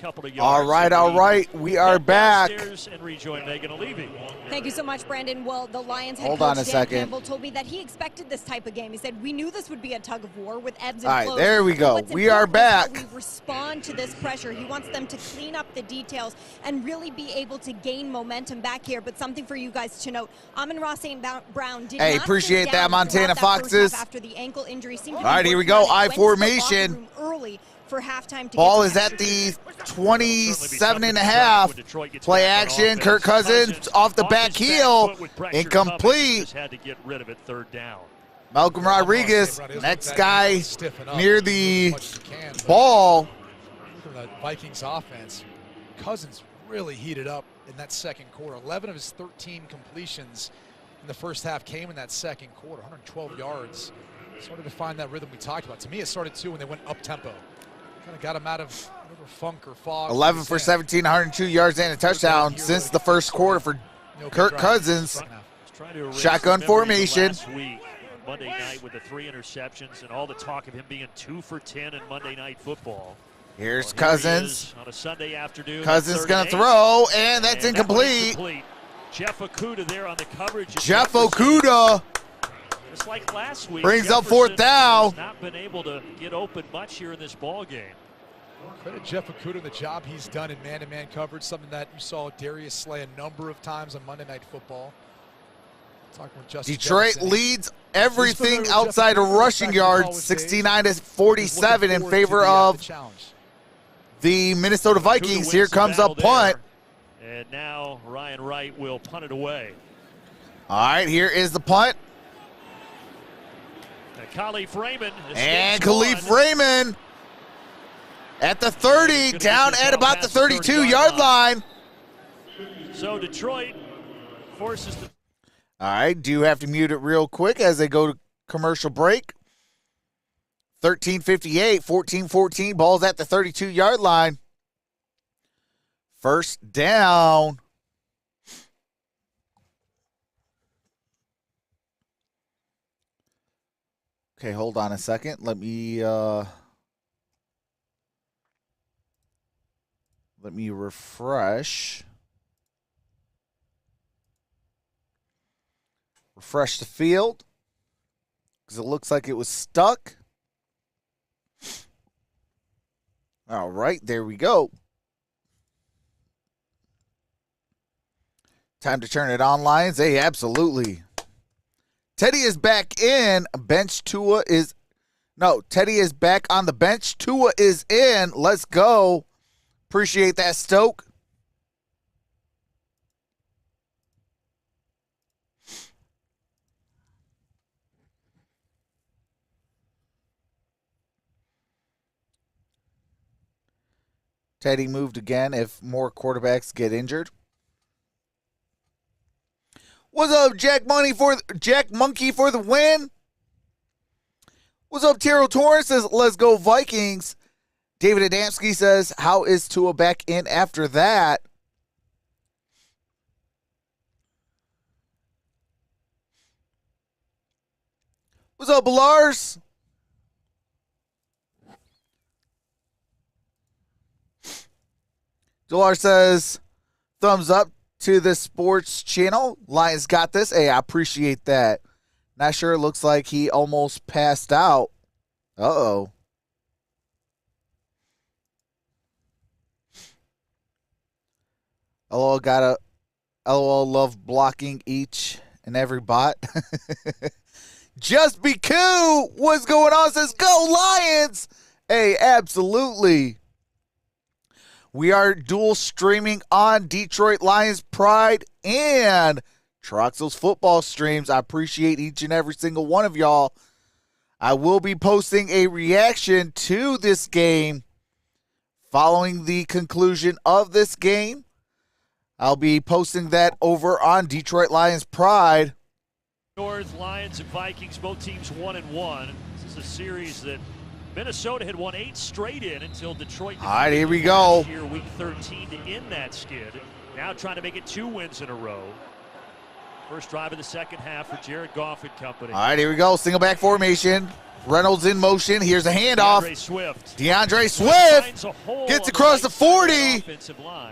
couple of All yards. right, all right. We are back. And rejoin Megan Levy. Thank you so much, Brandon. Well, the Lions head Hold coach on a Dan second. Campbell told me that he expected this type of game. He said, we knew this would be a tug of war with ebbs and All right, flows. there we go. What's We are important is how back. we respond to this pressure. He wants them to clean up the details and really be able to gain momentum back here. But something for you guys to note, Amon-Ra St. Brown did Hey, not appreciate sit that, down Montana throughout that first Foxes. half after the ankle injury. Seemed to All right, be here we working go. on it. I Went to the locker formation. room early for halftime to Ball get is some at extra the 27.5. Play action. Kirk Cousins off the back heel. Incomplete. Had to get rid of it, third down. Malcolm Rodriguez, next guy near the ball. Look at the Vikings offense. Cousins really heated up in that second quarter. 11 of his 13 completions in the first half came in that second quarter. 112 yards. Started to find that rhythm we talked about. To me, it started too when they went up-tempo. Kind of got him out of whatever funk or fog. 11 for 17, 102 yards and a touchdown since the first quarter for Kirk Cousins. Shotgun formation. Monday night with the 3 interceptions and all the talk of him being 2 for 10 in Monday Night Football. Here's Cousins. On a Sunday afternoon. Cousins going to throw, and that's incomplete. Jeff Okudah there on the coverage. Jeff Okudah. Just like last week, brings up Jefferson fourth down. Has not been able to get open much here in this ball game. Credit Jeff Okudah the job he's done in man-to-man coverage, something that you saw Darius Slay a number of times on Monday Night Football. Talking with Justin Detroit Jefferson. leads everything outside of rushing yards, 69-47 in favor of the Minnesota Vikings. Here comes a punt. And now Ryan Wright will punt it away. All right, here is the punt. Khalif Raymond. And Khalif Raymond at the 30, down at about the 32-yard line. So Detroit forces the... All right, do have to mute it real quick as they go to commercial break. 13:58, 14-14, ball's at the 32-yard line. First down. Okay, hold on a second. Let me refresh. Refresh the field because it looks like it was stuck. All right, there we go. Time to turn it on, Lions. Hey, absolutely. Teddy is back in. Teddy is back on the bench. Tua is in. Let's go. Appreciate that, Stoke. Teddy moved again if more quarterbacks get injured. What's up, Jack Monkey for the win? What's up, Taro Torres says, let's go Vikings. David Adamski says, how is Tua back in after that? What's up, Lars? Delar says, thumbs up to the sports channel. Lions got this. Hey, I appreciate that. Not sure. It looks like he almost passed out. Uh-oh. LOL, love blocking each and every bot. Just Be Cool. What's going on? Says, go Lions. Hey, absolutely. We are dual streaming on Detroit Lions Pride and Troxel's football streams. I appreciate each and every single one of y'all. I will be posting a reaction to this game following the conclusion of this game. I'll be posting that over on Detroit Lions Pride. North Lions and Vikings, both teams 1-1. This is a series that Minnesota had won 8 straight in until Detroit. All right, here we go. Here, week 13 to end that skid. Now trying to make it 2 wins in a row. First drive of the second half for Jared Goff and company. All right, here we go. Single back formation. Reynolds in motion. Here's a handoff. DeAndre Swift gets across the 40.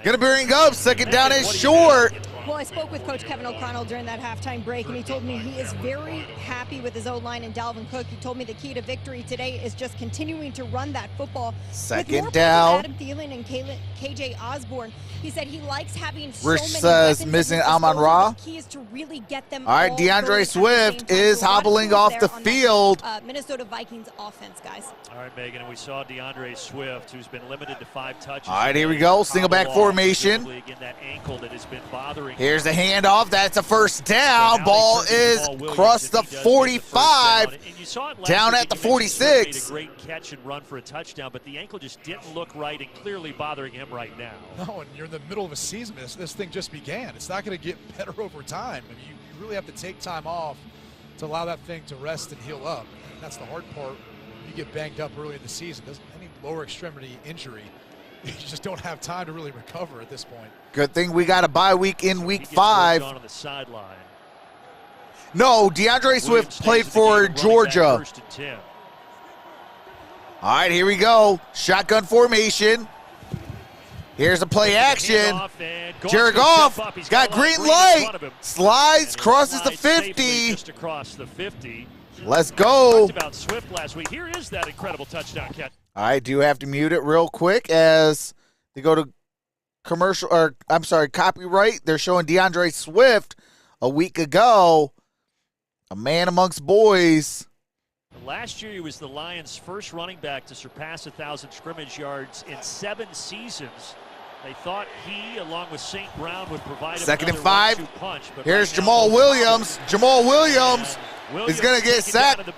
Gonna bring up. Second down is short. Well, I spoke with Coach Kevin O'Connell during that halftime break, and he told me he is very happy with his O-line and Dalvin Cook. He told me the key to victory today is just continuing to run that football. Second down. Adam Thielen and KJ Osborne. He said he likes having so Rich many says weapons missing at his Amon Ra. disposal. The key is to really get them All right, all DeAndre going Swift at the same time. is So a lot of hobbling tools off there the on that, field. Minnesota Vikings offense, guys. All right, Megan, and we saw DeAndre Swift, who's been limited to 5 touches. All right, here we go. Single back formation. Again, that ankle that has been bothering Here's the handoff. That's a first down. Ball is across the 45. Down at the 46. Made a great catch and run for a touchdown, but the ankle just didn't look right and clearly bothering him right now. No, and you're in the middle of a season. This thing just began. It's not going to get better over time. I mean, you really have to take time off to allow that thing to rest and heal up. And that's the hard part. You get banged up early in the season. Any lower extremity injury, you just don't have time to really recover at this point. Good thing we got a bye week in week 5. On the sideline. No, DeAndre Swift played for Georgia. All right, here we go. Shotgun formation. Here's a play action. Jared Goff got green light. Slides, crosses the 50. Just across the 50. Let's go. Talked about Swift last week. Here is that incredible touchdown catch. I do have to mute it real quick as they go to commercial, or I'm sorry, copyright. They're showing DeAndre Swift a week ago. A man amongst boys. Last year, he was the Lions' first running back to surpass 1,000 scrimmage yards in 7 seasons. They thought he, along with St. Brown, would provide second and another 5. 1-2 punch. But here's right Jamal now, Williams. Jamal Williams is going to get sacked.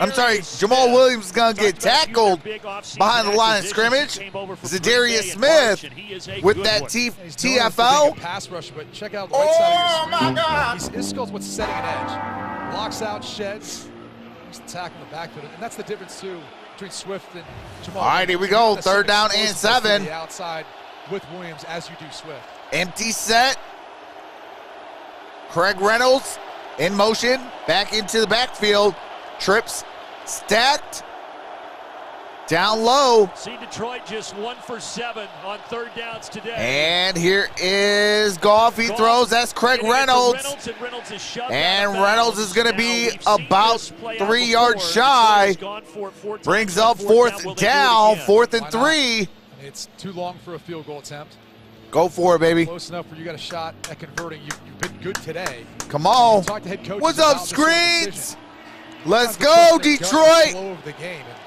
I'm sorry, Jamal Williams is going to get tackled behind the line of scrimmage. Zadarius Smith with that TFL. Pass rusher, but check out the right side of your screen. My God. Isco's what's setting an edge. Blocks out, sheds. He's the tackle in the backfield, and that's the difference too between Swift and Jamal. All right, here we go. Third down and 7. The outside with Williams as you do Swift. Empty set. Craig Reynolds in motion, back into the backfield. Trips stacked. Down low. See Detroit just 1 for 7 on 3rd downs today. And here is Goff. He throws. That's Craig Reynolds. And Reynolds is going to be about 3 yards shy. Brings up 4th down, 4th and 3. It's too long for a field goal attempt. Go for it, baby. Close enough where you got a shot at converting. You've been good today. Come on. What's up, Screens? Let's go, Detroit.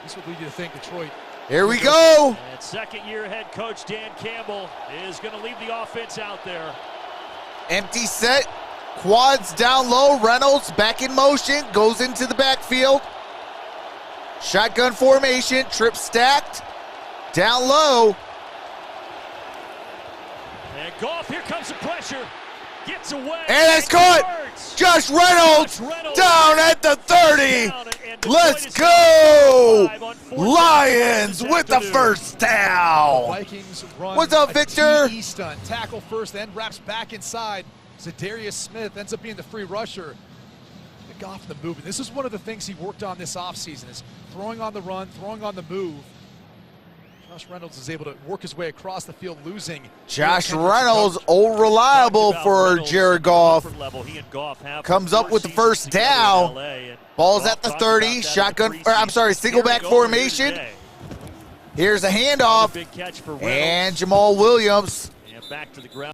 This would lead you to think Detroit. Here we go. And second-year head coach Dan Campbell is going to leave the offense out there. Empty set. Quads down low. Reynolds back in motion. Goes into the backfield. Shotgun formation. Trip stacked. Down low. And Goff, here comes the pressure. Gets away. And it's caught. Josh Reynolds down at the 30. Let's go. Lions with the first down. Vikings run. What's up, Victor? Stunt. Tackle first, then wraps back inside. Zadarius Smith ends up being the free rusher. Goff the movement. This is one of the things he worked on this offseason, is throwing on the run, throwing on the move. Josh Reynolds is able to work his way across the field, losing. Josh Reynolds, old reliable for Jared Goff. Comes up with the first down. Ball's at the 30. Shotgun, or I'm sorry, single back formation. Here's a handoff. And Jamal Williams. And back to the ground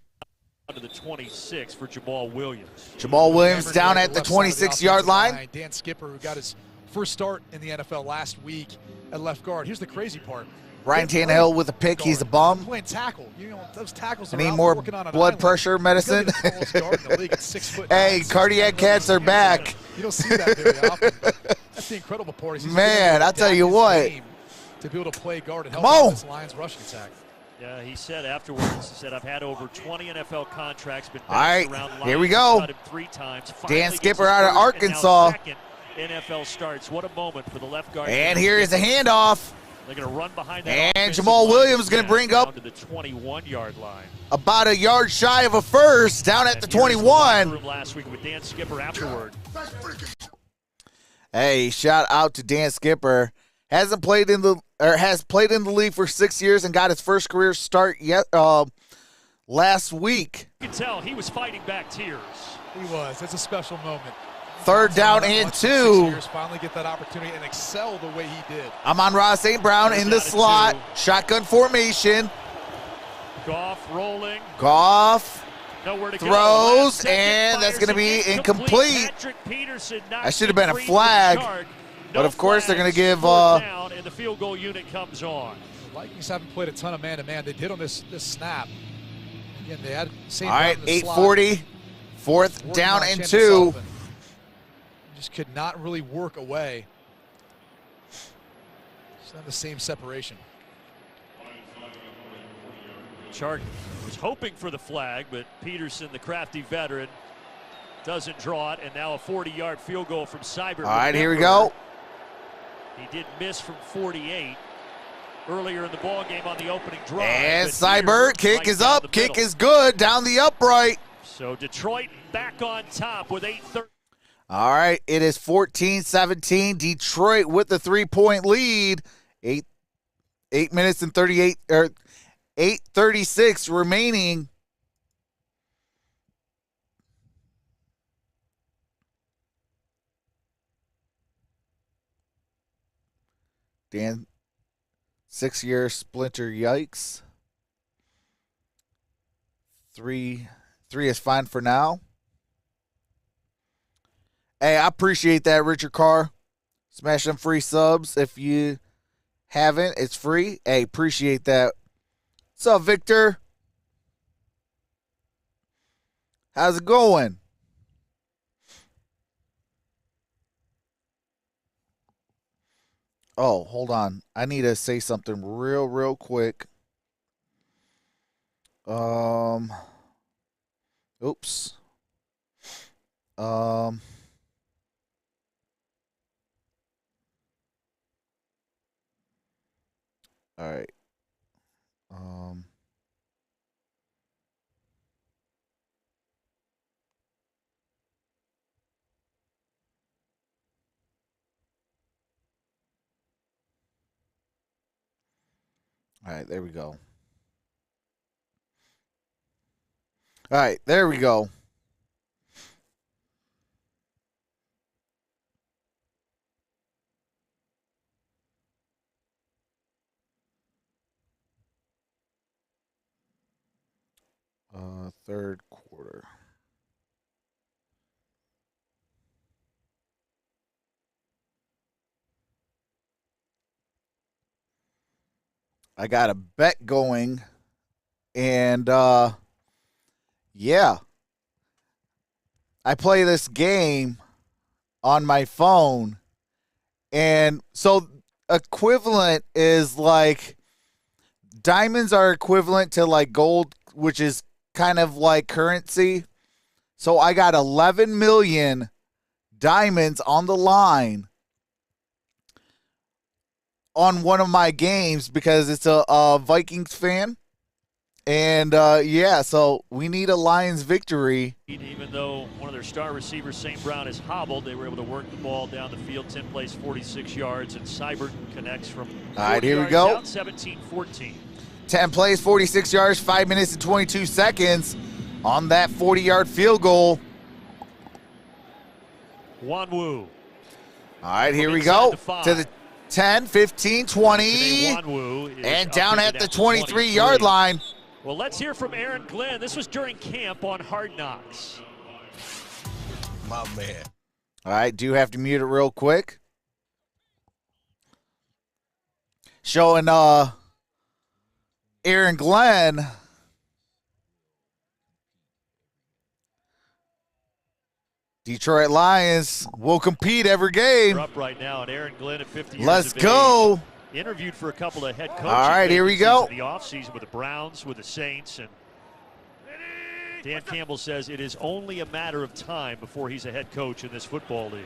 to the 26 for Jamal Williams. Jamal Williams down at the 26-yard line. Dan Skipper, who got his first start in the NFL last week at left guard. Here's the crazy part. Ryan Tannehill with a pick. He's a bum. Playing tackle. You know, those tackles I need more blood pressure medicine. Hey, cardiac cats are back. You don't see that very often. That's the incredible part. Man, I'll tell you what. To be able to play guard and help out this Lions rushing attack. Yeah, he said afterwards, he said, I've had over 20 NFL contracts, been all right, around here we go. 3 times. Dan Skipper out of Arkansas. NFL starts. What a moment for the left guard. And here is a handoff. They're going to run behind that. And Jamal Williams is going to bring up to the 21-yard line. About a yard shy of a first, down at the 21. Last week with Dan Skipper afterward. Hey, shout out to Dan Skipper. Has played in the league for 6 years and got his first career start last week. You can tell he was fighting back tears. He was. It's a special moment. Third down and 2. Finally get that opportunity and excel the way he did. I'm on Ross St. Brown in the slot. Shotgun formation. Goff rolling. Goff throws, go. And that's going to be incomplete. That should have been a flag. But, of course, they're going to give down, and the field goal unit comes on. The Vikings haven't played a ton of man-to-man. They did on this snap. Again, they had St. All right, 8:40. Fourth down and 2. Just could not really work away. It's not the same separation. Chark was hoping for the flag, but Peterson, the crafty veteran, doesn't draw it, and now a 40-yard field goal from Seibert. All right, here we go. He did miss from 48 earlier in the ball game on the opening drive. And Seibert, kick is up, kick is good, down the upright. So Detroit back on top with 8:30. All right, it is 14-17. Detroit with the 3-point lead. 8 minutes and 8:36 remaining. Dan, 6-year splinter, yikes. 3 is fine for now. Hey, I appreciate that, Richard Carr. Smash them free subs. If you haven't, it's free. Hey, appreciate that. What's up, Victor? How's it going? Oh, hold on. I need to say something real quick. Oops. All right. All right, there we go. All right, there we go. Third quarter. I got a bet going, and yeah, I play this game on my phone, and so equivalent is like diamonds are equivalent to like gold, which is kind of like currency. So I got 11 million diamonds on the line on one of my games because it's a Vikings fan. And, yeah, so we need a Lions victory. Even though one of their star receivers, St. Brown, is hobbled, they were able to work the ball down the field. 10 plays, 46 yards, and Seibert connects from 40 All right, here we yards go. out, 17-14. 10 plays, 46 yards, 5 minutes and 22 seconds on that 40-yard field goal. Wanwu. All right, here we go. To the 10, 15, 20, and down at the 23-yard line. Well, let's hear from Aaron Glenn. This was during camp on Hard Knocks. My man. All right, do have to mute it real quick. Showing Aaron Glenn. Detroit Lions will compete every game. We're up right now, and Aaron Glenn at 50 years Let's of go. age, interviewed for a couple of head coaching All right, here we go. in the offseason with the Browns, with the Saints, and Dan Campbell says it is only a matter of time before he's a head coach in this football league.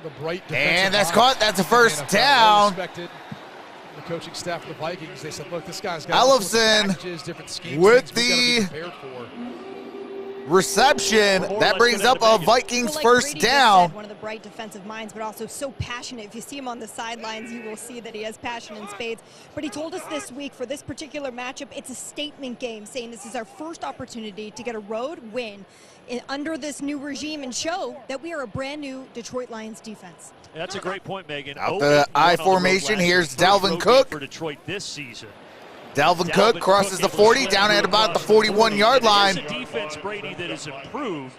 The bright And that's caught. That's a first down. The coaching staff of the Vikings, they said, look, this guy's got Ellefson different schemes, with we gotta be the prepared for. reception. That brings up a Vikings Like first Brady just down. said, one of the bright defensive minds, but also so passionate. If you see him on the sidelines, you will see that he has passion in spades. But he told us this week for this particular matchup, it's a statement game, saying this is our first opportunity to get a road win under this new regime and show that we are a brand new Detroit Lions defense. That's a great point, Megan. Out the I formation, here's Dalvin Cook. For Detroit this season. Dalvin Cook crosses the 40 down at about the 41-yard line. It's a defense, Brady, that has improved,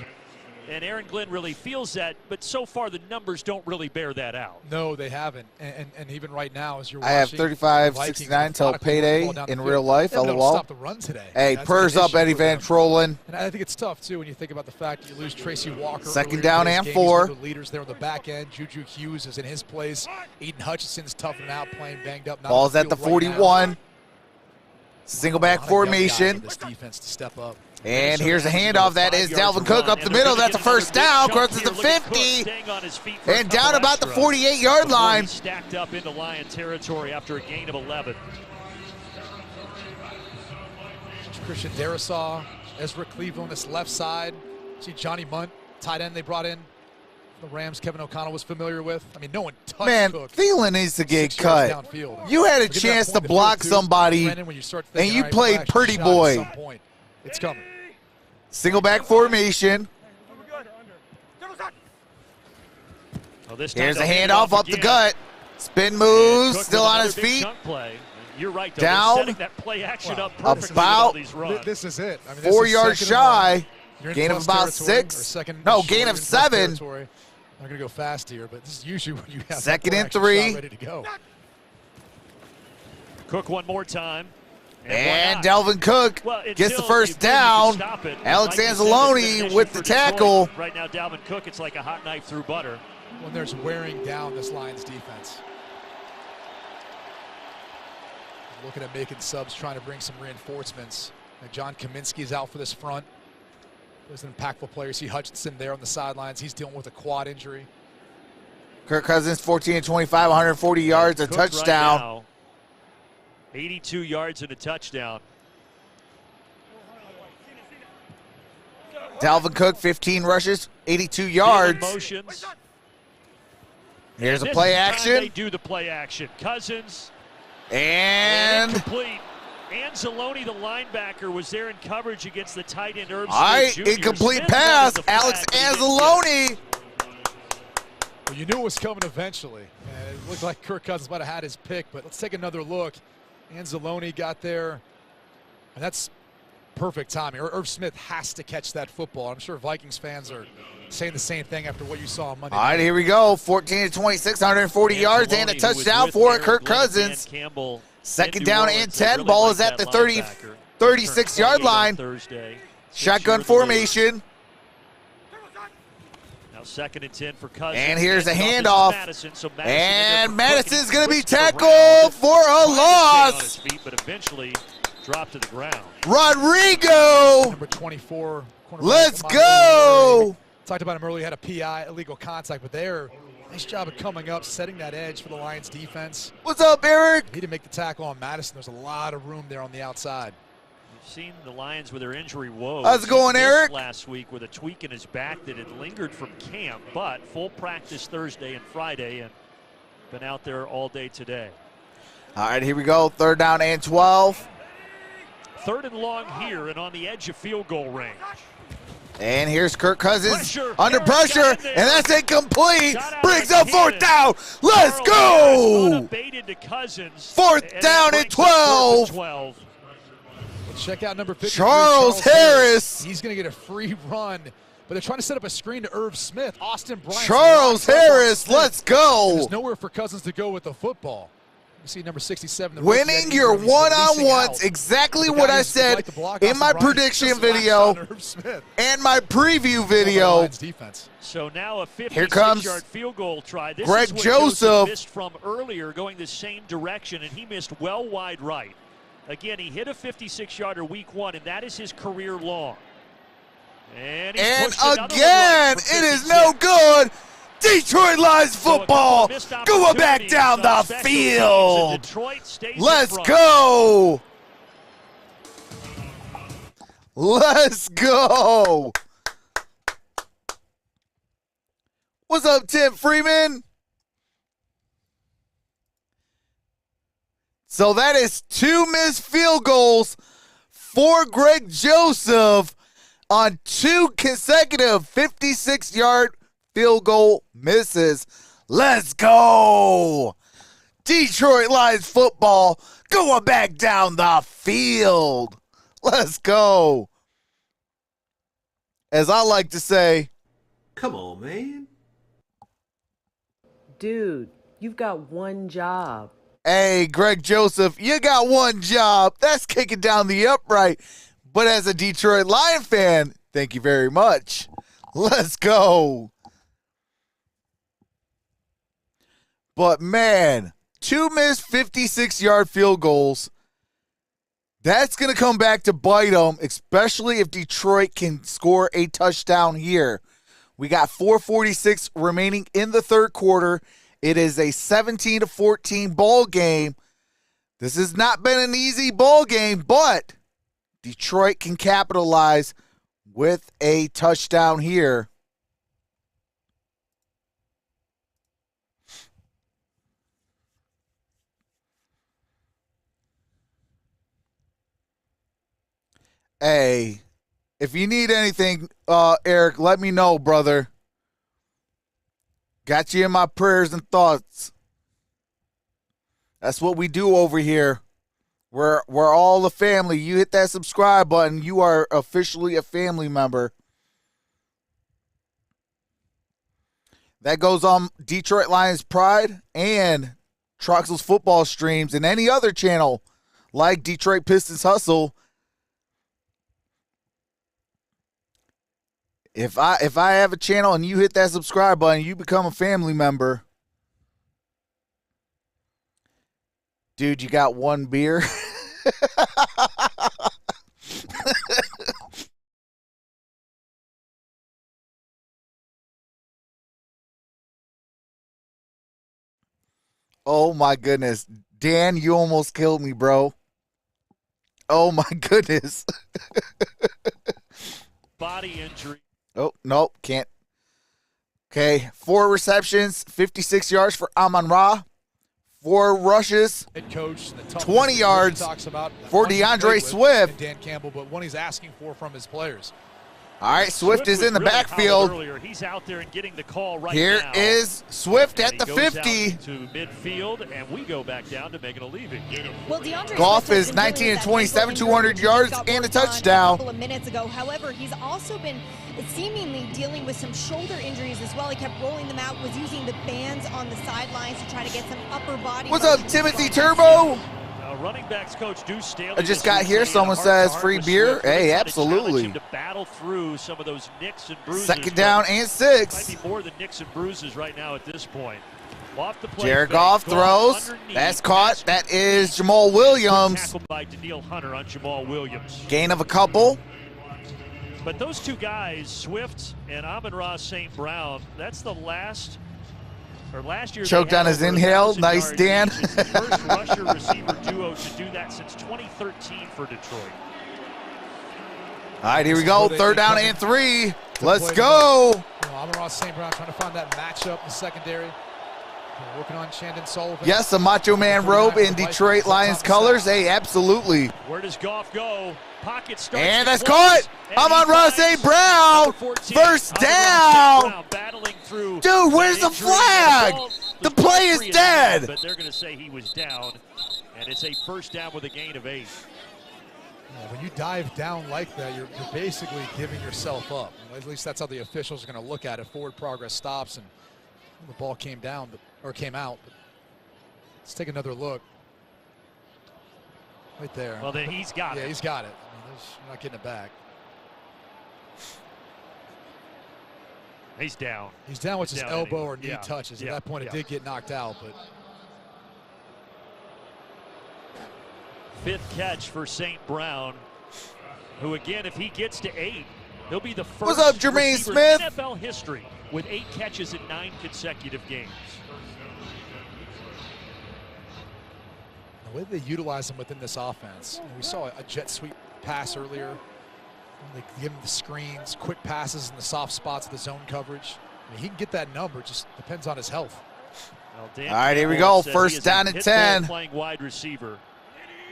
and Aaron Glenn really feels that, but so far the numbers don't really bear that out. No, they haven't. And even right now, as you're I have watching, 35-69 till payday in real life, LOL. LOL. Stop the run today. Hey, purrs up, Eddie Van Trollen. And I think it's tough, too, when you think about the fact that you lose Tracy Walker. Second down and game. 4. He's one of the leaders there on the back end. Juju Hughes is in his place. Aiden Hutchinson's toughing out, playing banged up. Ball's at the 41. Single back formation. This defense to step up. And here's a handoff. That is Dalvin Cook up the middle. That's a first down. Crosses the 50. And down about the 48-yard line. Stacked up into Lion territory after a gain of 11. Christian Darrisaw, Ezra Cleveland, this left side. See Johnny Munt, tight end they brought in. The Rams, Kevin O'Connell was familiar with. I mean, no one touched Man, Cook. Thielen needs to get cut. You had a chance to block somebody, and you played pretty boy. It's coming. Single back formation. Here's a handoff up the gut. Spin move, still on his feet. You're right, down, setting that play action up perfectly about with all these runs. This is it. I mean, 4 yards shy. Gain of about territory, 6. No, gain of 7. I'm going to go fast here, but this is usually when you have second and shot 3. ready to go. Cook one more time. And Dalvin Cook gets the first down. Alex Anzalone with the tackle. Right now, Dalvin Cook, it's like a hot knife through butter. When there's wearing down this Lions defense. Looking at making subs, trying to bring some reinforcements. And John Kaminsky's out for this front. There's an impactful player. You see Hutchinson there on the sidelines. He's dealing with a quad injury. Kirk Cousins, 14-25, 140 yards, a touchdown. Right now, 82 yards and a touchdown. Dalvin Cook, 15 rushes, 82 yards. Motions. Here's a play action. They do the play action. Cousins. And incomplete. Anzalone, the linebacker, was there in coverage against the tight end Irv Smith All right, Jr. incomplete Smith pass. wanted the Alex flag, Anzalone. Well, you knew it was coming eventually. And it looked like Kirk Cousins might have had his pick, but let's take another look. Anzalone got there, and that's perfect timing. Irv Smith has to catch that football. I'm sure Vikings fans are saying the same thing after what you saw on Monday All right, here we go. 14-26, 140 yards and a touchdown for Kirk Cousins. Second down and 10. Ball is at the 36-yard line. Shotgun formation. Now second and 10 for Cousins. And here's a handoff. And Madison's going to be tackled for a loss. But eventually dropped to the ground. Rodrigo. Number 24. Let's go. Talked about him earlier. Had a PI, illegal contact, but there, nice job of coming up, setting that edge for the Lions defense. What's up, Eric? He didn't make the tackle on Madison. There's a lot of room there on the outside. We've seen the Lions with their injury woes. How's it going, Eric? Last week with a tweak in his back that had lingered from camp, but full practice Thursday and Friday, and been out there all day today. All right, here we go. Third down and 12. Third and long here and on the edge of field goal range. And here's Kirk Cousins under pressure, and that's incomplete. Brings up fourth down. Let's go. Fourth down and 12. Let's check out number 53, Charles Harris. He's going to get a free run, but they're trying to set up a screen to Irv Smith. Austin Bryant. Charles Harris, let's go. There's nowhere for Cousins to go with the football. You see number 67. Winning your one-on-ones, exactly what I said in my prediction video and my preview video. So now a 56-yard field goal try. This Greg is what Joseph missed from earlier, going the same direction, and he missed well wide right. Again, he hit a 56-yarder week 1, and that is his career long. And again, it is no good. Detroit Lions football going back down the field. Let's go. Let's go. What's up, Tim Freeman? So that is 2 missed field goals for Greg Joseph on 2 consecutive 56-yard field goal misses. Let's go. Detroit Lions football going back down the field. Let's go. As I like to say, come on, man. Dude, you've got one job. Hey, Greg Joseph, you got one job. That's kicking down the upright. But as a Detroit Lion fan, thank you very much. Let's go. But, man, 2 missed 56-yard field goals. That's going to come back to bite them, especially if Detroit can score a touchdown here. We got 4:46 remaining in the third quarter. It is a 17-14 ball game. This has not been an easy ball game, but Detroit can capitalize with a touchdown here. Hey, if you need anything, Eric, let me know, brother. Got you in my prayers and thoughts. That's what we do over here. We're all a family. You hit that subscribe button, you are officially a family member. That goes on Detroit Lions Pride and Troxel's football streams and any other channel like Detroit Pistons Hustle. If I have a channel and you hit that subscribe button, you become a family member. Dude, you got one beer? Oh my goodness. Dan, you almost killed me, bro. Oh my goodness. Body injury. Oh, nope, can't. Okay, 4 receptions, 56 yards for Amon-Ra. 4 rushes, Head coach, 20 yards for DeAndre Swift. Dan Campbell, but one he's asking for from his players. All right, Swift is in the backfield. He's out there and getting the call right Here now. is Swift at the Goes 50. out to midfield, and we go back down to Megan Levy. Well, DeAndre Goff Swift has is been 19 dealing and with that 27, ankle 200 injury. yards He got and a work done touchdown. A couple of minutes ago. However, he's also been seemingly dealing with some shoulder injuries as well. He kept rolling them out, was using the bands on the sidelines to try to get some upper body. What's up, Timothy Turbo? Running backs coach Deuce Staley. I just got here. Someone says free beer. Hey, absolutely. To battle through some of those nicks and bruises. 2nd down and 6. Might be more than nicks and bruises right now at this point. Off the play. Jared Goff throws. That's caught. That is Jamal Williams. Tackled by Daniil Hunter on Jamal Williams. Gain of a couple. But those two guys, Swift and Amon-Ra St. Brown, that's the last year. Choked on his inhale. Nice, Dan. It's the first rusher receiver duo to do that since 2013 for Detroit. All right, here we go. 3rd down and 3. Let's go. Amon-Ra St. Brown trying to find that matchup in the secondary. Working on Chandon Sullivan. Yes, a Macho Man robe in Detroit Lions colors. Hey, absolutely. Where does Goff go? Pocket starts. And that's caught. Amon-Ra St. Brown. 1st down. Battling through. Dude, where's the flag? The play is dead. But they're going to say he was down, and it's a 1st down with a gain of 8. Yeah, when you dive down like that, you're basically giving yourself up. At least that's how the officials are going to look at it. Forward progress stops, and the ball came down, or came out. But let's take another look. Right there. Well, then he's got it. Yeah, he's got it. I mean, you're not getting it back. He's down. He's down with his elbow anyway. or knee touches. At that point, it did get knocked out. But 5th catch for St. Brown, who, again, if he gets to 8, he'll be the first What's up, Jermaine receiver Smith? in NFL history with 8 catches in 9 consecutive games. the way they utilize him within this offense. We saw a jet sweep pass earlier They give him the screens, quick passes in the soft spots of the zone coverage. I mean, he can get that number. It just depends on his health. All right, here we go. First down and 10. Playing wide receiver.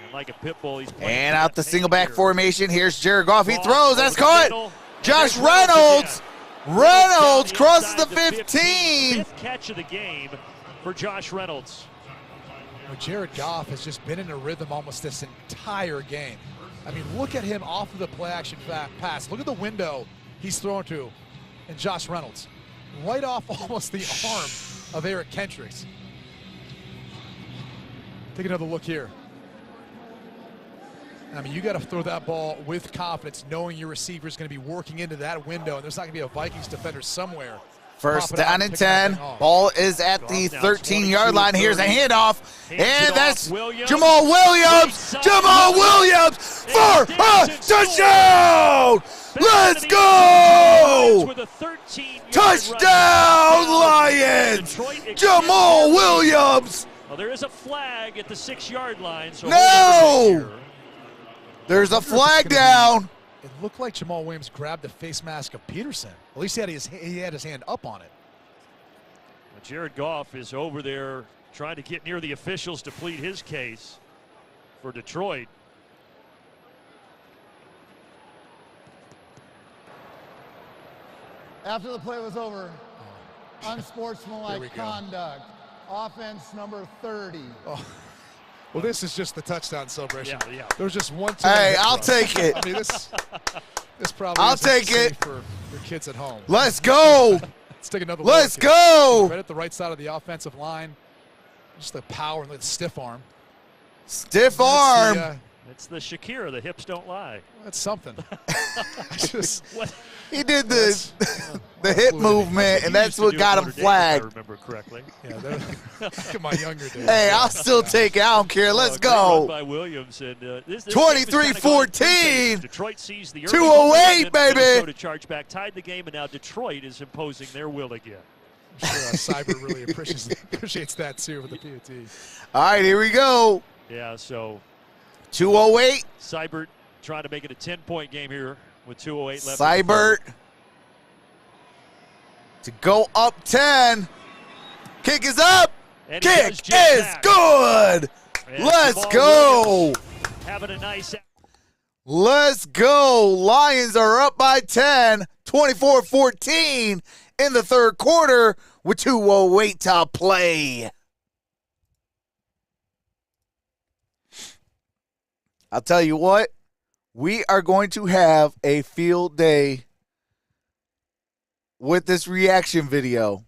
And like a pit bull, he's and out the single back formation. Here's Jared Goff. He throws. That's caught. Josh Reynolds. Reynolds crosses the 15. Fifth catch of the game for Josh Reynolds. You know, Jared Goff has just been in a rhythm almost this entire game. I mean, look at him off of the play action pass. Look at the window he's throwing to. And Josh Reynolds. Right off almost the arm of Eric Kendricks. Take another look here. I mean, you got to throw that ball with confidence, knowing your receiver is going to be working into that window, and there's not going to be a Vikings defender somewhere. First down and 10. Ball is at the 13-yard line. Here's a handoff, and that's Jamal Williams. Jamal Williams for a touchdown! Let's go! Touchdown, Lions! Jamal Williams! Well, there is a flag at the 6-yard line. So no! There's a flag down. It looked like Jamal Williams grabbed the face mask of Peterson. At least he had his hand up on it. Well, Jared Goff is over there trying to get near the officials to plead his case for Detroit. After the play was over, unsportsmanlike conduct. Offense number 30. Oh. Well, this is just the touchdown celebration. Yeah. There's just one. Hey, I'll take it. I mean, this probably. I'll take it for your kids at home. Let's go. Let's take another. Let's look. Go. Right at the right side of the offensive line. Just the power and the stiff arm. Stiff arm. It's the Shakira. The hips don't lie. That's something. He did the hip movement, and that's what got him flagged. If I remember correctly. Yeah, look at my younger days. Hey, I'll still take it. I don't care. Let's go. By Williams and this 23-14. Detroit sees the 208, baby. Minnesota charge back, tied the game, and now Detroit is imposing their will again. I'm sure Cyber really appreciates that too with the PAT. All right, here we go. Yeah, so 208. Seibert trying to make it a 10-point game here with 2:08 left. Seibert to go up 10. Kick is up. And kick is good. And Let's Jamal go. Williams having a nice. Let's go. Lions are up by 10, 24-14 in the third quarter with 2:08 to play. I'll tell you what, we are going to have a field day with this reaction video.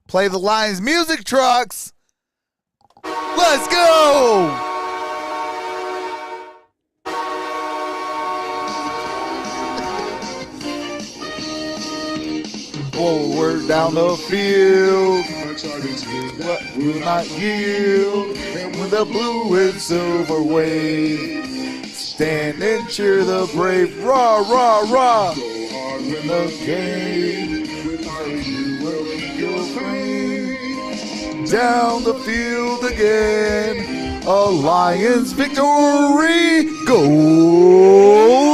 Play the Lions music trucks. Let's go. Forward down the field, what will not yield, and with the blue and silver wave, stand and cheer the brave, rah, rah, rah, win the game, you will keep your free, down the field again, a Lions victory, go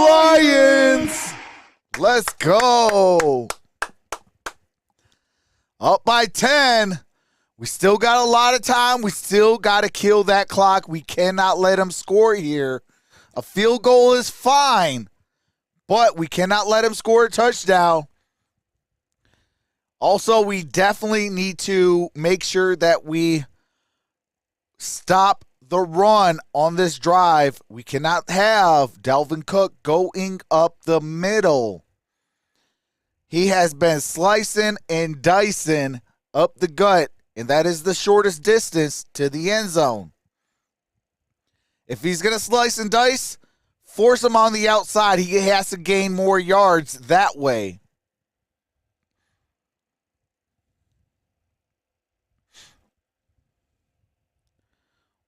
Lions, let's go. Up by 10. We still got a lot of time. We still got to kill that clock. We cannot let them score here. A field goal is fine, but we cannot let him score a touchdown. Also, we definitely need to make sure that we stop the run on this drive. We cannot have Dalvin Cook going up the middle. He has been slicing and dicing up the gut, and that is the shortest distance to the end zone. If he's going to slice and dice, force him on the outside. He has to gain more yards that way.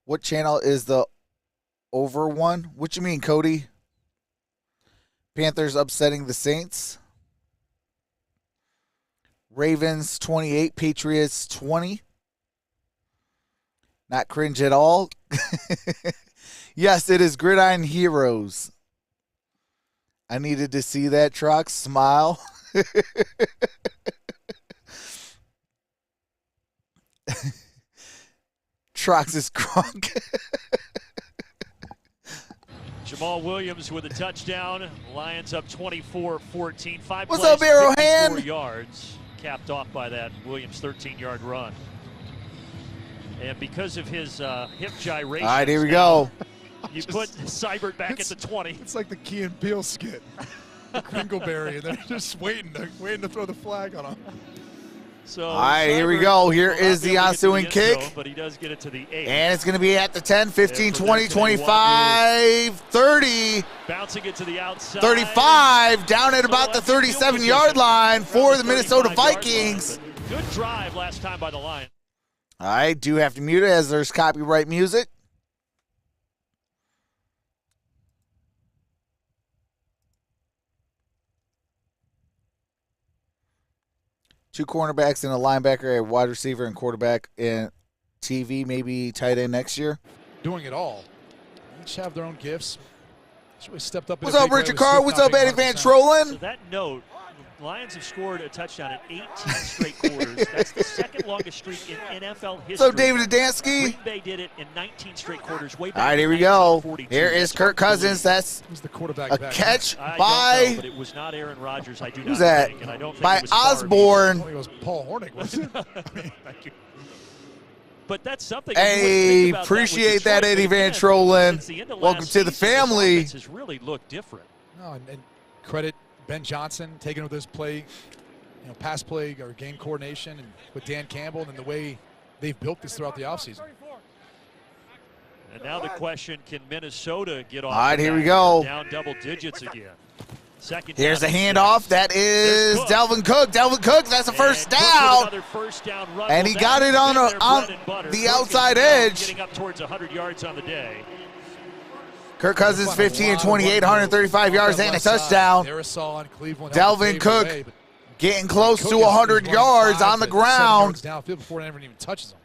What channel is the over one? What you mean, Cody? Panthers upsetting the Saints. Ravens 28, Patriots 20. Not cringe at all. Yes, it is Gridiron Heroes. I needed to see that truck smile. Trox is crunk. Jamal Williams with a touchdown. Lions up 24-14. What's up, Arrowhand? 54 yards, capped off by that Williams 13-yard run. And because of his hip gyration. All right, here we go. You put Seibert back at the 20. It's like the Key and Peele skit. Kringleberry, and they're just waiting to throw the flag on him. So all right, here we go. Here is the ensuing kick. Zone, but he does get it to the 8. And it's going to be at the 10, 15, 20, 25, 30. Bouncing it to the outside. 35, down at about the 37-yard line for the Minnesota Vikings. Good drive last time by the Lions. All right, do have to mute it as there's copyright music. Two cornerbacks and a linebacker, a wide receiver and quarterback, and TV, maybe tight end next year. Doing it all. Each have their own gifts. It's really stepped up. What's up, Richard Carr? What's up, Eddie Van Trollen? So that note, Lions have scored a touchdown in 18 straight quarters. That's the second longest streak in NFL history. So David Adansky. Green Bay did it in 19 straight quarters. Way back all right, here we go. Here is Kirk Cousins. That's the quarterback a catch by. Know, but it was not Aaron Rodgers. I do who's not that? Think, and I don't think by it was Osborne. I think it was Paul Hornick, wasn't it? Thank you. But that's something. Hey, appreciate that, Eddie Van Trollen. Welcome to the family. This has really looked different. No, and credit Ben Johnson taking over this play, pass play or game coordination, and with Dan Campbell and the way they've built this throughout the offseason. And now the question: can Minnesota get off? All right, here we go. Down double digits again. Here's a handoff. That is Dalvin Cook. Dalvin Cook, that's a first down. And he got it on the outside edge. Getting up towards 100 yards on the day. Kirk Cousins, 15 28, 135 yards and a touchdown. Dalvin Cook getting close to 100 yards on the ground. Before anyone even touches him.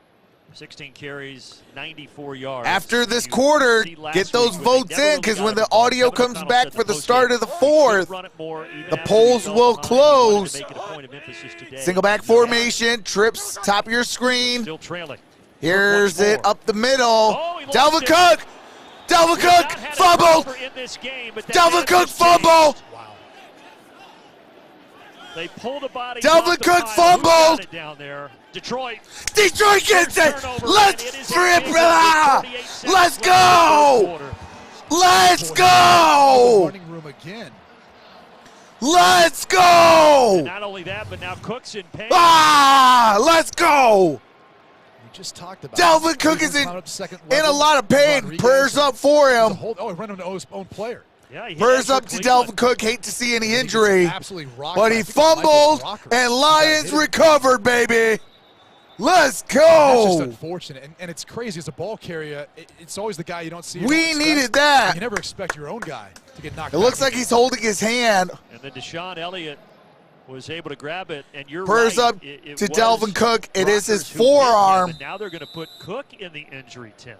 16 carries, 94 yards. After this quarter, get those votes in, because when the audio comes back for the start of the fourth, the polls will close. Single back formation, trips top of your screen. Still trailing. Here's it up the middle. Dalvin Cook! Dalvin Cook fumbled! Dalvin Cook fumbled! They pull the body. Dalvin Cook fumbled. Down there. Detroit gets it. Let's rip. Let's go. Let's go. Running room again. Let's go. And not only that, but now Cook's in pain. Let's go. We just talked about Dalvin Cook is in a lot of pain. Prayers up for him. He ran into his own player. Yeah, prayers up to Dalvin Cook. Hate to see any injury, but he fumbled and Lions recovered, baby. Let's go. That's just unfortunate, and it's crazy as a ball carrier. It's always the guy you don't see. We needed that. You never expect your own guy to get knocked. It looks like he's holding his hand. And then Deshaun Elliott was able to grab it, and you're prayers right. up to Dalvin Cook. It is his forearm. And now they're going to put Cook in the injury tent.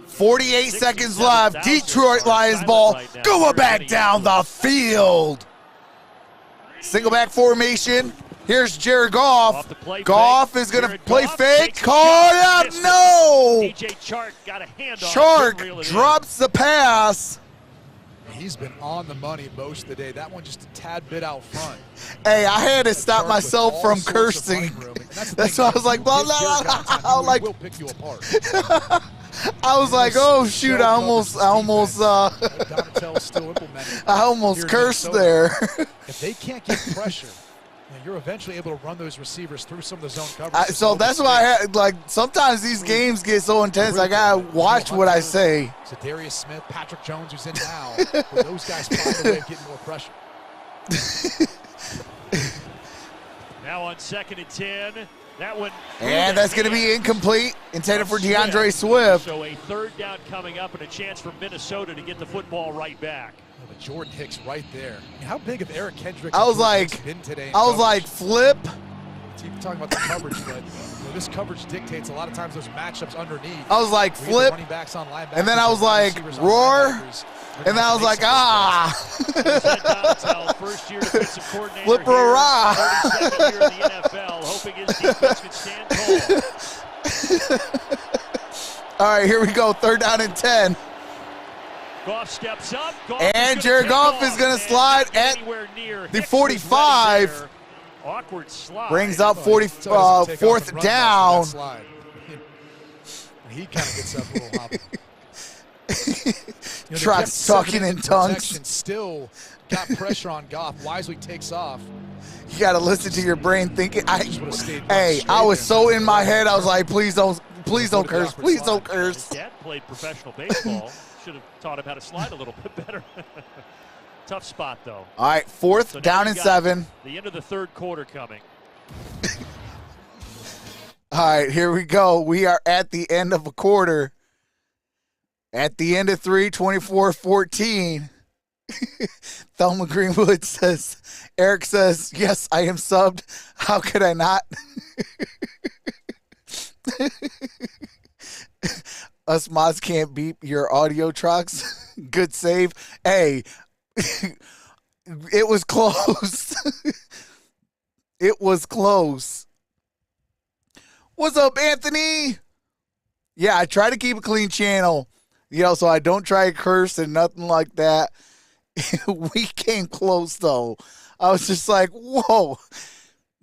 .48 seconds left. Detroit Lions ball going back down the field. Single back formation. Here's Jared Goff. Goff is going to play fake. Caught up. No. Chark drops the pass. He's been on the money most of the day. That one just a tad bit out front. Hey, I had to stop myself from cursing. That's why I was like, blah, blah, blah. I was like, will pick you apart. I was like, oh shoot, I almost cursed there. If they can't get pressure, you're eventually able to run those receivers through some of the zone coverage. So that's why I had, like, sometimes these games get so intense, I gotta watch what I say. So Darius Smith, Patrick Jones, who's in now, but those guys find a way of getting more pressure. Now on 2nd and 10. That one. And that's going to be incomplete, intended for DeAndre Swift. So a third down coming up and a chance for Minnesota to get the football right back. Oh, but Jordan Hicks right there. How big of Eric Kendricks I was like, been today? flip keep talking about the coverage, but this coverage dictates a lot of times those matchups underneath. I was like, flip, running backs on linebackers, and then I was like, roar, and then I was like, ah. First-year defensive coordinator flip or rah. 32nd year in the NFL, hoping his defense can stand tall. All right, here we go. 3rd down and 10. Goff steps up. And Jared Goff is going to slide at the 45. Awkward slide. Brings up 4th down. He kind of gets up a little hobble. Trucks talking in tongues. Still got pressure on Goff. Wisely takes off. You got to listen to your brain thinking. Hey, I was so in my head. I was like, please don't curse. Please don't curse. His dad played professional baseball. Should have taught him how to slide a little bit better. Tough spot, though. All right, 4th down and 7. The end of the 3rd quarter coming. All right, here we go. We are at the end of a quarter. At the end of 3, 24-14. Thelma Greenwood says, Eric says, yes, I am subbed. How could I not? Us mods can't beep your audio trucks. Good save. Hey, it was close. It was close. What's up, Anthony? Yeah, I try to keep a clean channel, so I don't try to curse and nothing like that. We came close, though. I was just like, whoa.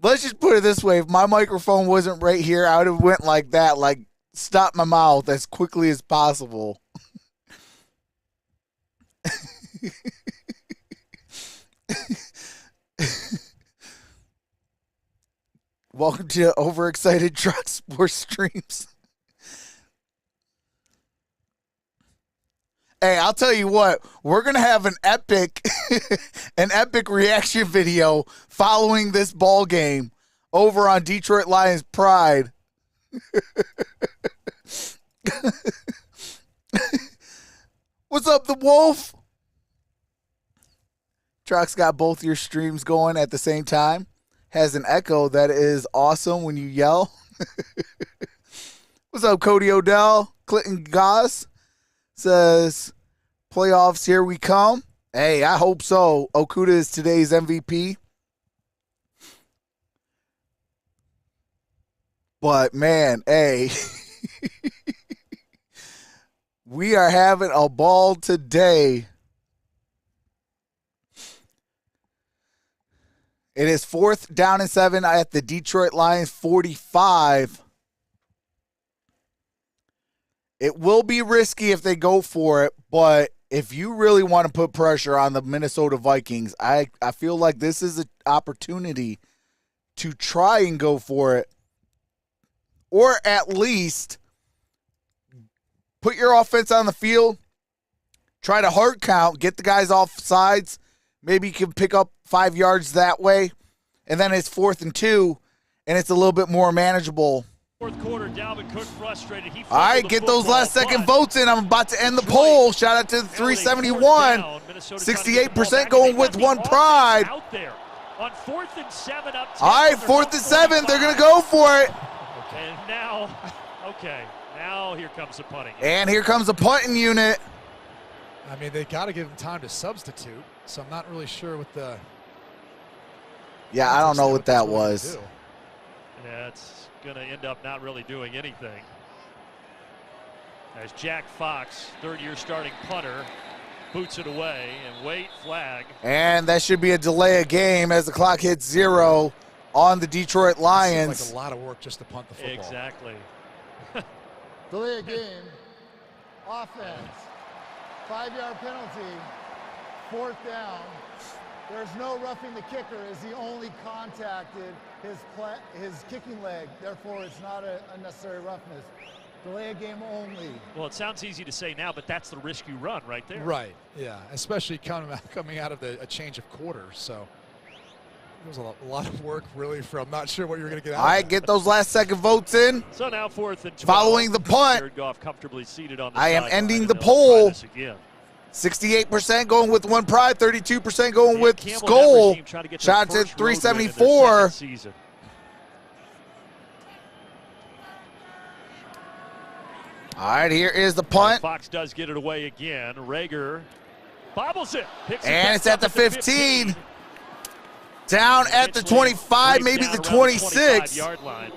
Let's just put it this way. If my microphone wasn't right here, I would have went like that, like stop my mouth as quickly as possible. Welcome to Overexcited Truck Sports Streams. Hey, I'll tell you what, we're going to have an epic reaction video following this ball game over on Detroit Lions Pride. What's up, the Wolf? Truck's got both your streams going at the same time. Has an echo that is awesome when you yell. What's up, Cody Odell? Clinton Goss says, playoffs, here we come. Hey, I hope so. Okuda is today's MVP. But, man, hey, we are having a ball today. It is 4th down and 7 at the Detroit Lions 45. It will be risky if they go for it, but if you really want to put pressure on the Minnesota Vikings, I feel like this is an opportunity to try and go for it, or at least put your offense on the field, try to hard count, get the guys off sides. Maybe you can pick up 5 yards that way, and then it's 4th and 2, and it's a little bit more manageable. 4th quarter, Dalvin Cook frustrated. All right, get those last second votes in. I'm about to end the poll. Shout out to the 371. 68% going with one pride. Out there on 4th and 7 up 10. All right, 4th and 7. They're going to go for it. And now, now here comes the punting. And here comes the punting unit. I mean, they got to give him time to substitute, so I'm not really sure what the... Yeah, I don't know what that was. Yeah, it's going to end up not really doing anything. As Jack Fox, 3rd-year starting punter, boots it away, and wait, flag. And that should be a delay of game as the clock hits 0 on the Detroit Lions. Seems like a lot of work just to punt the football. Exactly. Delay of game. Offense. 5-yard penalty. 4th down. There's no roughing the kicker as he only contacted his kicking leg. Therefore, it's not a unnecessary roughness. Delay of game only. Well, it sounds easy to say now, but that's the risk you run right there. Right, yeah, especially coming out of a change of quarters. So there was a lot of work really from not sure what you're going to get out of. All right, get those last second votes in. So now 4th and 12. Following the punt, Jared Goff comfortably seated on the I am ending the poll. 68% going with one pride, 32% going with Skull. Shout out to 374. All right, here is the punt. Fox does get it away again. Rager bobbles it. And it's at the 15. Down at the 25, maybe the 26. 25-yard line.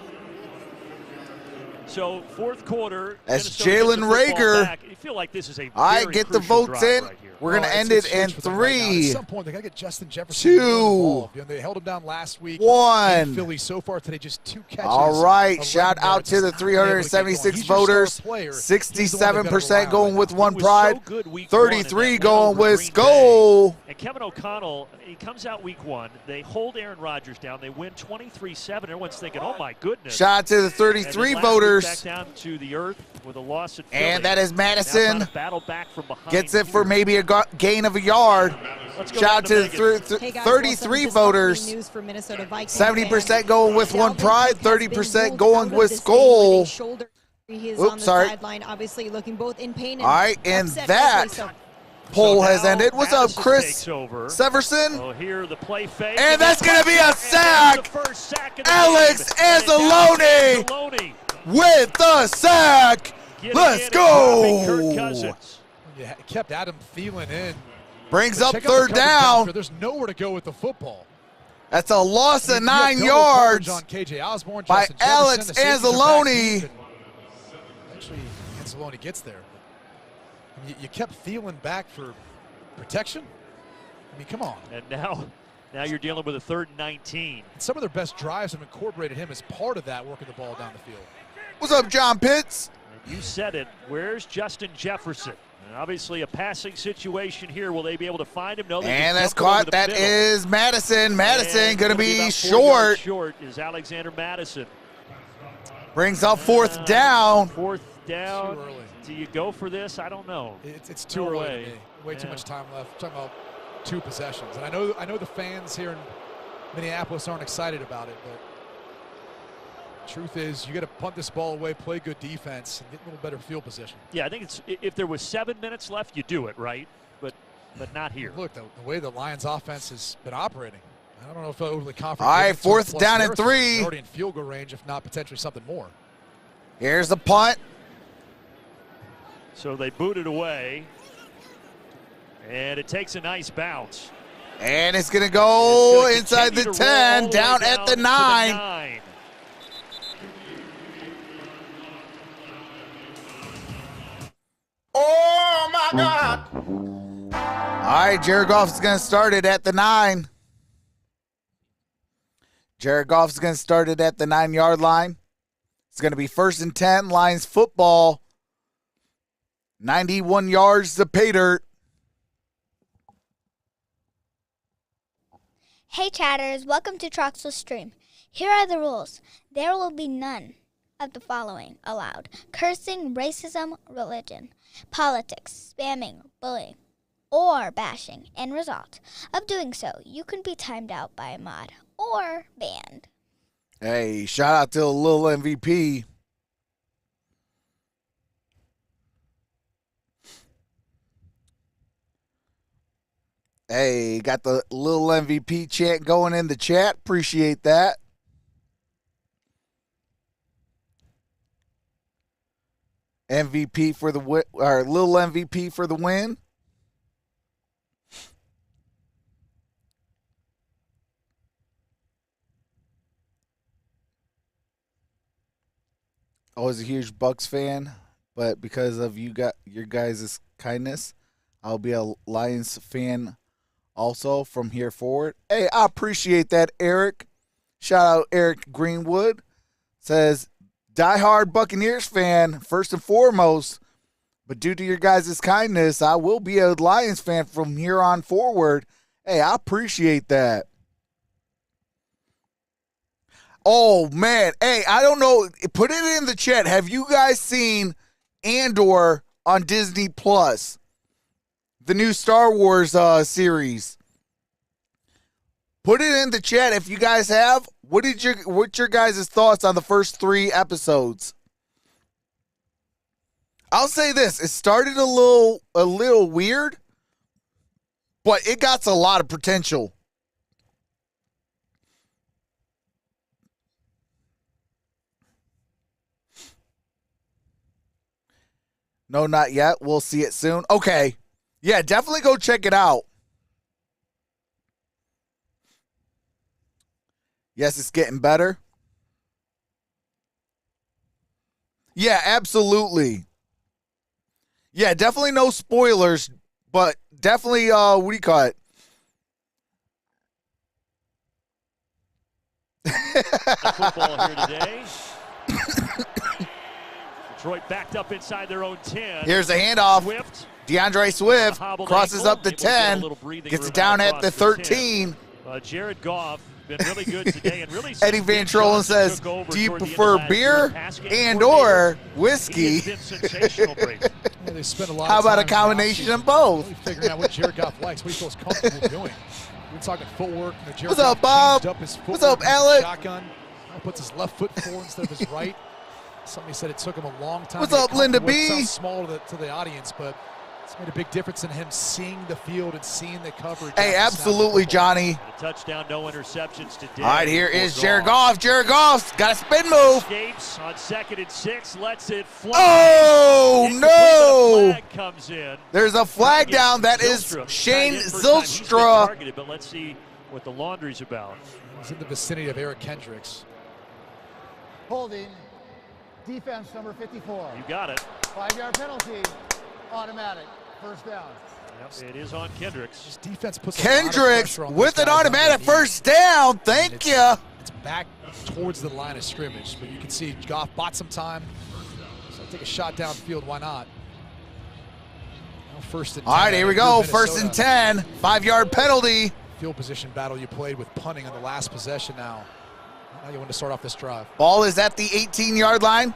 So fourth quarter. That's Minnesota Jalen gets the football Rager. back. You feel like this is a All right, very get the crucial votes drive in. right here. We're going to end it in Right now. At 3, some point, they got to get Justin Jefferson 2, involved. You know, they held him down last week. 1. In Philly so far today, just 2 catches. All right, 11 shout out yards. to the He's not been able to get going. 376 He's your star voters. player. He's the one they've got to rely 67% on going right with now. One He was Pride. so good week 1 in that 33 win going over with Green Skull. Bay. And Kevin O'Connell, he comes out week 1. They hold Aaron Rodgers down. They win 23-7. Everyone's thinking, oh, my goodness. Shout out to the And 33 then last week, voters. back down to the earth with a loss at Philly. And that is Now Madison. trying to battle back from behind Gets it for here. maybe a gain of a yard. Let's go Shout down out to Vegas. the Hey guys, 33 well, some voters. disheartening news for Minnesota Vikings 70% fans. going with One Dalvin Pride. Cook has been 30% ruled going out of with this game with Skull. a shoulder injury. He is Oops, on the sorry. sideline, obviously looking both in pain and All right, and upset that mentally, so poll So has now ended. What's up, Madison Chris takes over. Severson? Oh, here the play fake. And that's going to be a And sack. the first sack of the Alex game. And Anzalone Anzalone with the sack. getting Let's in and dropping Kirk go. Cousins. Yeah, kept Adam Thielen in. Brings But up check out the third coverage down. there. There's nowhere to go with the football. That's a loss of You have 9 double yards coverage on KJ Osborne, by Justin Jefferson, Alex the safeties are back Anzalone. deep, and Actually, Anzalone gets there. You kept Thielen back for protection? I mean, come on. And now you're dealing with a 3rd and 19. And some of their best drives have incorporated him as part of that, working the ball down the field. What's up, John Pitts? And you said it. Where's Justin Jefferson? And obviously a passing situation here. Will they be able to find him? No, they And just that's dump it over caught. the That middle. is Madison. Madison And going to it'll be about 4 yards short. short is Alexander Madison. Brings up 4th down. 4th down. Too early. Do you go for this? I don't know. It's too No early way. to me. Way too Yeah. much time left. We're talking about 2 possessions. And I know the fans here in Minneapolis aren't excited about it, but truth is you got to punt this ball away, play good defense, and get a little better field position. Yeah, I think it's if there was 7 minutes left, you do it, right? But not here. Look, the way the Lions offense has been operating, I don't know if overly confident. All right, giving 4th 2+ down and territory. 3. They're already in field goal range, if not potentially something more. Here's the punt. So they boot it away, and it takes a nice bounce. And it's going to go It's gonna inside the continue to roll all 10, the way down at the to 9. 9. Oh, my God. All right, Jared Goff's going to start it at the 9. Jared Goff's going to start it at the 9-yard line. It's going to be 1st and 10, Lions football. 91 yards to pay dirt. Hey chatters, welcome to Troxel's stream. Here are the rules. There will be none of the following allowed: cursing, racism, religion, politics, spamming, bullying, or bashing. End result of doing so, you can be timed out by a mod or banned. Hey, shout out to the little MVP. Hey, got the little MVP chant going in the chat. Appreciate that. MVP for the win, or little MVP for the win. I was a huge Bucks fan, but because of your guys' kindness, I'll be a Lions fan also from here forward. Hey, I appreciate that, Eric. Shout out Eric Greenwood. Says, diehard Buccaneers fan, first and foremost. But due to your guys' kindness, I will be a Lions fan from here on forward. Hey, I appreciate that. Oh, man. Hey, I don't know. Put it in the chat. Have you guys seen Andor on Disney Plus? The new Star Wars series. Put it in the chat if you guys have. What's your guys' thoughts on the first 3 episodes? I'll say this. It started a little weird, but it got a lot of potential. No, not yet. We'll see it soon. Okay. Yeah, definitely go check it out. Yes, it's getting better. Yeah, absolutely. Yeah, definitely no spoilers, but definitely, what do you call it? Football here today. Detroit backed up inside their own 10. Here's the handoff. Swift. DeAndre Swift crosses up the 10, gets it down at the 13. Jared Goff been really good today, and really Eddie Van Trollen says, do you prefer beer and or whiskey? Yeah, they spent a lot How of about a time combination of both? really figuring out what Jared Goff likes, what he feels comfortable doing. We're talking footwork. Jared What's up, Goff Bob? changed up his What's up, footwork, Alec? Shotgun. Now puts his left foot forward instead of his right. Somebody said it took him a long time. What's to get up, Linda comfortable. It B? sounds small to the audience, but it's made a big difference in him seeing the field and seeing the coverage. Hey, absolutely, Johnny. A touchdown, no interceptions today. All right, here is Jared Goff. Jared Goff's got a spin move. Escapes on 2nd and 6, lets it fly. Oh, no. Flag comes in. There's a flag down. That is Shane Zylstra. Targeted, but let's see what the laundry's about. He's in the vicinity of Eric Kendricks. Holding. Defense number 54. You got it. 5-yard penalty. Automatic. First down. Yep, it is on Kendricks. His defense puts Kendricks with an automatic first down. Thank you. It's back towards the line of scrimmage, but you can see Goff bought some time. So take a shot downfield. Why not? Now first and 10. All right, here we go. Minnesota. First and 10. 5-yard penalty. Field position battle you played with punting on the last possession now. Now you want to start off this drive. Ball is at the 18-yard line.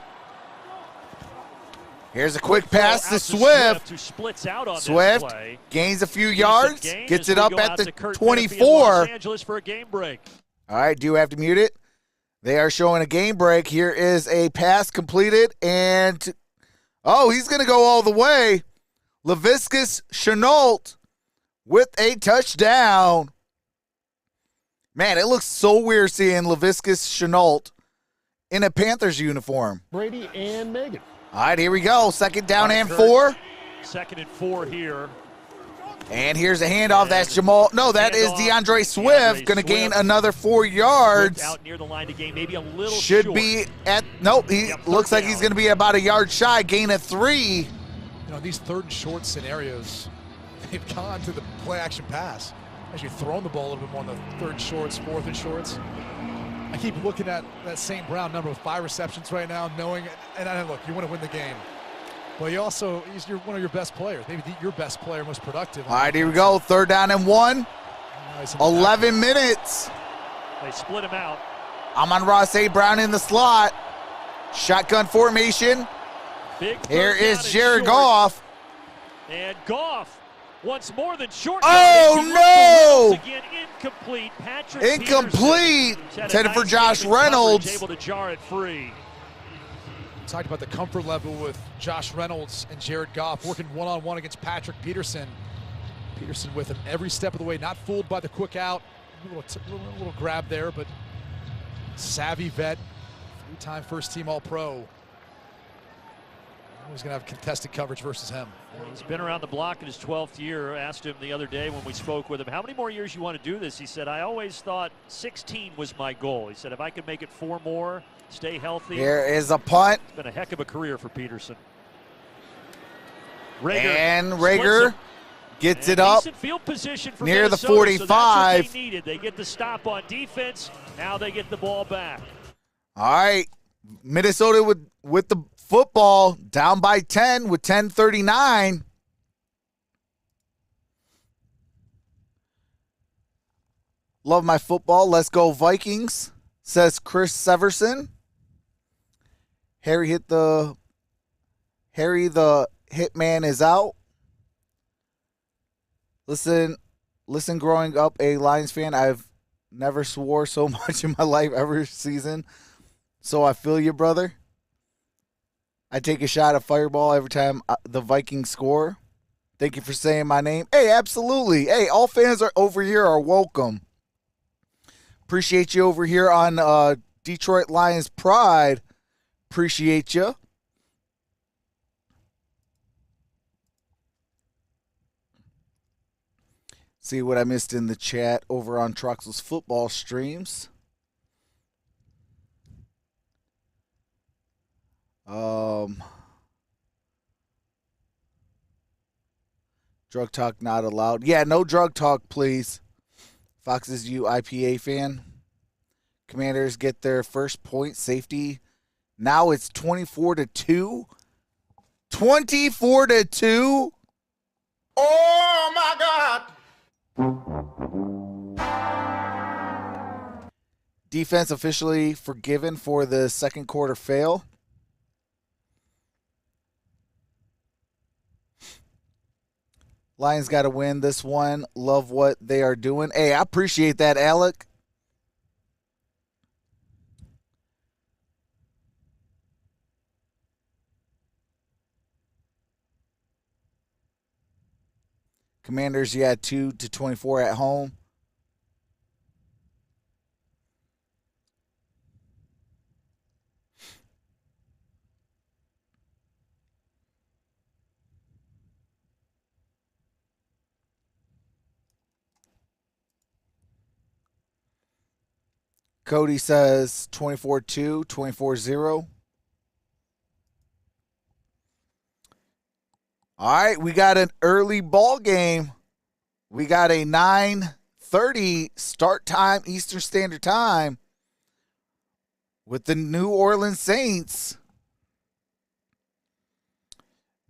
Here's a quick pass to Swift. Who splits out on Swift this play. gains a few yards, Gain gets as it we up go at out the to Kurt 24. Los Angeles for a game break. All right, do have to mute it. They are showing a game break. Here is a pass completed, and he's going to go all the way. Laviscus Chenault with a touchdown. Man, it looks so weird seeing Laviscus Chenault in a Panthers uniform. Brady and Megan. All right, here we go. Second down and Kurt. 4. 2nd and 4 here. And here's a handoff. That's Jamal. No, that is DeAndre Swift. Going to gain another 4 yards. Out near the line to gain, maybe a little Should short. be at, nope, he looks like he's going to be about a yard shy, gain of 3. You know, these third and short scenarios, they've gone to the play action pass. Actually throwing the ball a little bit more on the third and shorts, 4th and shorts. I keep looking at that St. Brown number with 5 receptions right now, knowing, and look, you want to win the game. Well, you also, he's one of your best players, maybe your best player, most productive. All right, here we go. 3rd down and 1. 11 minutes. They split him out. Amon-Ra St. Brown in the slot. Shotgun formation. Here is Jared Goff. And Goff once more than short. Oh, no! Again, incomplete. Patrick Incomplete. Intended for Josh Reynolds. Able to jar it free. Talked about the comfort level with Josh Reynolds and Jared Goff working one-on-one against Patrick Peterson. Peterson with him every step of the way, not fooled by the quick out. A little grab there, but savvy vet, 3-time first-team All-Pro. He's going to have contested coverage versus him. He's been around the block in his 12th year. Asked him the other day when we spoke with him, how many more years you want to do this? He said, I always thought 16 was my goal. He said, if I could make it 4 more, stay healthy. Here is a punt. It's been a heck of a career for Peterson. Rager gets it up field position for near Minnesota, the 45. So that's what they needed. They get the stop on defense. Now they get the ball back. All right, Minnesota with the football, down by 10 with 10:39. Love my football. Let's go Vikings, says Chris Severson. Harry the hitman is out. Listen, growing up a Lions fan, I've never swore so much in my life every season. So I feel you, brother. I take a shot of Fireball every time the Vikings score. Thank you for saying my name. Hey, absolutely. Hey, all fans are over here are welcome. Appreciate you over here on Detroit Lions Pride. Appreciate you. See what I missed in the chat over on Troxel's football streams. Drug talk not allowed. Yeah, no drug talk, please. Fox's U IPA fan. Commanders get their first point. Safety. Now it's 24-2. 24-2. Oh my God! Defense officially forgiven for the second quarter fail. Lions got to win this one. Love what they are doing. Hey, I appreciate that, Alec. Commanders, 2-24 at home. Cody says 24-2, 24-0. All right, we got an early ball game. We got a 9:30 start time, Eastern Standard Time, with the New Orleans Saints.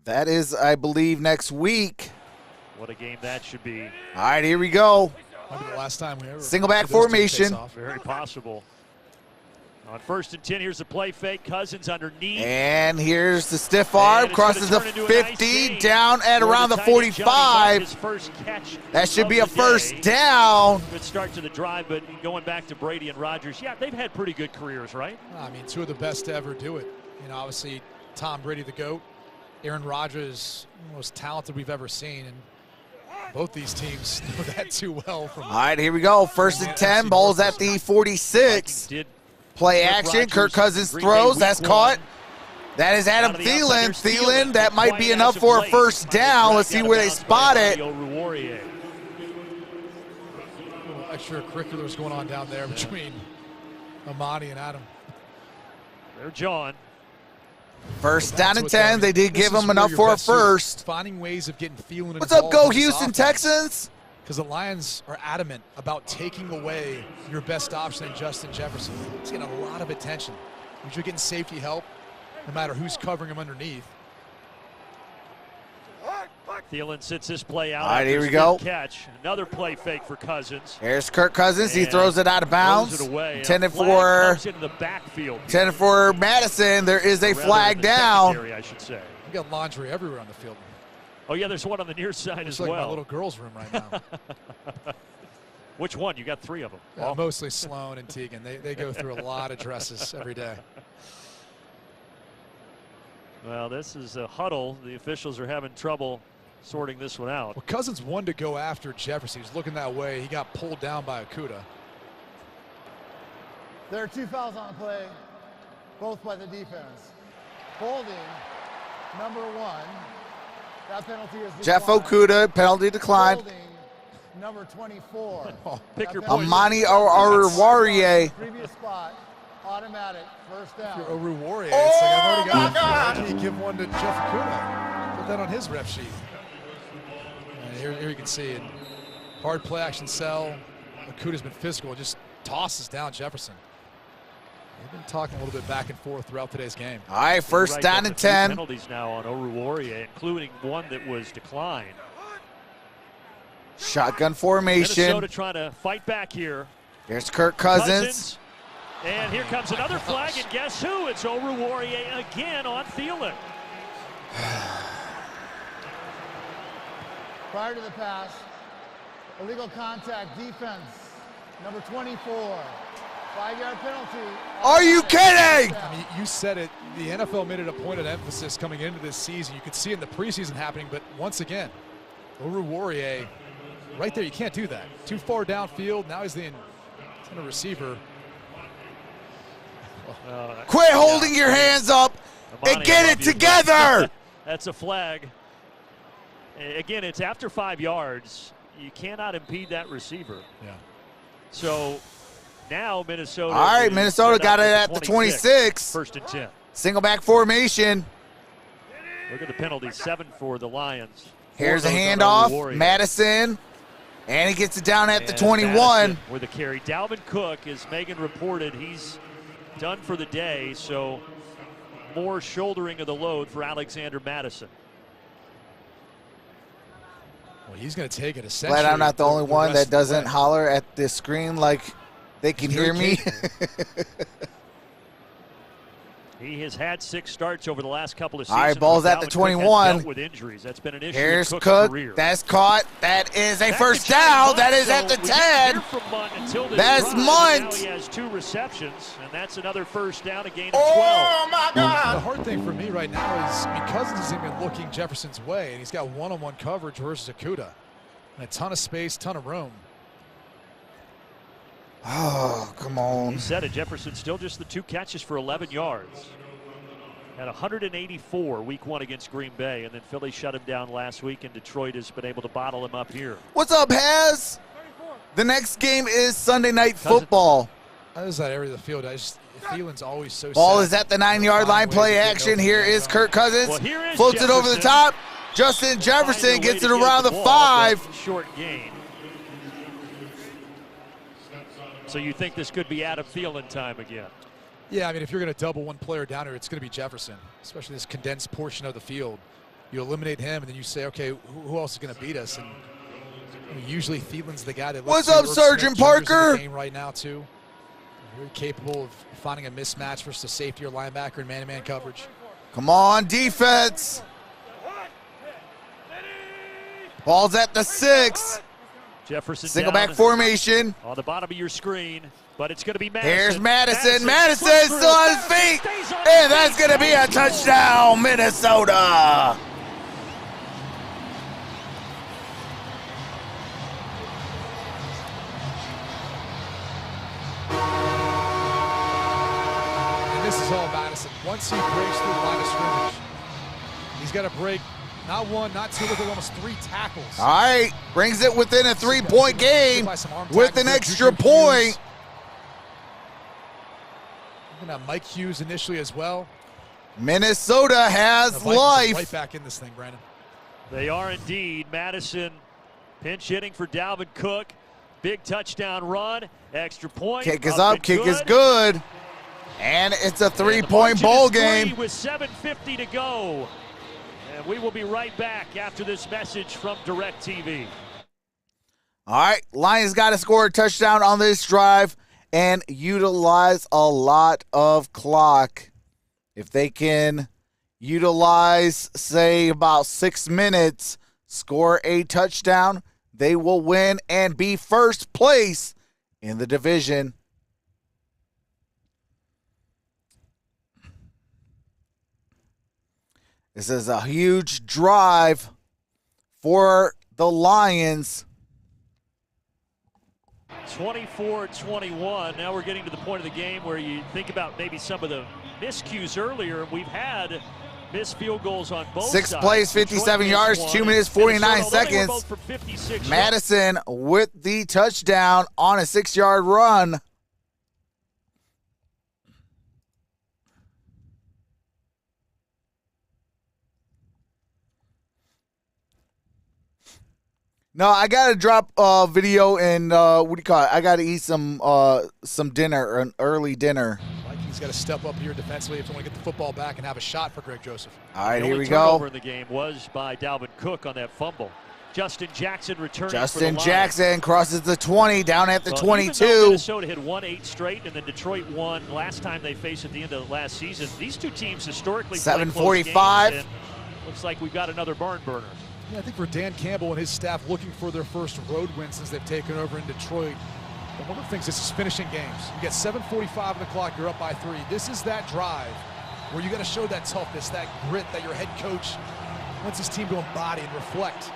That is, I believe, next week. What a game that should be. All right, here we go. Might be the last time we ever single back formation. Very possible. On 1st and 10, here's a play fake. Cousins underneath. And here's the stiff arm. Crosses the 50, nice down at around the 45. That should be a first down. Good start to the drive, but going back to Brady and Rodgers, yeah, they've had pretty good careers, right? I mean, two of the best to ever do it. You know, obviously, Tom Brady, the GOAT. Aaron Rodgers, the most talented we've ever seen. And both these teams know that too well. All right, here we go. 1st and 10. Ball's at the 46. Play action. Kirk Cousins throws. That's caught. That is Adam Thielen. Thielen, that might be enough for a first down. Let's see where they spot it. Extracurriculars going on down there between Amani and Adam. They're John. First down and 10. They did give him enough for a first. Finding ways of getting Thielen. What's up, go Houston Texans? Because the Lions are adamant about taking away your best option in Justin Jefferson. He's getting a lot of attention. You're getting safety help, no matter who's covering him underneath. Thielen sits this play out. All right, here we go. Catch. Another play fake for Cousins. Here's Kirk Cousins. He throws it out of bounds. Intended for Madison. There is a flag down. I should say. We got laundry everywhere on the field. Oh, yeah, there's one on the near side as like well. My little girl's room right now. Which one? You got 3 of them. Yeah, mostly Sloan and Tegan. They go through a lot of dresses every day. Well, this is a huddle. The officials are having trouble sorting this one out. Well, Cousins wanted to go after Jefferson. He was looking that way. He got pulled down by Okudah. There are 2 fouls on the play, both by the defense. Holding, number 1. That penalty is Jeff Okudah, penalty declined. Holding, number 24. Pick your Amani Oruwariye. Previous spot, automatic, first down. Oruwariye, it's like I've already got it. Why can't you give one to Jeff Okudah? Put that on his rep sheet. And here you can see it. Hard play action sell. Okudah's been physical, just tosses down Jefferson. They've been talking a little bit back and forth throughout today's game. All right, first down and 10. Penalties now on Oruwariye, including one that was declined. Shotgun formation. Minnesota trying to fight back here. Here's Kirk Cousins. And here comes another flag, and guess who? It's Oruwariye again on Thielen. Prior to the pass, illegal contact, defense, number 24. 5-yard penalty. Are you kidding? I mean, you said it. The NFL made it a point of emphasis coming into this season. You could see it in the preseason happening, but once again, Oruwariye, right there, you can't do that. Too far downfield. Now he's the intended receiver. Quit holding your hands up and get it together. That's a flag. Again, it's after 5 yards. you cannot impede that receiver. Yeah. So now Minnesota. All right, Minnesota got it at the 26. First and 10. Single back formation. Look at the penalty, 7 for the Lions. Here's a handoff, Madison, and he gets it down at the 21. Madison with a carry. Dalvin Cook, as Megan reported, he's done for the day, so more shouldering of the load for Alexander Madison. Well, he's going to take it essentially. Glad I'm not the only one that doesn't holler at the screen like they can hear me. He has had 6 starts over the last couple of seasons. All right, ball's at the 21. With injuries. That's been an issue. Here's in Cook. Career. That's caught. That is a first down. That is at the 10. That's Munt. Now he has 2 receptions, and that's another first down, a gain of 12. Oh, my God. The hard thing for me right now is Cousins isn't even looking Jefferson's way, and he's got one-on-one coverage versus Okudah. And a ton of space, ton of room. Oh, come on. You said it. Jefferson still just the 2 catches for 11 yards. Had 184 week 1 against Green Bay, and then Philly shut him down last week, and Detroit has been able to bottle him up here. What's up, Haz? The next game is Sunday Night Football. That is that area of the field. Thielen's always so Ball sad. is at the 9-yard line. Play action. Here is Kirk Cousins. Well, here is floats it over the top. Justin Jefferson gets it around the 5. Short gain. So you think this could be Adam Thielen time again? Yeah, I mean, if you're going to double one player down here, it's going to be Jefferson, especially this condensed portion of the field. You eliminate him, and then you say, okay, who else is going to beat us? And usually Thielen's the guy that. What's up, Sergeant Parker? In the game right now too. Very capable of finding a mismatch versus a safety or linebacker in man-to-man coverage. Come on, defense. Ball's at the 6. Jefferson single back formation. On the bottom of your screen, but it's going to be Madison. Here's Madison. Madison still on his feet. And that's going to be a touchdown, Minnesota. And this is all Madison. Once he breaks through the line of scrimmage, he's got to break not 1, not 2, look at almost 3 tackles. All right, brings it within a 3-point game with an extra point. Looking at Mike Hughes initially as well. Minnesota has life. Right back in this thing, Brandon. They are indeed. Madison pinch hitting for Dalvin Cook. Big touchdown run. Extra point. Kick is up. Kick is good. And it's a 3-point bowl game. With 7:50 to go. And we will be right back after this message from DirecTV. All right, Lions got to score a touchdown on this drive and utilize a lot of clock. If they can utilize, say, about 6 minutes, score a touchdown, they will win and be first place in the division. This is a huge drive for the Lions. 24-21. Now we're getting to the point of the game where you think about maybe some of the miscues earlier. We've had missed field goals on both 6 sides. plays, 57 yards, 2 minutes, 49 seconds. Madison with the touchdown on a 6-yard run. No, I gotta drop a video and what do you call it? I gotta eat some dinner, an early dinner. Vikings got to step up here defensively if they want to get the football back and have a shot for Greg Joseph. All right, here we go. The only turnover go. in the game was by Dalvin Cook on that fumble. Justin Jackson returning. Justin Jackson crosses the 20, down at the 22. Even though Minnesota had won 8 straight, and then Detroit won last time they faced at the end of last season. These two teams historically 7:45. Looks like we've got another barn burner. Yeah, I think for Dan Campbell and his staff looking for their first road win since they've taken over in Detroit. And one of the things, this is finishing games. You get 7:45 on the clock, you're up by 3. This is that drive where you got to show that toughness, that grit that your head coach wants his team to embody and reflect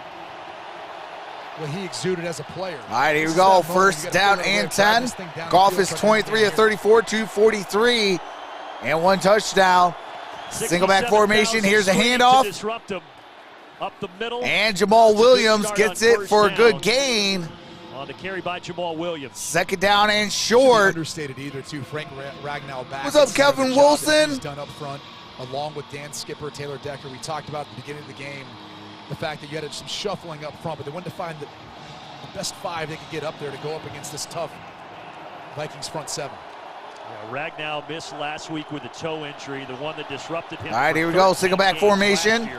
what he exuded as a player. All right, here we go. First down and 10. Goff is 23 of 34, 243, and 1 touchdown. Single back formation. Here's a handoff. Up the middle. And Jamal Williams gets it for a good gain. On the carry by Jamal Williams. Second down and short. Understated either, too. Frank Ragnow back. What's up, Kevin Wilson? He's done up front, along with Dan Skipper, Taylor Decker. We talked about at the beginning of the game the fact that you had some shuffling up front, but they wanted to find the best 5 they could get up there to go up against this tough Vikings front 7. Yeah, Ragnow missed last week with a toe injury, the one that disrupted him. All right, here we go. Single back formation.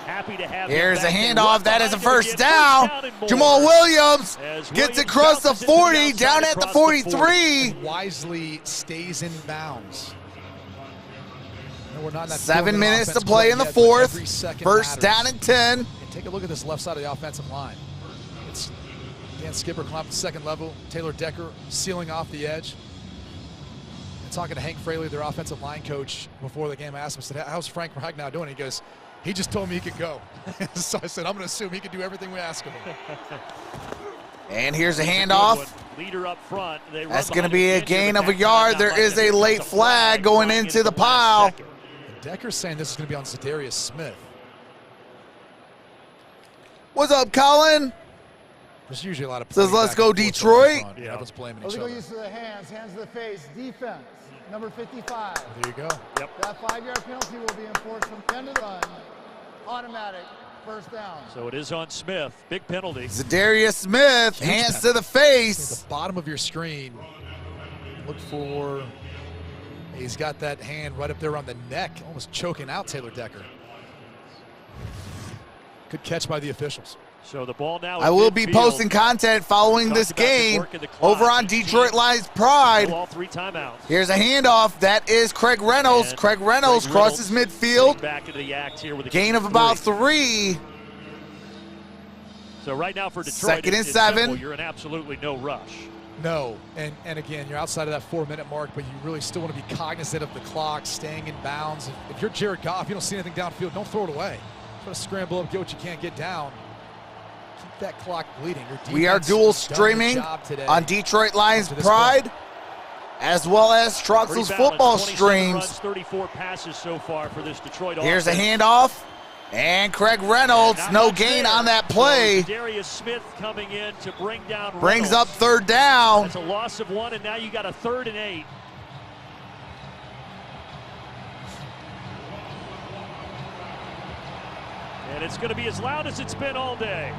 Happy to have Here's a handoff. That is a first down. Jamal Williams gets across the 40, down at the 43. Wisely stays in bounds. We're not in that 7 minutes to play in the fourth. First down and 10. And take a look at this left side of the offensive line. It's Dan Skipper climbing the second level. Taylor Decker sealing off the edge. And talking to Hank Fraley, their offensive line coach, before the game, I asked him, I said, how's Frank Ragnow doing? He goes, he just told me he could go. So I said, I'm going to assume he can do everything we ask of him. And here's a handoff. Leader up front. That's going to be a gain of a yard. There is a late flag going into the pile. Decker's saying this is going to be on Zadarius Smith. What's up, Colin? There's usually a lot of says let's go Detroit. Yeah, everyone's blaming each Illegal other. use of the hands to the face, defense, number 55. There you go. Yep. That 5-yard penalty will be enforced from the end of the run. Automatic first down. So it is on Smith. Big penalty. Zadarius Smith, hands to the face. At the bottom of your screen, look for, he's got that hand right up there on the neck, almost choking out Taylor Decker. Good catch by the officials. So the ball now. I will be posting content following this game over on Detroit Lions Pride. All 3 timeouts. Here's a handoff. That is Craig Reynolds. Craig Reynolds crosses midfield. Back into the act here with a gain of about 3. So right now for Detroit, second and 7. Simple. You're in absolutely no rush. No, and again, you're outside of that 4-minute mark, but you really still want to be cognizant of the clock, staying in bounds. If you're Jared Goff, you don't see anything downfield, don't throw it away. Try to scramble up, get what you can't get down. Keep that clock bleeding. We are dual streaming on Detroit Lions Pride, as well as Troxel's football streams. 34 passes so far for this Detroit Here's a offense. handoff, and Craig Reynolds, no gain on that play. So Darius Smith coming in to bring down Brings Reynolds. up third down. That's a loss of 1, and now you got a 3rd and 8. And it's going to be as loud as it's been all day.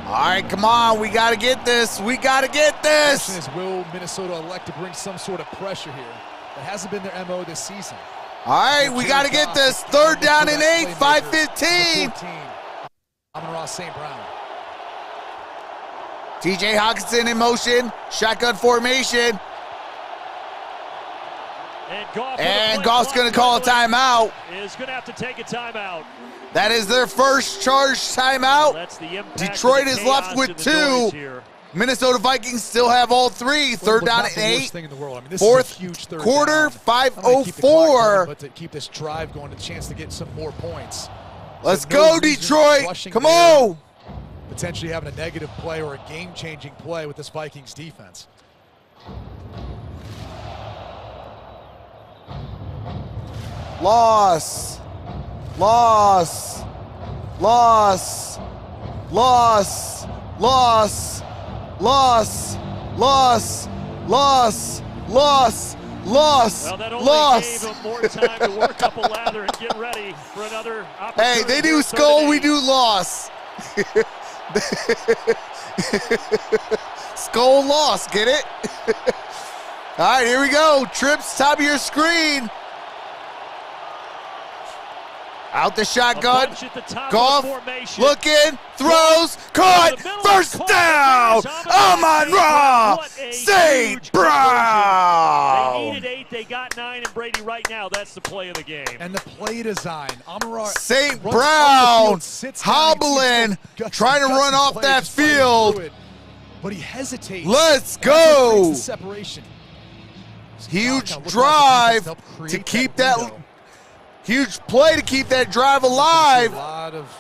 All right, come on. We got to get this. We got to get this. The question is, will Minnesota elect to bring some sort of pressure here? That hasn't been their MO this season. All right, we got to get this. Third down and 8, 5:15. Amon-Ra St. Brown. TJ Hawkinson in motion. Shotgun formation. And Goff's going to call a timeout. Is going to have to take a timeout. That is their first charge timeout. That's the impact. Detroit is left with 2. Minnesota Vikings still have all 3. Third down and 8. Fourth quarter, 5:04. But to keep this drive going, a chance to get some more points. Let's go, Detroit. Come on. Potentially having a negative play or a game-changing play with this Vikings defense. Loss. Loss. Loss. Loss. Loss. Loss. Loss. Loss. Loss. Loss. Well, that only loss. gave them more time to work up a lather and get ready for another opportunity. Hey, they do skull, we do loss. Skull loss, get it? All right, here we go. Trips, top of your screen. Out the shotgun. Goff looking, throws, caught, first down. Amon-Ra St. Brown. They needed 8, they got 9, and Brady right now, that's the play of the game. And the play design. Amon-Ra St. Brown hobbling, trying to run off that field. But he hesitates. Let's go. Separation. Huge drive to keep that. Huge play to keep that drive alive. A lot of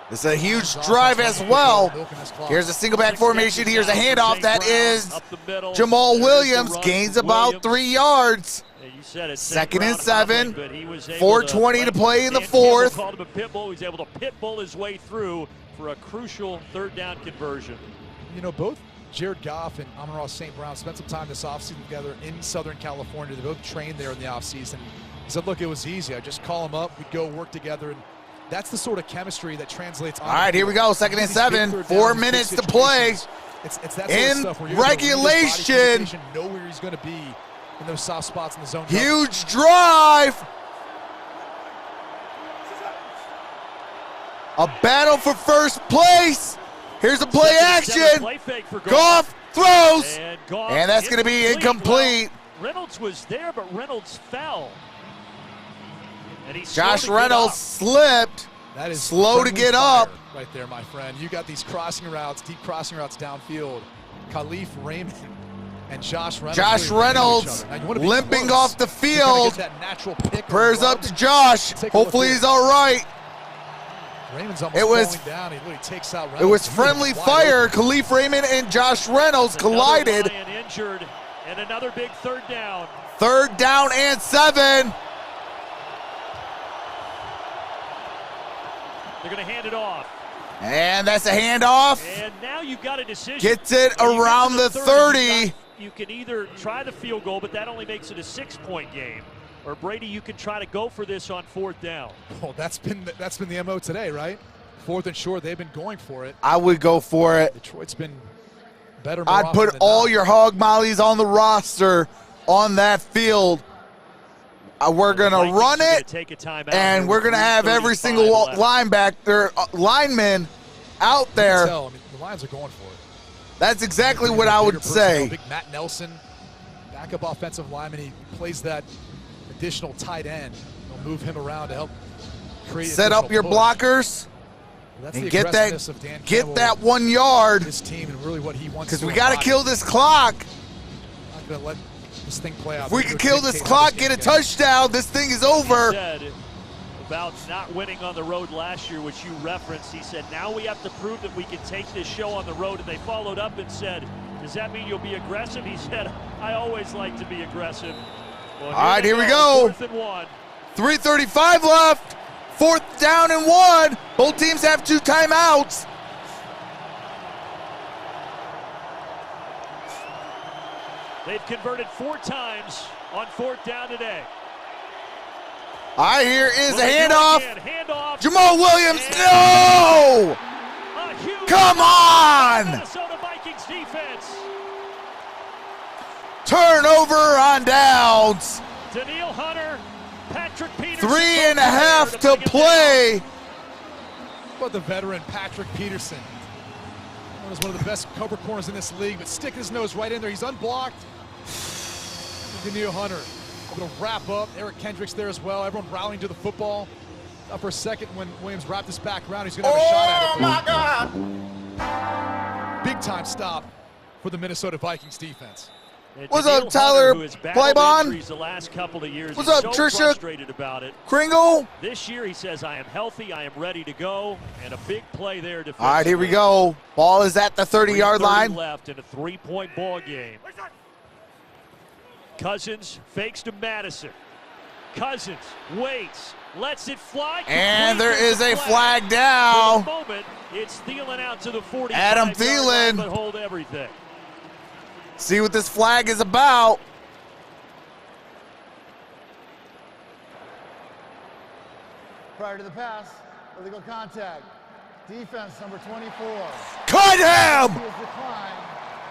This is a huge drive as well. Here's a single back formation. Here's a handoff. That is Jamal Williams. Gains about 3 yards. Second and 7. 4:20 to play in the fourth. Called him a pit bull. He's able to pit bull his way through for a crucial third down conversion. You know, both Jared Goff and Amon-Ra St. Brown spent some time this offseason together in Southern California. They both trained there in the offseason. He said, look, it was easy. I just call him up. We'd go work together. And that's the sort of chemistry that translates on. All right, here we go. Second and 7. 4 minutes to play. It's that sort in of stuff where you're regulation. Know where he's going to be in those soft spots in the zone. Huge drive. A battle for first place. Here's a play action. Goff throws. And that's going to be incomplete. Reynolds was there, but Reynolds fell. And Josh Reynolds slipped. That is slow to get up. Right there, my friend. You got these crossing routes, deep crossing routes downfield. Khalif Raymond and Josh Reynolds. Josh Reynolds limping off the field. Prayers up to Josh. Hopefully he's all right. Raymond's almost falling down. He literally takes out Reynolds. It was friendly fire. Khalif Raymond and Josh Reynolds collided. Injured, and another big third down. Third down and 7. They're going to hand it off. And that's a handoff. And now you've got a decision. Gets it around the 30. You can either try the field goal, but that only makes it a 6-point game. Or Brady, you can try to go for this on fourth down. Well, that's been the MO today, right? Fourth and short, they've been going for it. I would go for it. Detroit's been better. I'd put all your hog mollies on the roster on that field. We're going to run it, and we're going to have every single linebacker, lineman out there. The Lions are going for it. That's exactly what I would say. Big Matt Nelson, backup offensive lineman. He plays that additional tight end. They'll move him around to help create. Set up your blockers and get that 1 yard. His team and really what he wants. Because we got to kill this clock. Not going to let this thing play out. If we can kill this clock, get a touchdown, this thing is over. He said about not winning on the road last year, which you referenced. He said, now we have to prove that we can take this show on the road. And they followed up and said, does that mean you'll be aggressive? He said, I always like to be aggressive. Well, all right, here we go. 4th and 1. 3:35 left. 4th down and 1. Both teams have 2 timeouts. They've converted 4 times on 4th down today. All right, here is a handoff. Handoff. Jamal Williams, no! Come on! Minnesota Vikings defense. Turnover on downs. Daniil Hunter, Patrick Peterson. 3.5 to play. What about the veteran Patrick Peterson? One of the best cover corners in this league, but sticking his nose right in there. He's unblocked. Daniil Hunter able to wrap up. Eric Kendricks there as well. Everyone rallying to the football. Up for a second when Williams wrapped this back around. He's going to have a shot at it. Oh, my God. Big time stop for the Minnesota Vikings defense. What's up, Tyler Playbon? The last couple of years. What's up, so Trisha? Frustrated about it. Kringle? This year he says, I am healthy, I am ready to go, and a big play there. All right, here we go. Ball is at the 30-yard line. Left in a 3-point ball game. Cousins fakes to Madison. Cousins waits, lets it fly. And there is a flag down. For the moment, it's Thielen out to the 40. Adam Thielen. But hold everything. See what this flag is about. Prior to the pass, illegal contact. Defense number 24. Cut him!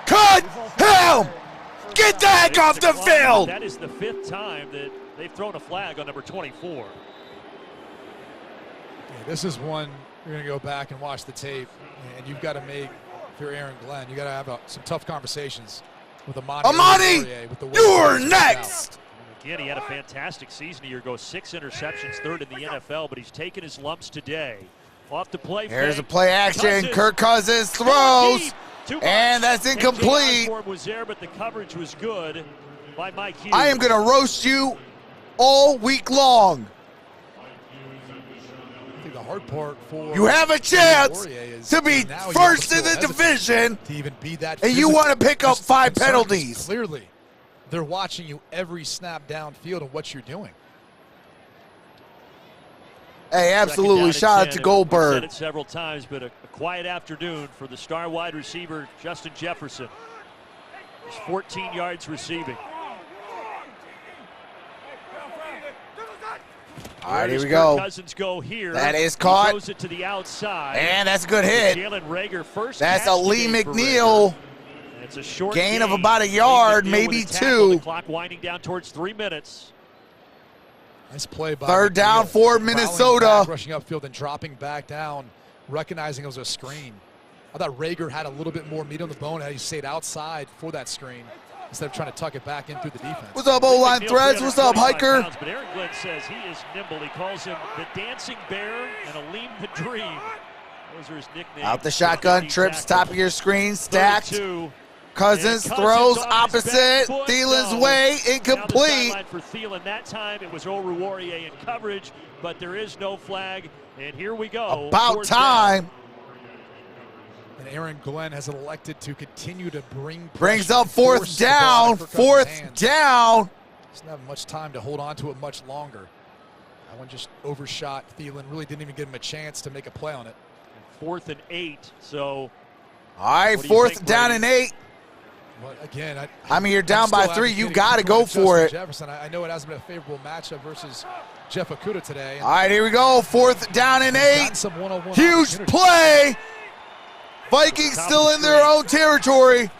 Cut him! Get the heck off the field! That is the 5th time that they've thrown a flag on number 24. Yeah, this is one you're going to go back and watch the tape, and you've got to make, if you're Aaron Glenn, you got to have some tough conversations with Amani, you're next! Again, he had a fantastic season a year ago. 6 interceptions, 3rd in the NFL, but he's taken his lumps today. Off to play. Here's a play action. Kirk Cousins throws, and that's incomplete. Was there, but the coverage was good by Mike Hughes. I am going to roast you all week long. I think the hard part for you have a chance is to be now first you in the have to division, to even be that and you physical. want to pick up Just 5 concerned 'cause penalties. Clearly, they're watching you every snap downfield and what you're doing. Hey, absolutely. Shout out to We've said Goldberg. it several times, but a quiet afternoon for the star wide receiver, Justin Jefferson. He's 14 yards receiving. All right, here we Kirk go. Cousins go here. That is He caught. throws it to the outside. And that's a good hit. Jalen Reagor first. That's catch a Lee today for McNeil. Reagor. It's a short Gain of gain. about a Lee yard, McNeil maybe with a tackle. 2. The clock winding down towards 3 minutes. Nice play by Third McNeil. down for Rallying Minnesota. back, rushing upfield and dropping back down, recognizing it was a screen. I thought Reagor had a little bit more meat on the bone, and he stayed outside for that screen instead of trying to tuck it back in through the defense. What's up, O-line Threads? What's up, Hiker? Pounds, but Aaron Glenn says he is nimble. He calls him the Dancing Bear and Aleem the Dream. Those are his nicknames. Out the shotgun, trips, top of your screen, stacked. 32. Cousins throws opposite, Thielen's way, incomplete. Now the sideline for Thielen. That time it was Oruwariye in coverage, but there is no flag. And here we go. About time. And Aaron Glenn has elected to continue to Brings up fourth down. Fourth down. Doesn't have much time to hold on to it much longer. That one just overshot Thielen. Really didn't even give him a chance to make a play on it. 4th and 8. So. All right, fourth down and 8. Well, again, I mean, you're down by 3. You got to go for it. Jefferson. I know it hasn't been a favorable matchup versus Jeff Okudah today. All right, here we go. Fourth down and 8. Some one-on-one huge play. Vikings still in their own territory.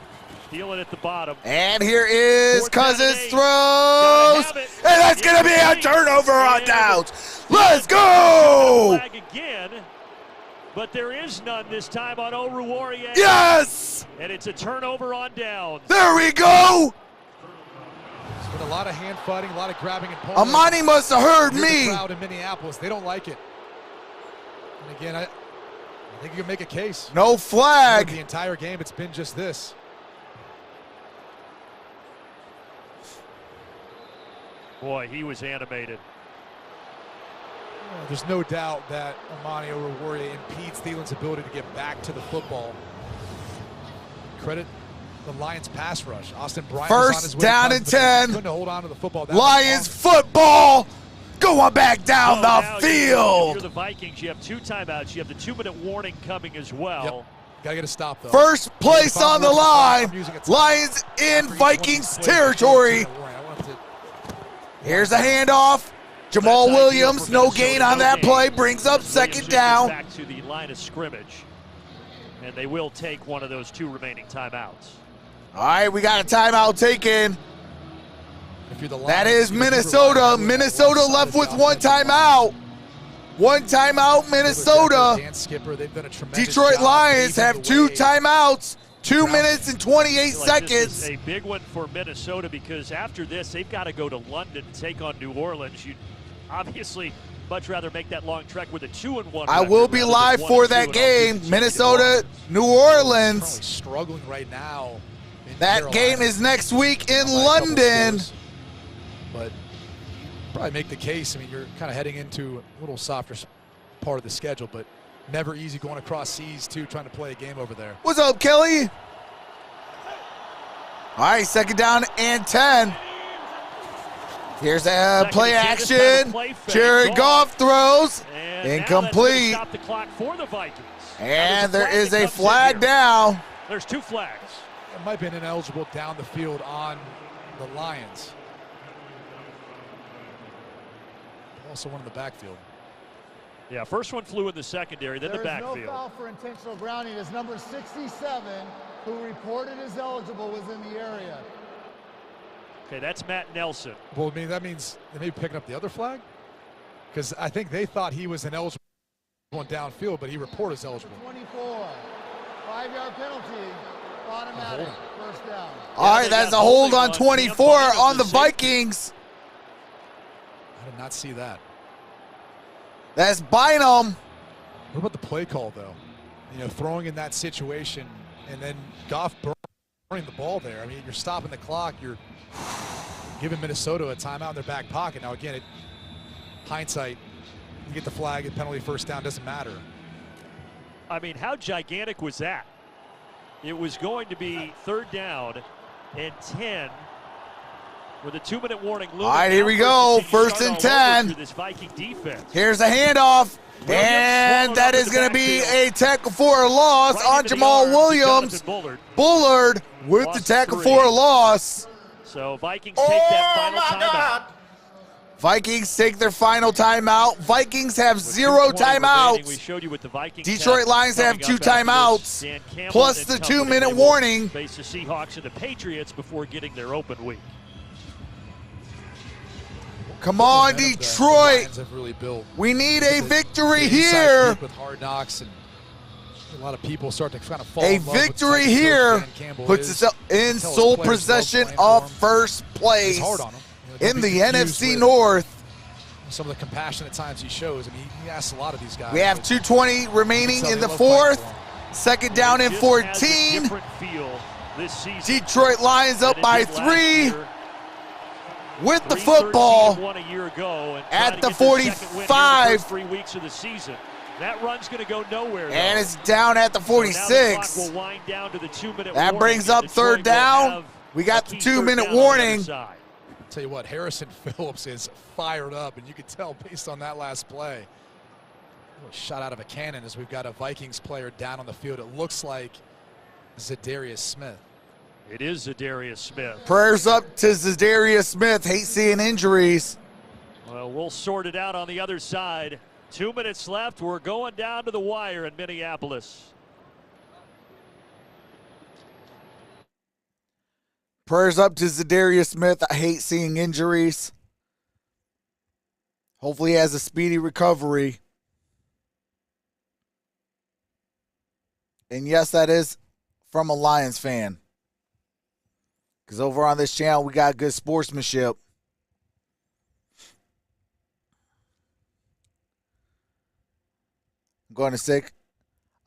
Thielen at the bottom. And here is Cousins throws. And that's going to be a turnover on downs. Let's go. Flag again. But there is none this time on Oruwariye. Yes! And it's a turnover on downs. There we go! There's been a lot of hand fighting, a lot of grabbing and pulling. Amani must have heard me. The crowd in Minneapolis, they don't like it. And again, I think you can make a case. No flag. The entire game, it's been just this. Boy, he was animated. There's no doubt that Amani Oruwariye impedes Thielen's ability to get back to the football. Credit the Lions pass rush. Austin Bryant first down and 10. Couldn't hold on to the football. Lions football going back down the If field. you're the Vikings, you have 2 timeouts. You have the 2-minute warning coming as well. Yep. Gotta get a stop though. First place on the line. Lions in Vikings territory. Here's a handoff. Jamal Williams, no gain on that play, brings up second down. Back to the line of scrimmage, and they will take one of those 2 remaining timeouts. All right, we got a timeout taken. That is Minnesota. Minnesota left with 1 timeout. 1 timeout, Minnesota. Detroit Lions have 2 timeouts. 2 minutes and 28 seconds. This is a big one for Minnesota because after this, they've got to go to London to take on New Orleans. You'd obviously much rather make that long trek with a 2-1. I will be live for that game. Minnesota, New Orleans. Struggling right now. That game is next week in London. But probably make the case. I mean, you're kind of heading into a little softer part of the schedule, but never easy going across seas too, trying to play a game over there. What's up, Kelly? All right, second down and 10. Here's a play action. Jared Goff throws. Incomplete. Stop the clock for the Vikings. And there is a flag down. There's 2 flags. It might have been ineligible down the field on the Lions. Also one in the backfield. Yeah, first one flew in the secondary, then the backfield. There is no foul for intentional grounding as number 67, who reported as eligible, was in the area. Okay, that's Matt Nelson. Well, I mean, that means they may be picking up the other flag? Because I think they thought he was ineligible going downfield, but he reported as eligible. 24, 5-yard penalty, automatic, first down. All right, that's a hold on 24 on the Vikings. I did not see that. That's Bynum. What about the play call, though? You know, throwing in that situation and then Goff burning the ball there. I mean, you're stopping the clock. You're giving Minnesota a timeout in their back pocket. Now, again, hindsight, You get the flag, and penalty, first down, doesn't matter. I mean, how gigantic was that? It was going to be 3rd down and 10 with a 2-minute warning looming. All right, here we go. 1st and 10. This Viking defense. Here's a handoff. And that is going to be a tackle for a loss on Jamal Williams. Bullard with the tackle for a loss. So Vikings take that final timeout. Vikings take their final timeout. Vikings have 0 timeouts. We showed you what the Vikings Detroit Lions have 2 timeouts, plus the 2-minute warning. Face the Seahawks and the Patriots before getting their open week. Come on, Detroit. We need a victory here. With Hard Knocks, and a lot of people start to kind of fall a in love with victory here puts us in sole possession of first place in the NFC North. Some of the compassionate times he shows, and he asks a lot of these guys. We have 2:20 remaining in the 4th. 2nd down and 14. Detroit Lions up by 3. With the football at the 45. 3 weeks of the season. That run's going to go nowhere. And it's down at the 46. That brings up 3rd down. We got the 2-minute warning. Tell you what, Harrison Phillips is fired up, and you could tell based on that last play. A shot out of a cannon as we've got a Vikings player down on the field. It looks like Zadarius Smith. It is Zadarius Smith. Prayers up to Zadarius Smith. Hate seeing injuries. Well, we'll sort it out on the other side. 2 minutes left. We're going down to the wire in Minneapolis. Prayers up to Zadarius Smith. I hate seeing injuries. Hopefully he has a speedy recovery. And yes, that is from a Lions fan. Because over on this channel, we got good sportsmanship. I'm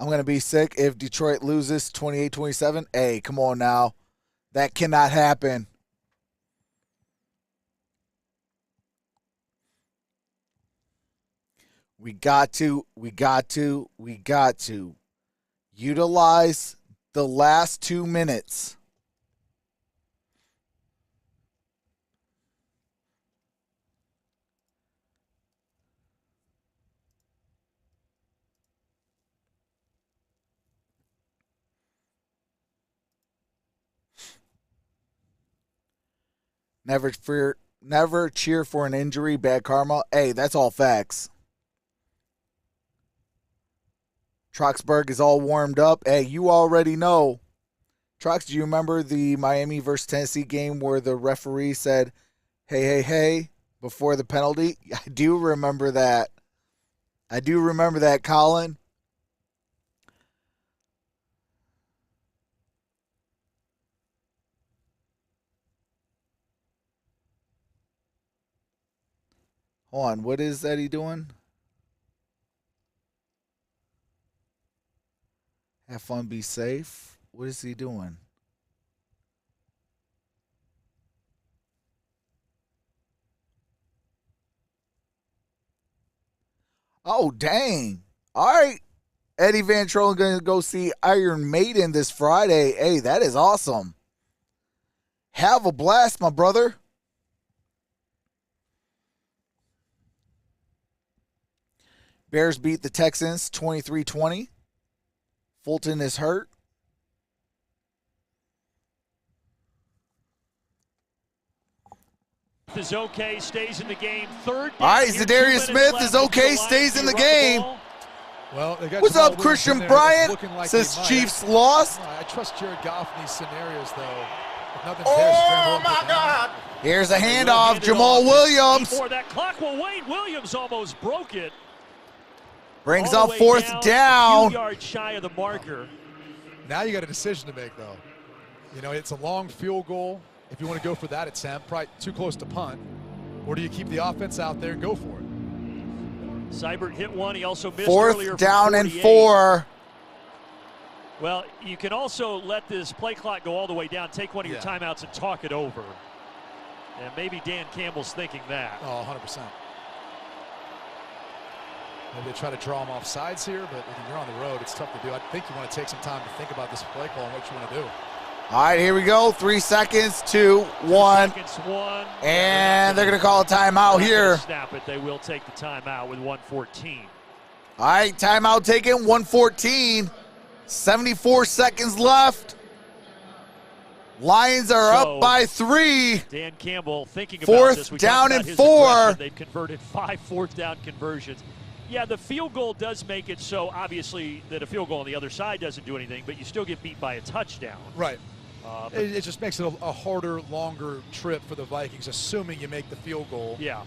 going to be sick if Detroit loses 28-27. Hey, come on now. That cannot happen. We got to utilize the last 2 minutes. Never cheer for an injury, bad karma. Hey, that's all facts. Troxburg is all warmed up. Hey, you already know. Trox, do you remember the Miami versus Tennessee game where the referee said, hey, hey, hey, before the penalty? I do remember that. Colin. Hold on, what is that he doing? Have fun, be safe. What is he doing? Oh, dang. All right. Eddie Van Trollen going to go see Iron Maiden this Friday. Hey, that is awesome. Have a blast, my brother. Bears beat the Texans 23-20. Fulton is hurt. Is okay, stays in the game. 3rd down. All right, Zadarius Smith is okay, stays in the game. Well, they got what's up, Christian Bryant? Like says Chiefs lost. I trust Jared Goff in these scenarios, though. Oh, my God. Here's a handoff, Jamal Williams. Before that clock will wait, Williams almost broke it. Brings up 4th down. A few yards shy of the marker. Now you got a decision to make, though. You know, it's a long field goal. If you want to go for that attempt, probably too close to punt. Or do you keep the offense out there and go for it? Seibert hit one. He also missed earlier. 4th down and 4. Well, you can also let this play clock go all the way down, take one of your timeouts and talk it over. And maybe Dan Campbell's thinking that. Oh, 100%. Maybe they try to draw them off sides here, but when you're on the road, it's tough to do. I think you want to take some time to think about this play call and what you want to do. All right, here we go. 3 seconds, 2, 1. And they're going to call a timeout here. Snap it. They will take the timeout with 1:14. All right, timeout taken, 1:14. 74 seconds left. Lions are up by 3. Dan Campbell thinking about this. Fourth down and 4. They've converted 5 fourth-down conversions. Yeah, the field goal does make it so, obviously, that a field goal on the other side doesn't do anything, but you still get beat by a touchdown. Right. It just makes it a harder, longer trip for the Vikings, assuming you make the field goal. Yeah.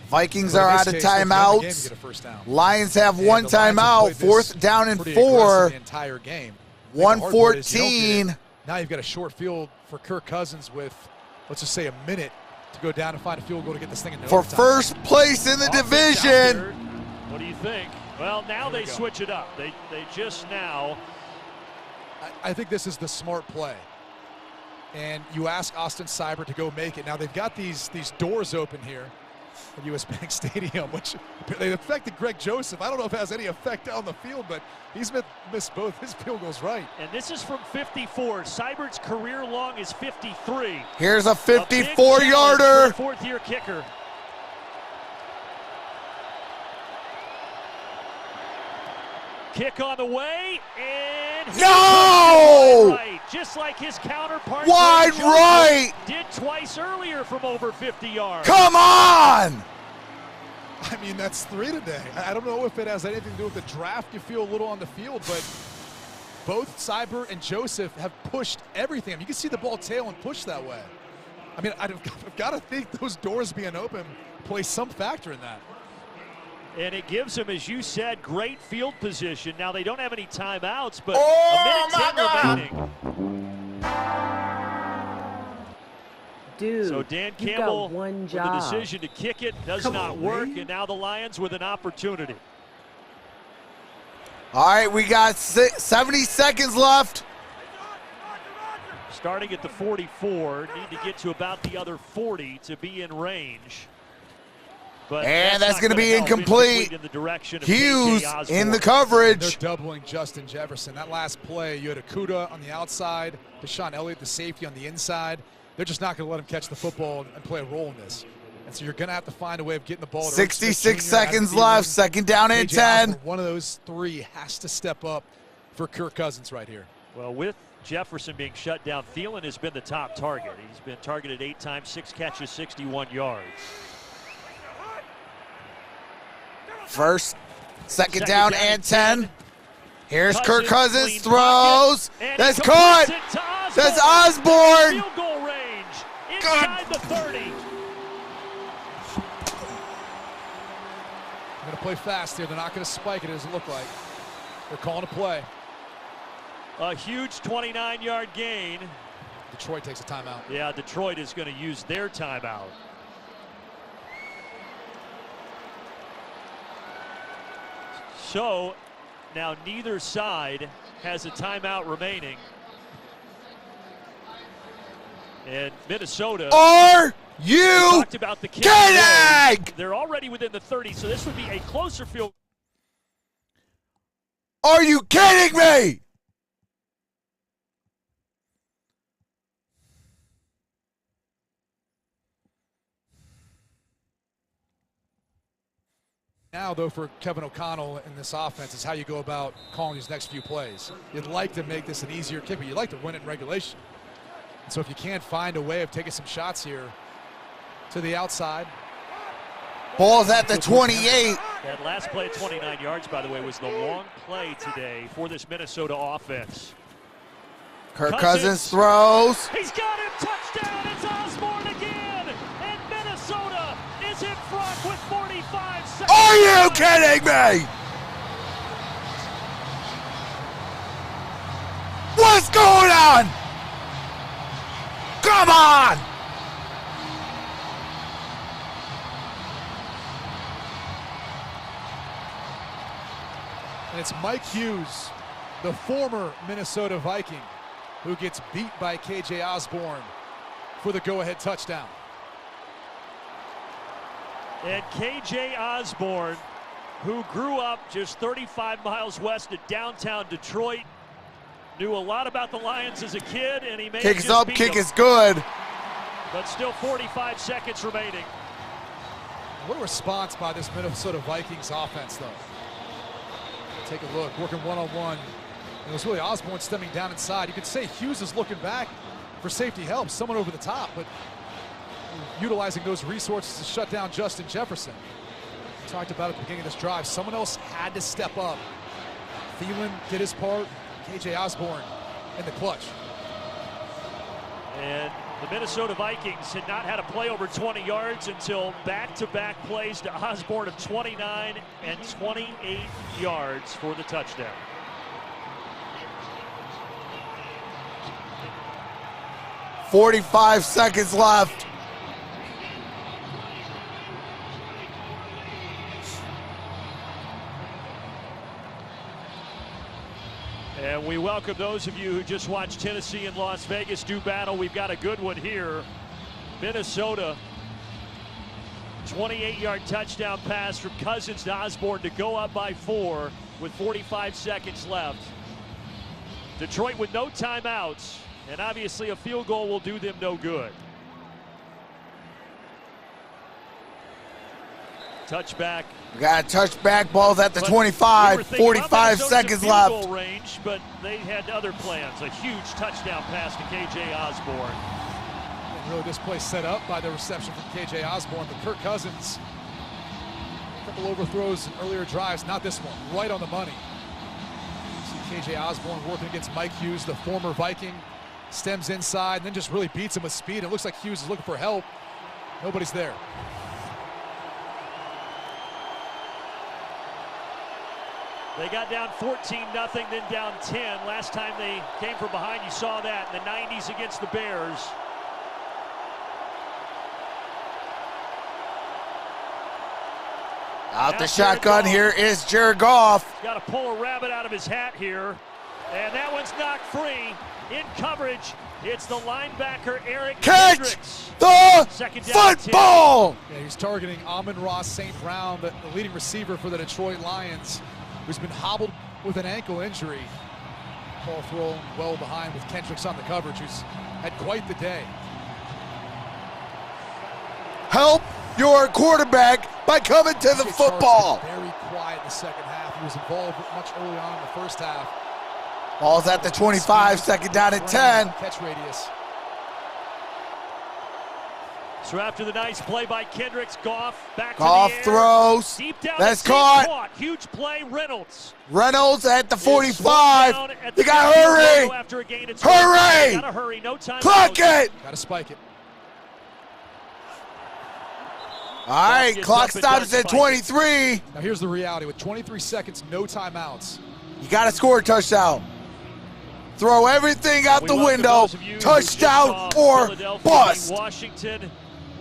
Vikings are out of timeouts. Lions have one timeout. 4th down and 4. The entire game. 1:14. Now you've got a short field for Kirk Cousins with, let's just say, a minute to go down and find a field goal to get this thing into for overtime. First place in the division. What do you think? Well, now they switch it up. They just now. I think this is the smart play. And you ask Austin Seibert to go make it. Now they've got these doors open here at US Bank Stadium, which they affected Greg Joseph. I don't know if it has any effect down the field, but he's missed both his field goals right. And this is from 54. Seibert's career long is 53. Here's a 54-yarder. Fourth-year kicker. Kick on the way, and no! Right, just like his counterpart. Wide right! Did twice earlier from over 50 yards. Come on! I mean, that's 3 today. I don't know if it has anything to do with the draft. You feel a little on the field, but both Seibert and Joseph have pushed everything. I mean, you can see the ball tail and push that way. I mean, I've got to think those doors being open plays some factor in that. And it gives them, as you said, great field position. Now, they don't have any timeouts, but a minute 10 remaining. Dude, so Dan Campbell with the job. decision to kick it does not work, and now the Lions with an opportunity. All right, we got 70 seconds left. Starting at the 44, need to get to about the other 40 to be in range. But and that's going to be incomplete. In the direction of Hughes in the coverage. They're doubling Justin Jefferson. That last play, you had Akuda on the outside, Deshaun Elliott, the safety, on the inside. They're just not going to let him catch the football and play a role in this. And so you're going to have to find a way of getting the ball. 66 seconds left, 2nd down and 10. One of those 3 has to step up for Kirk Cousins right here. Well, with Jefferson being shut down, Thielen has been the top target. He's been targeted 8 times, 6 catches, 61 yards. Second down and 10. Here's Kirk Cousins, throws. That's caught. That's Osborne. Field goal range inside the 30. They're going to play fast here. They're not going to spike it, it doesn't look like. They're calling a play. A huge 29-yard gain. Detroit takes a timeout. Yeah, Detroit is going to use their timeout. So now neither side has a timeout remaining. And Minnesota. Are you kidding? They're already within the 30, so this would be a closer field. Are you kidding me? Now, though, for Kevin O'Connell in this offense is how you go about calling these next few plays. You'd like to make this an easier kick, but you'd like to win it in regulation. And so if you can't find a way of taking some shots here to the outside. Ball's at the 28. That last play at 29 yards, by the way, was the long play today for this Minnesota offense. Kirk Cousins throws. He's got him. Touchdown. It's Osborne again. And Minnesota is in front with 45 seconds. Are you kidding me? What's going on? Come on! And it's Mike Hughes, the former Minnesota Viking, who gets beat by KJ Osborne for the go-ahead touchdown. And KJ Osborne who grew up just 35 miles west of downtown Detroit. Knew a lot about the Lions as a kid, and he may Kick have is just up, beat kick them. is good. But still 45 seconds remaining. What a response by this Minnesota Vikings offense, though. Take a look, working one-on-one. It was really Osborne stemming down inside. You could say Hughes is looking back for safety help, someone over the top, but utilizing those resources to shut down Justin Jefferson. We talked about at the beginning of this drive, someone else had to step up. Thielen did his part, KJ Osborne in the clutch. And the Minnesota Vikings had not had a play over 20 yards until back-to-back plays to Osborne of 29 and 28 yards for the touchdown. "45 seconds left. And we welcome those of you who just watched Tennessee and Las Vegas do battle. We've got a good one here. Minnesota, 28-yard touchdown pass from Cousins to Osborne to go up by 4 with 45 seconds left. Detroit with no timeouts, and obviously a field goal will do them no good. Touchback. We got a touchback, ball's at the 25, 45 seconds left. Goal range, but they had other plans. A huge touchdown pass to KJ Osborne. And really this play set up by the reception from KJ Osborne, but Kirk Cousins, a couple overthrows in earlier drives, not this one, right on the money. See KJ Osborne working against Mike Hughes, the former Viking, stems inside and then just really beats him with speed. It looks like Hughes is looking for help. Nobody's there. They got down 14-0, then down 10. Last time they came from behind, you saw that in the 90s against the Bears. Out the shotgun here is Jared Goff. Got to pull a rabbit out of his hat here. And that one's knocked free. In coverage, it's the linebacker, Eric Kendricks. The football! Yeah, he's targeting Amon-Ra St. Brown, the leading receiver for the Detroit Lions, who's been hobbled with an ankle injury. Ball thrown well behind with Kendricks on the coverage, who's had quite the day. Help your quarterback by coming to the football. Very quiet in the second half. He was involved much early on in the first half. Ball's at the 25, second down at 10. Catch radius. So after the nice play by Kendricks, Goff back Goff to the air. throws. Deep down. That's caught. Huge play, Reynolds. Reynolds at the 45. At You got to hurry. After a gain, it's hurry. Gotta hurry. No time. Clock it. Got to spike it. All right, clock stops at 23. Now here's the reality. With 23 seconds, no timeouts. You got to score a touchdown. Throw everything out the window. Touchdown or bust. Washington.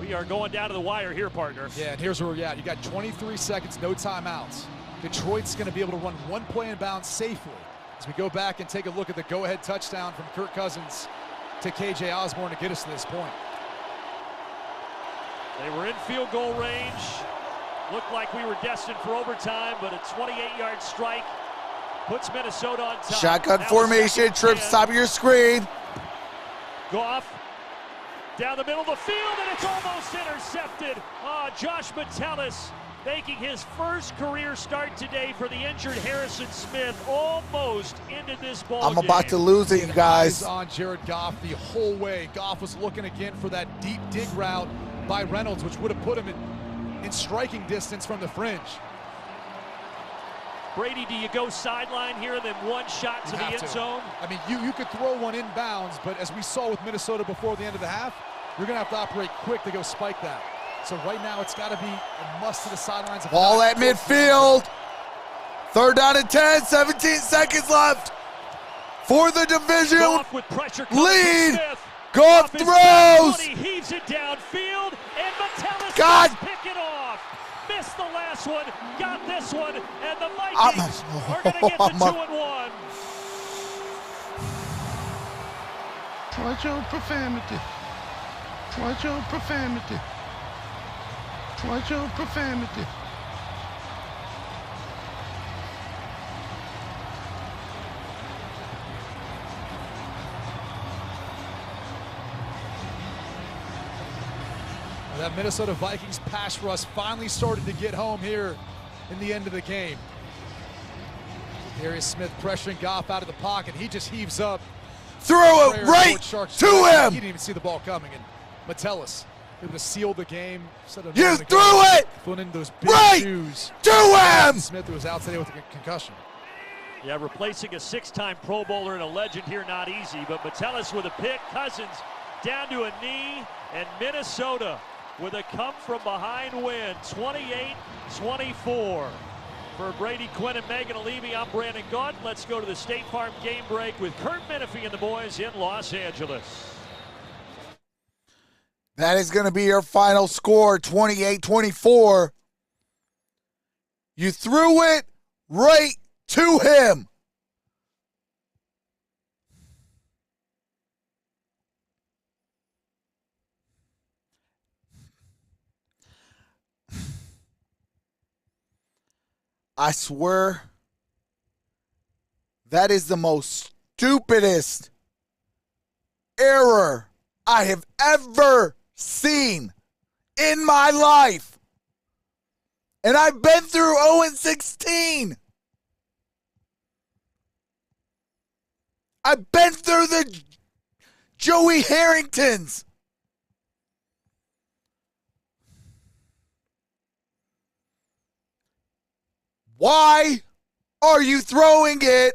We are going down to the wire here, partner. Yeah, and here's where we're at. You got 23 seconds, no timeouts. Detroit's going to be able to run one play in bounds safely. As we go back and take a look at the go-ahead touchdown from Kirk Cousins to KJ Osborne to get us to this point. They were in field goal range. Looked like we were destined for overtime, but a 28-yard strike puts Minnesota on top. Shotgun formation, trips top of your screen. Goff down the middle of the field, and it's almost intercepted. Josh Metellus making his first career start today for the injured Harrison Smith. Almost ended this ball I'm about to lose it, you guys. Eyes on Jared Goff the whole way. Goff was looking again for that deep dig route by Reynolds, which would have put him in striking distance from the fringe. Brady, do you go sideline here and then one shot to the end zone? I mean, you could throw one inbounds, but as we saw with Minnesota before the end of the half, you're going to have to operate quick to go spike that. So right now, it's got to be a must to the sidelines. Ball at midfield. Third down and 10, 17 seconds left for the division lead. Goff throws. He heaves it downfield, and Metellus pick it off. Missed the last one, got this one, and the Vikings are going to get the 2-1. Watch your profanity. Watch your profanity. Watch your profanity. That Minnesota Vikings pass rush finally started to get home here in the end of the game. Darius Smith pressuring Goff out of the pocket. He just heaves up. Throw it right to him. He didn't even see the ball coming. And Metellus able to seal the game. You threw it filling in those big shoes to him. Smith, who was out today with a concussion. Yeah, replacing a 6-time Pro Bowler and a legend here, not easy. But Metellus with a pick. Cousins down to a knee. And Minnesota with a come-from-behind win, 28-24. For Brady Quinn and Megan Levy, I'm Brandon Gaunt. Let's go to the State Farm game break with Kurt Menefee and the boys in Los Angeles. That is going to be your final score, 28-24. You threw it right to him. I swear, that is the most stupidest error I have ever seen in my life. And I've been through 0-16. I've been through the Joey Harringtons. Why are you throwing it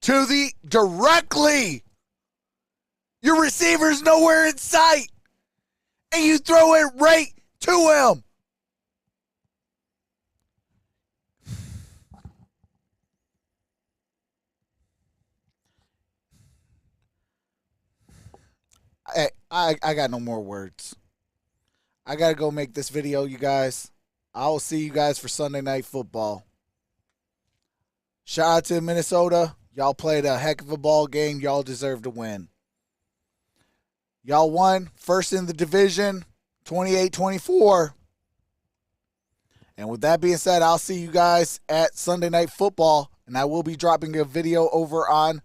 to the directly? Your receiver's nowhere in sight. And you throw it right to him. I got no more words. I got to go make this video, you guys. I will see you guys for Sunday Night Football. Shout out to Minnesota. Y'all played a heck of a ball game. Y'all deserve to win. Y'all won first in the division, 28-24. And with that being said, I'll see you guys at Sunday Night Football. And I will be dropping a video over on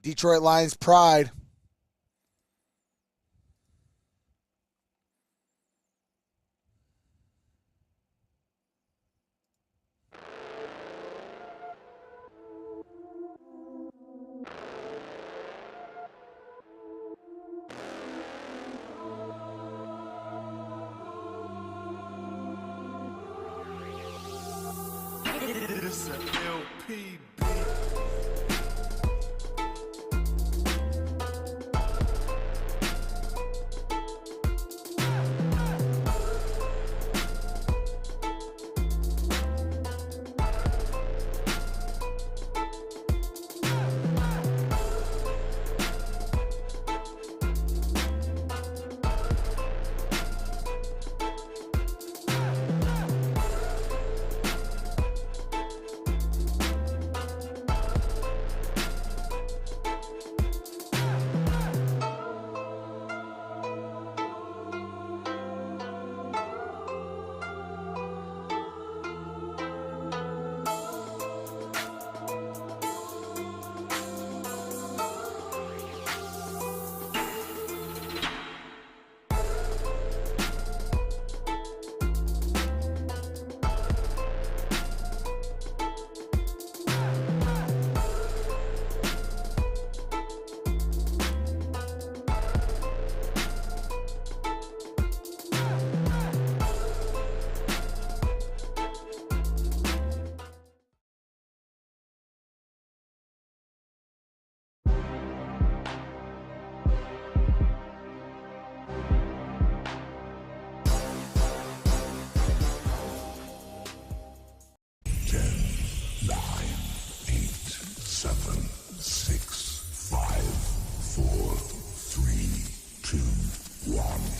Detroit Lions Pride. It's a LP One.